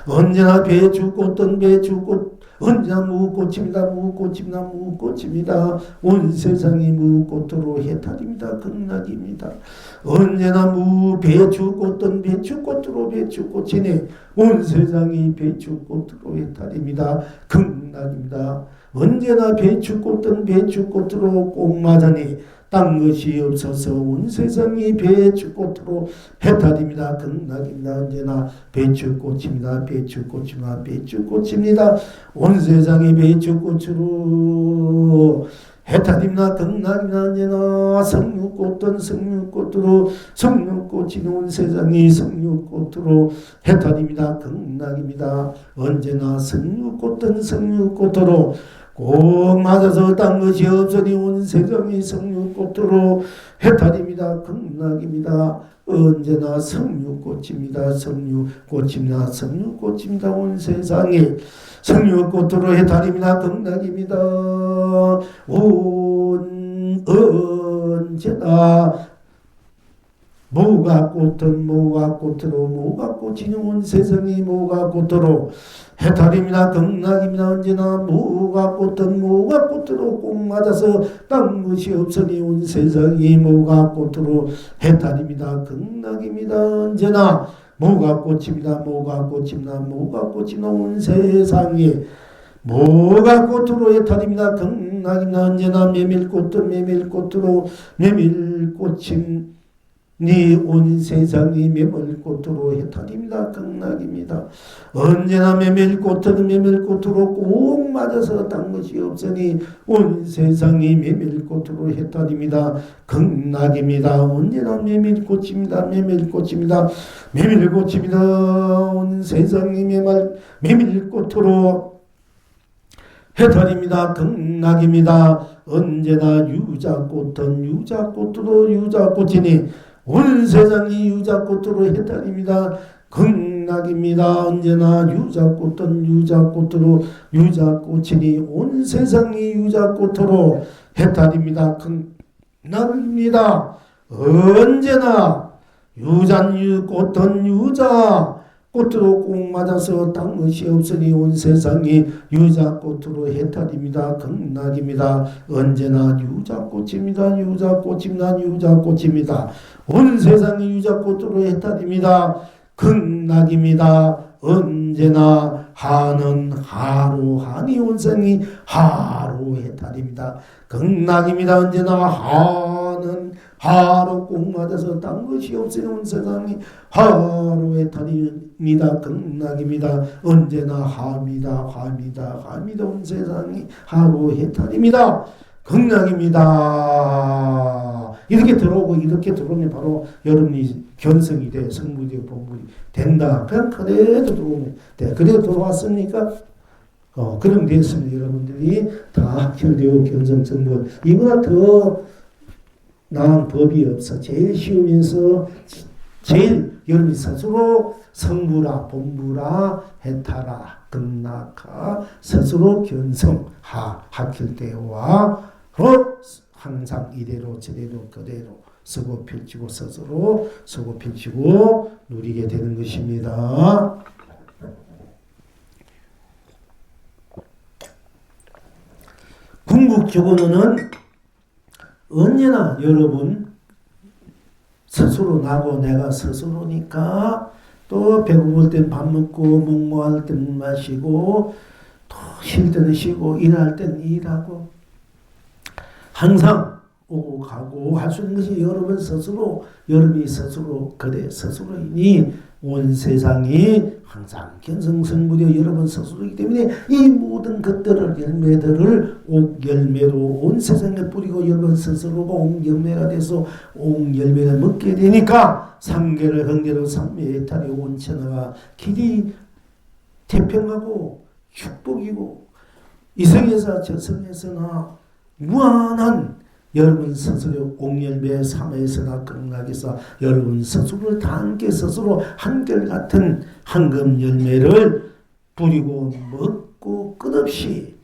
언제나 배추꽃은 배추꽃 언제나 무꽃입니다. 무꽃입니다. 무꽃입니다. 온 세상이 무꽃으로 해탈입니다. 극락입니다. 언제나 배추꽃은 배추꽃으로 배추꽃이니 온 세상이 배추꽃으로 해탈입니다. 극락입니다. 언제나 배추꽃은 배추꽃으로 꼭 맞으니 딴 것이 없어서 온 세상이 배추꽃으로 해탈입니다. 극락입니다. 언제나 배추꽃입니다. 배추꽃입니다. 배추꽃입니다. 온 세상이 배추꽃으로 해탈입니다. 극락입니다. 언제나 석류꽃은 석류꽃으로 석류꽃이 온 세상이 석류꽃으로 해탈입니다. 극락입니다. 언제나 석류꽃은 석류꽃으로 꼭 맞아서 딴 것이 없으니 온 세상이 석류꽃으로 해탈입니다. 극락입니다. 언제나 석류꽃입니다. 석류꽃입니다. 석류꽃입니다. 온 세상이 석류꽃으로 해탈입니다. 극락입니다. 언제나 모가꽃은 모가꽃으로 모가꽃이 온 세상이 모가꽃으로 해탈입니다. 극락입니다. 언제나 모가꽃은 모가꽃으로 꼭 맞아서 딴 것이 없으니 온 세상이 모가꽃으로 해탈입니다. 극락입니다. 언제나 모가꽃입니다. 모가꽃입니다. 모가꽃이 온 세상이 모가꽃으로 해탈입니다. 극락입니다. 언제나 메밀꽃은 메밀꽃으로 메밀꽃임 온 세상이 메밀꽃으로 해탈입니다. 극락입니다. 언제나 메밀꽃은 메밀꽃으로 꼭 맞아서 딴 것이 없으니 온 세상이 메밀꽃으로 해탈입니다. 극락입니다. 언제나 메밀꽃입니다. 메밀꽃입니다. 메밀꽃입니다. 온 세상이 메밀꽃으로 해탈입니다. 극락입니다. 언제나 유자꽃은 유자꽃으로 유자꽃이니 온 세상이 유자꽃으로 해탈입니다. 극락입니다. 극락입니다. 언제나 유자꽃은 유자꽃으로 유자꽃이니 온 세상이 유자꽃으로 해탈입니다. 극락입니다. 언제나 유잔유꽃은 유자꽃으로 꼭 맞아서 딴 것이 없으니 온 세상이 유자꽃으로 해탈입니다. 극락입니다. 언제나 유자꽃입니다. 유자꽃입니다. 유자꽃입니다. 온 세상이 유자꽃으로 해탈입니다. 극락입니다. 언제나 하는 하루하니 온 세상이 하루 해탈입니다. 극락입니다. 언제나 하는 하루 꼭 맞아서 딴 것이 없으니 온 세상이 하루 해탈입니다. 극락입니다. 언제나 합니다. 온 세상이 하루 해탈입니다. 극락입니다. 이렇게 들어오고 이렇게 들어오면 바로 여러분이 견성이 돼. 성부되고 본부이 된다. 그냥 그대로 들어오면 돼. 그대로 들어왔습니까? 그럼 됐으면 여러분들이 다 합혈되고 견성 성부. 이보다 더 나은 법이 없어. 제일 쉬우면서 제일 여러분이 스스로 성부라 본부라 해타라 극락하 스스로 견성하 합혈되와 항상 이대로 저대로 그대로 쓰고 펼치고 스스로 쓰고 펼치고 누리게 되는 것입니다. 궁극적으로는 언제나 여러분 스스로 나고 내가 스스로니까 또 배고플 땐 밥 먹고 목마를 땐 물 마시고 또 쉴 때는 쉬고 일할 때는 일하고 항상 오고 가고 할 수 있는 것이 여러분 스스로 여러분이 스스로 그대 스스로이니 온 세상이 항상 견성성부되어 여러분 스스로이기 때문에 이 모든 것들을 열매들을 옥열매로 온 세상에 뿌리고 여러분 스스로가 옥열매가 돼서 옥열매를 먹게 되니까 삼계를 흥계로 삼매해탈이 온 천하가 길이 태평하고 축복이고 이성에서 저성에서나 무한한 여러분 스스로 옥열매 삼회에서나 극락에서 여러분 스스로 다 함께 스스로 한결같은 황금 열매를 뿌리고 먹고 끝없이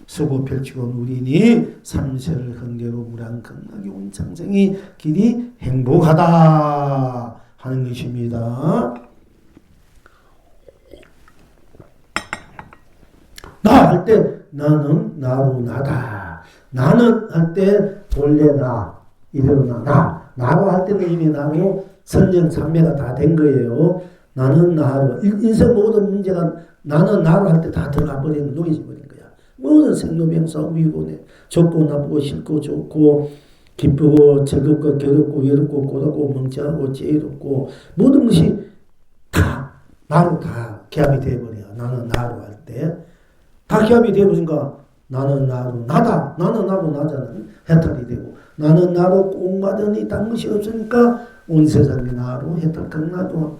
수고 펼치고 누리니 삼세를 흥계로 무량 극락이 온 창생이 길이 행복하다 하는 것입니다. 나 할 때 나는 나로 나다. 나는 할 때 본래 나, 이대로 나로 할 때는 이미 나로 선정 삼매가 다 된 거예요. 나는 나로. 인생 모든 문제가 나는 나로 할 때 다 들어가 버리는, 녹여져 버린 거야. 모든 생로병 싸움이고, 좋고 나쁘고 싫고 좋고, 기쁘고 즐겁고 괴롭고 외롭고 고독고 멍청하고 지혜롭고, 모든 것이 다 나로 다 기합이 되어버려. 나는 나로 할 때. 다 기합이 되어버리니까 나는 나로 나다. 나는 나로 나잖아. 해탈이 되고 나는 나로 꼭 맞으니 딴 것이 없으니까 온 세상이 나로 해탈 극락도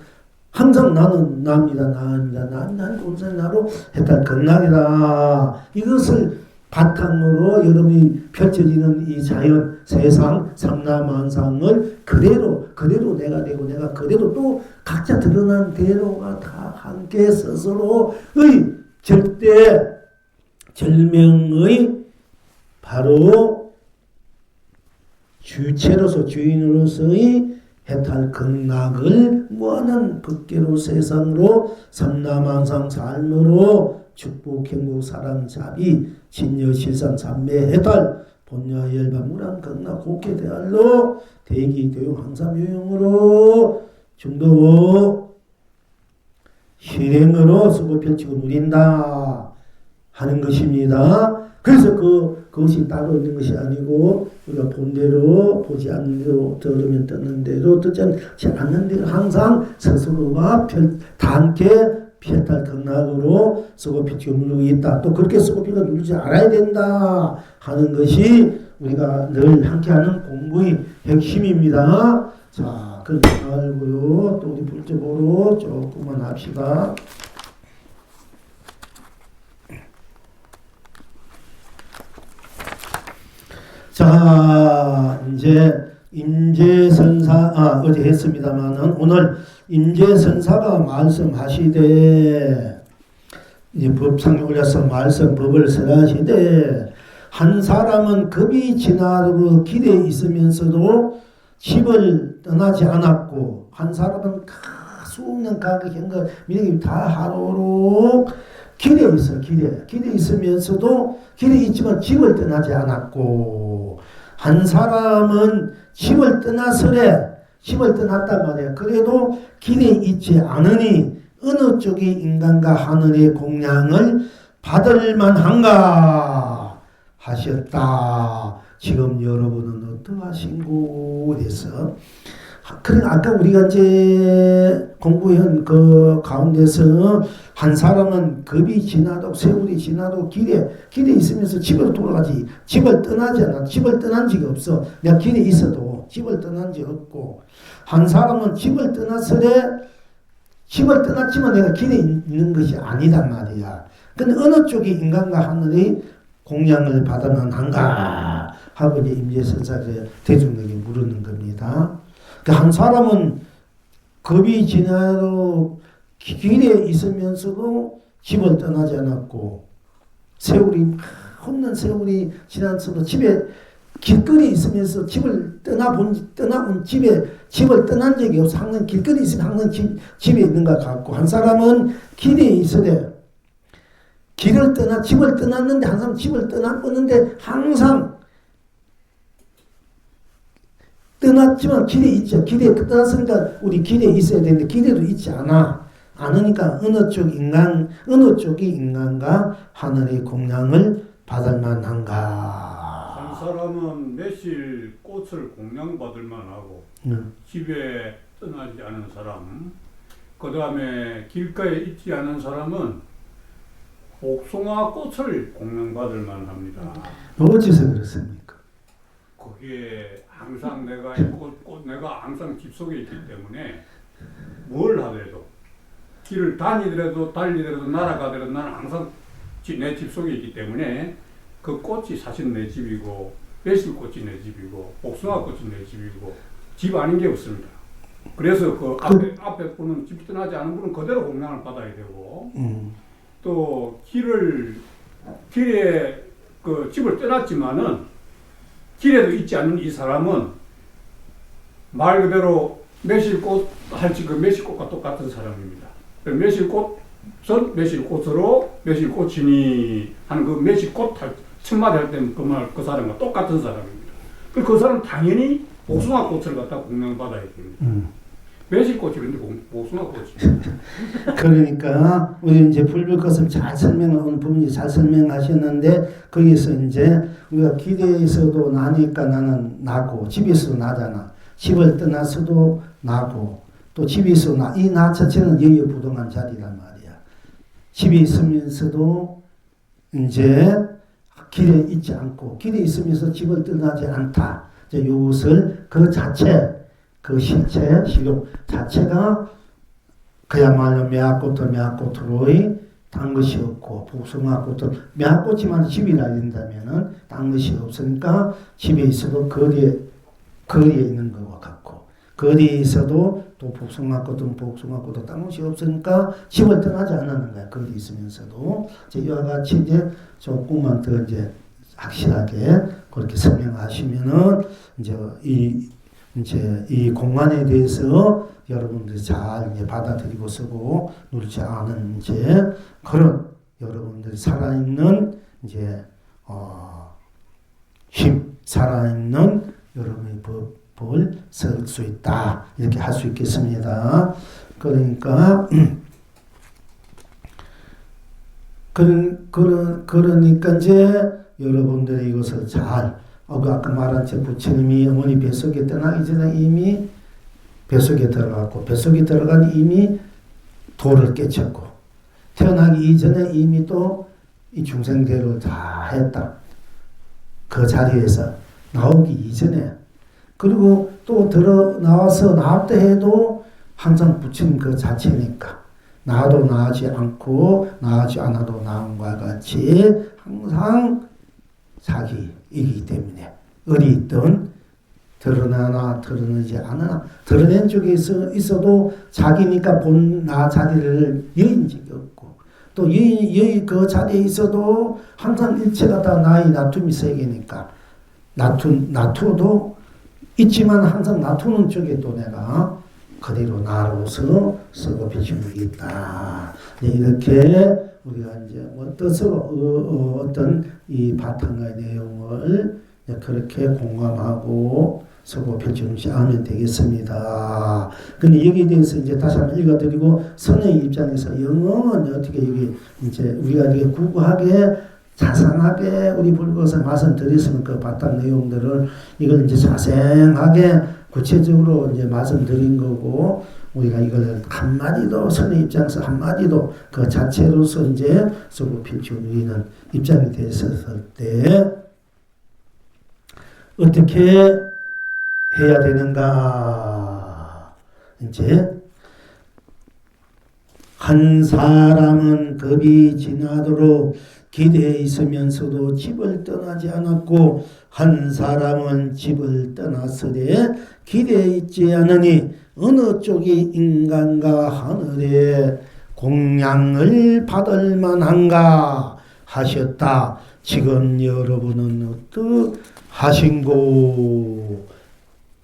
항상 나는 나입니다. 난 온 세상 나로 해탈 극락이다. 이것을 바탕으로 여러분이 펼쳐지는 이 자연 세상 삼라만상을 그대로 내가 되고 내가 그대로 또 각자 드러난 대로가 다 함께 스스로의 절대 절명의 바로 주체로서 주인으로서의 해탈 극락을 무한한 법계로 세상으로 삼라만상 삶으로 축복 행복 사랑 자비 진여 실상 삼매 해탈 본야 열반 무량 극락 곱게 대할로 대기 대용 항상 요용으로 중도 실행으로 쓰고 펼치고 누린다 하는 것입니다. 그래서 그것이 따로 있는 것이 아니고 우리가 본대로 보지 않는 대로 들으면 듣는 대로 듣지 않는 대로 항상 스스로가 다 함께 피해탈 극락으로 쓰고 펼치고 누르고 있다. 또 그렇게 쓰고 펼치고 누르지 않아야 된다 하는 것이 우리가 늘 함께하는 공부의 핵심입니다. 자, 그렇게 알고요. 또 우리 불적으로 조금만 합시다. 자, 이제 인재선사 어제 했습니다만은 오늘 임재선사가 말씀하시되 이제 법상에 올려서 법을 설하시되 한 사람은 급이 지나도록 길에 있으면서도 집을 떠나지 않았고 한 사람은 수년 가게 한거 미래기 다 하도록 길에 있어 길에 있으면서도 길에 있지만 집을 떠나지 않았고 한 사람은 집을 떠났단 말이야. 그래도 길에 있지 않으니 어느 쪽이 인간과 하늘의 공양을 받을 만한가 하셨다. 지금 여러분은 어떠하신고? 그래서 그러니까 아까 우리가 이제 공부한 그 가운데서 한 사람은 급이 지나도 세월이 지나도 길에 있으면서 집으로 돌아가지 집을 떠나지 않아. 집을 떠난 적이 없어. 내가 길에 있어도 집을 떠난 적 없고 한 사람은 집을 떠났지만 내가 길에 있는 것이 아니단 말이야. 근데 어느 쪽이 인간과 하늘의 공양을 받으면 한가 하고 이제 임재선사가 대중에게 물었는 겁니다. 한 사람은 급이 지나도 길에 있으면서도 집을 떠나지 않았고 헛는 세월이 지나서도 집에 길거리에 있으면서 집을 떠나본 집을 떠난 적이 없어. 항상 길거리에 있으면 항상 집에 있는 것 같고 한 사람은 길에 있으되 집을 떠났는데 항상 집을 떠났는데 항상 떠났지만 길에 있죠. 길에 떠났으니까 우리 길에 있어야 되는데 길에도 있지 않으니까 어느 쪽이 인간과 하늘의 공양을 받을 만한가. 한 사람은 매실 꽃을 공양받을 만하고 집에 떠나지 않은 사람, 그 다음에 길가에 있지 않은 사람은 복숭아 꽃을 공양받을 만합니다. 어째서 그렇습니까? 거기에 항상 내가 항상 집 속에 있기 때문에 뭘 하더라도 길을 다니더라도 달리더라도 날아가더라도 나는 항상 내 집 속에 있기 때문에 그 꽃이 사실 내 집이고 매실꽃이 내 집이고 복숭아꽃이 내 집이고 집 아닌 게 없습니다. 그래서 그 앞에 분은 집 떠나지 않은 분은 그대로 공양을 받아야 되고 또 길에 그 집을 떠났지만은 길에도 있지 않는 이 사람은 말 그대로 매실꽃 할지 그 매실꽃과 똑같은 사람입니다. 매실꽃은 매실꽃으로 매실꽃이니 하는 그 매실꽃 첫마디 할 때는 그 사람과 똑같은 사람입니다. 그 사람은 당연히 복숭아꽃을 갖다 공양받아야 됩니다. 매실꽃이 그런데 복숭아꽃이. 그러니까 우리 이제 불불것을 잘 오늘 부모님이 잘 설명하셨는데 거기서 이제 우리가 길에서도 나니까 나는 나고 집에서도 나잖아. 집을 떠나서도 나고 또 집에서 이 나 자체는 여유부동한 자리란 말이야. 집에 있으면서도 이제 길에 있지 않고 길에 있으면서 집을 떠나지 않다. 이제 이것을 그 자체 그 실체, 식욕 자체가 그야말로 매화꽃으로의 단 것이 없고 복숭아꽃도 매화꽃이만 집이라 된다면은 단 것이 없으니까 집에 있어도 거리에 있는 것과 같고 거리에 있어도 또 복숭아꽃도 단 것이 없으니까 집을 떠나지 않는 거야. 거리에 있으면서도 이와 같이 이제 조금만 더 이제 확실하게 그렇게 설명하시면은 이제 이 공간에 대해서 여러분들이 잘 이제 받아들이고 쓰고 누리지 않은 이제 그런 여러분들이 살아있는 이제 살아있는 여러분의 법을 쓸 수 있다 이렇게 할 수 있겠습니다. 그러니까 그러니까 이제 여러분들이 이것을 잘 아까 말한 제 부처님이 어머니 뱃속에 떠나기 전에 이미 뱃속에 들어갔고 뱃속에 들어간 이미 도를 깨쳤고 태어나기 이전에 이미 또 이 중생대를 다 했다. 그 자리에서 나오기 이전에 그리고 또 나와서 나왔다 해도 항상 부처님 그 자체니까 나도 나하지 않고 나하지 않아도 나온과 같이 항상 자기이기 때문에 어디 있든 드러나나 드러나지 않으나 드러낸 쪽에 있어도 자기니까 본 나 자리를 여인 적이 없고 또 여인 그 자리에 있어도 항상 일체가 다 나의 나툼이 세계니까 나투도 있지만 항상 나투는 쪽에 또 내가 그대로 나로서 쓰고 비추는 게 있다. 이렇게 우리가 이제 뜻으로 어떤 이 바탕의 내용을 그렇게 공감하고 서고 펼쳐주지 않으면 되겠습니다. 근데 여기에 대해서 이제 다시 한번 읽어드리고 선의 입장에서 영어는 어떻게 여기 이제 우리가 이게 구구하게 자상하게 우리 불교에서 말씀드렸으면 그 바탕 내용들을 이걸 이제 자세하게 구체적으로 이제 말씀드린 거고 우리가 이걸 한마디도 선의 입장에서 한마디도 그 자체로서 이제 서고 펼쳐주는 입장이 됐었을 때 어떻게 해야 되는가? 이제 한 사람은 겁이 지나도록 기대에 있으면서도 집을 떠나지 않았고 한 사람은 집을 떠났으되 기대에 있지 않으니 어느 쪽이 인간과 하늘의 공양을 받을 만한가 하셨다. 지금 여러분은 어떠하신고?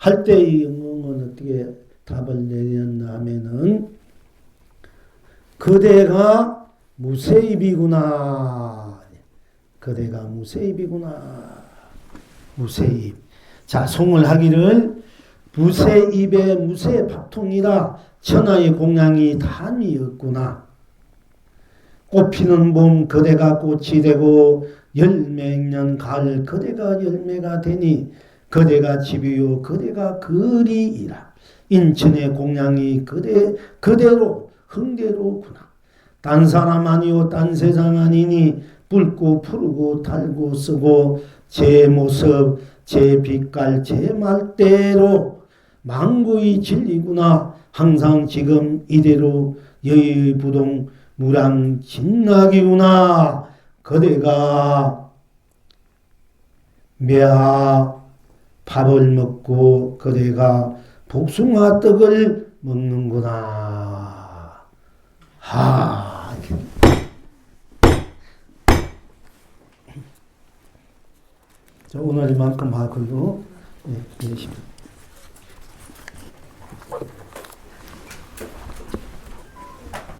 할 때의 영웅은 어떻게 답을 내렸나 하면은 그대가 무세입이구나. 그대가 무세입이구나. 무세입. 자, 송을 하기를 무세입의 무세박통이라 천하의 공양이 담이었구나. 꽃피는 봄 그대가 꽃이 되고 열매년 가을 그대가 열매가 되니 그대가 집이요 그대가 거리이라. 인천의 공양이 그대로 흥대로구나. 딴 사람 아니요 딴 세상 아니니 붉고 푸르고 달고 쓰고 제 모습 제 빛깔 제 말대로 망고의 진리구나. 항상 지금 이대로 여의부동 무량진락이구나. 그대가 매화 밥을 먹고 그대가 복숭아 떡을 먹는구나. 하. 자, 오늘 이만큼 하고요. 네,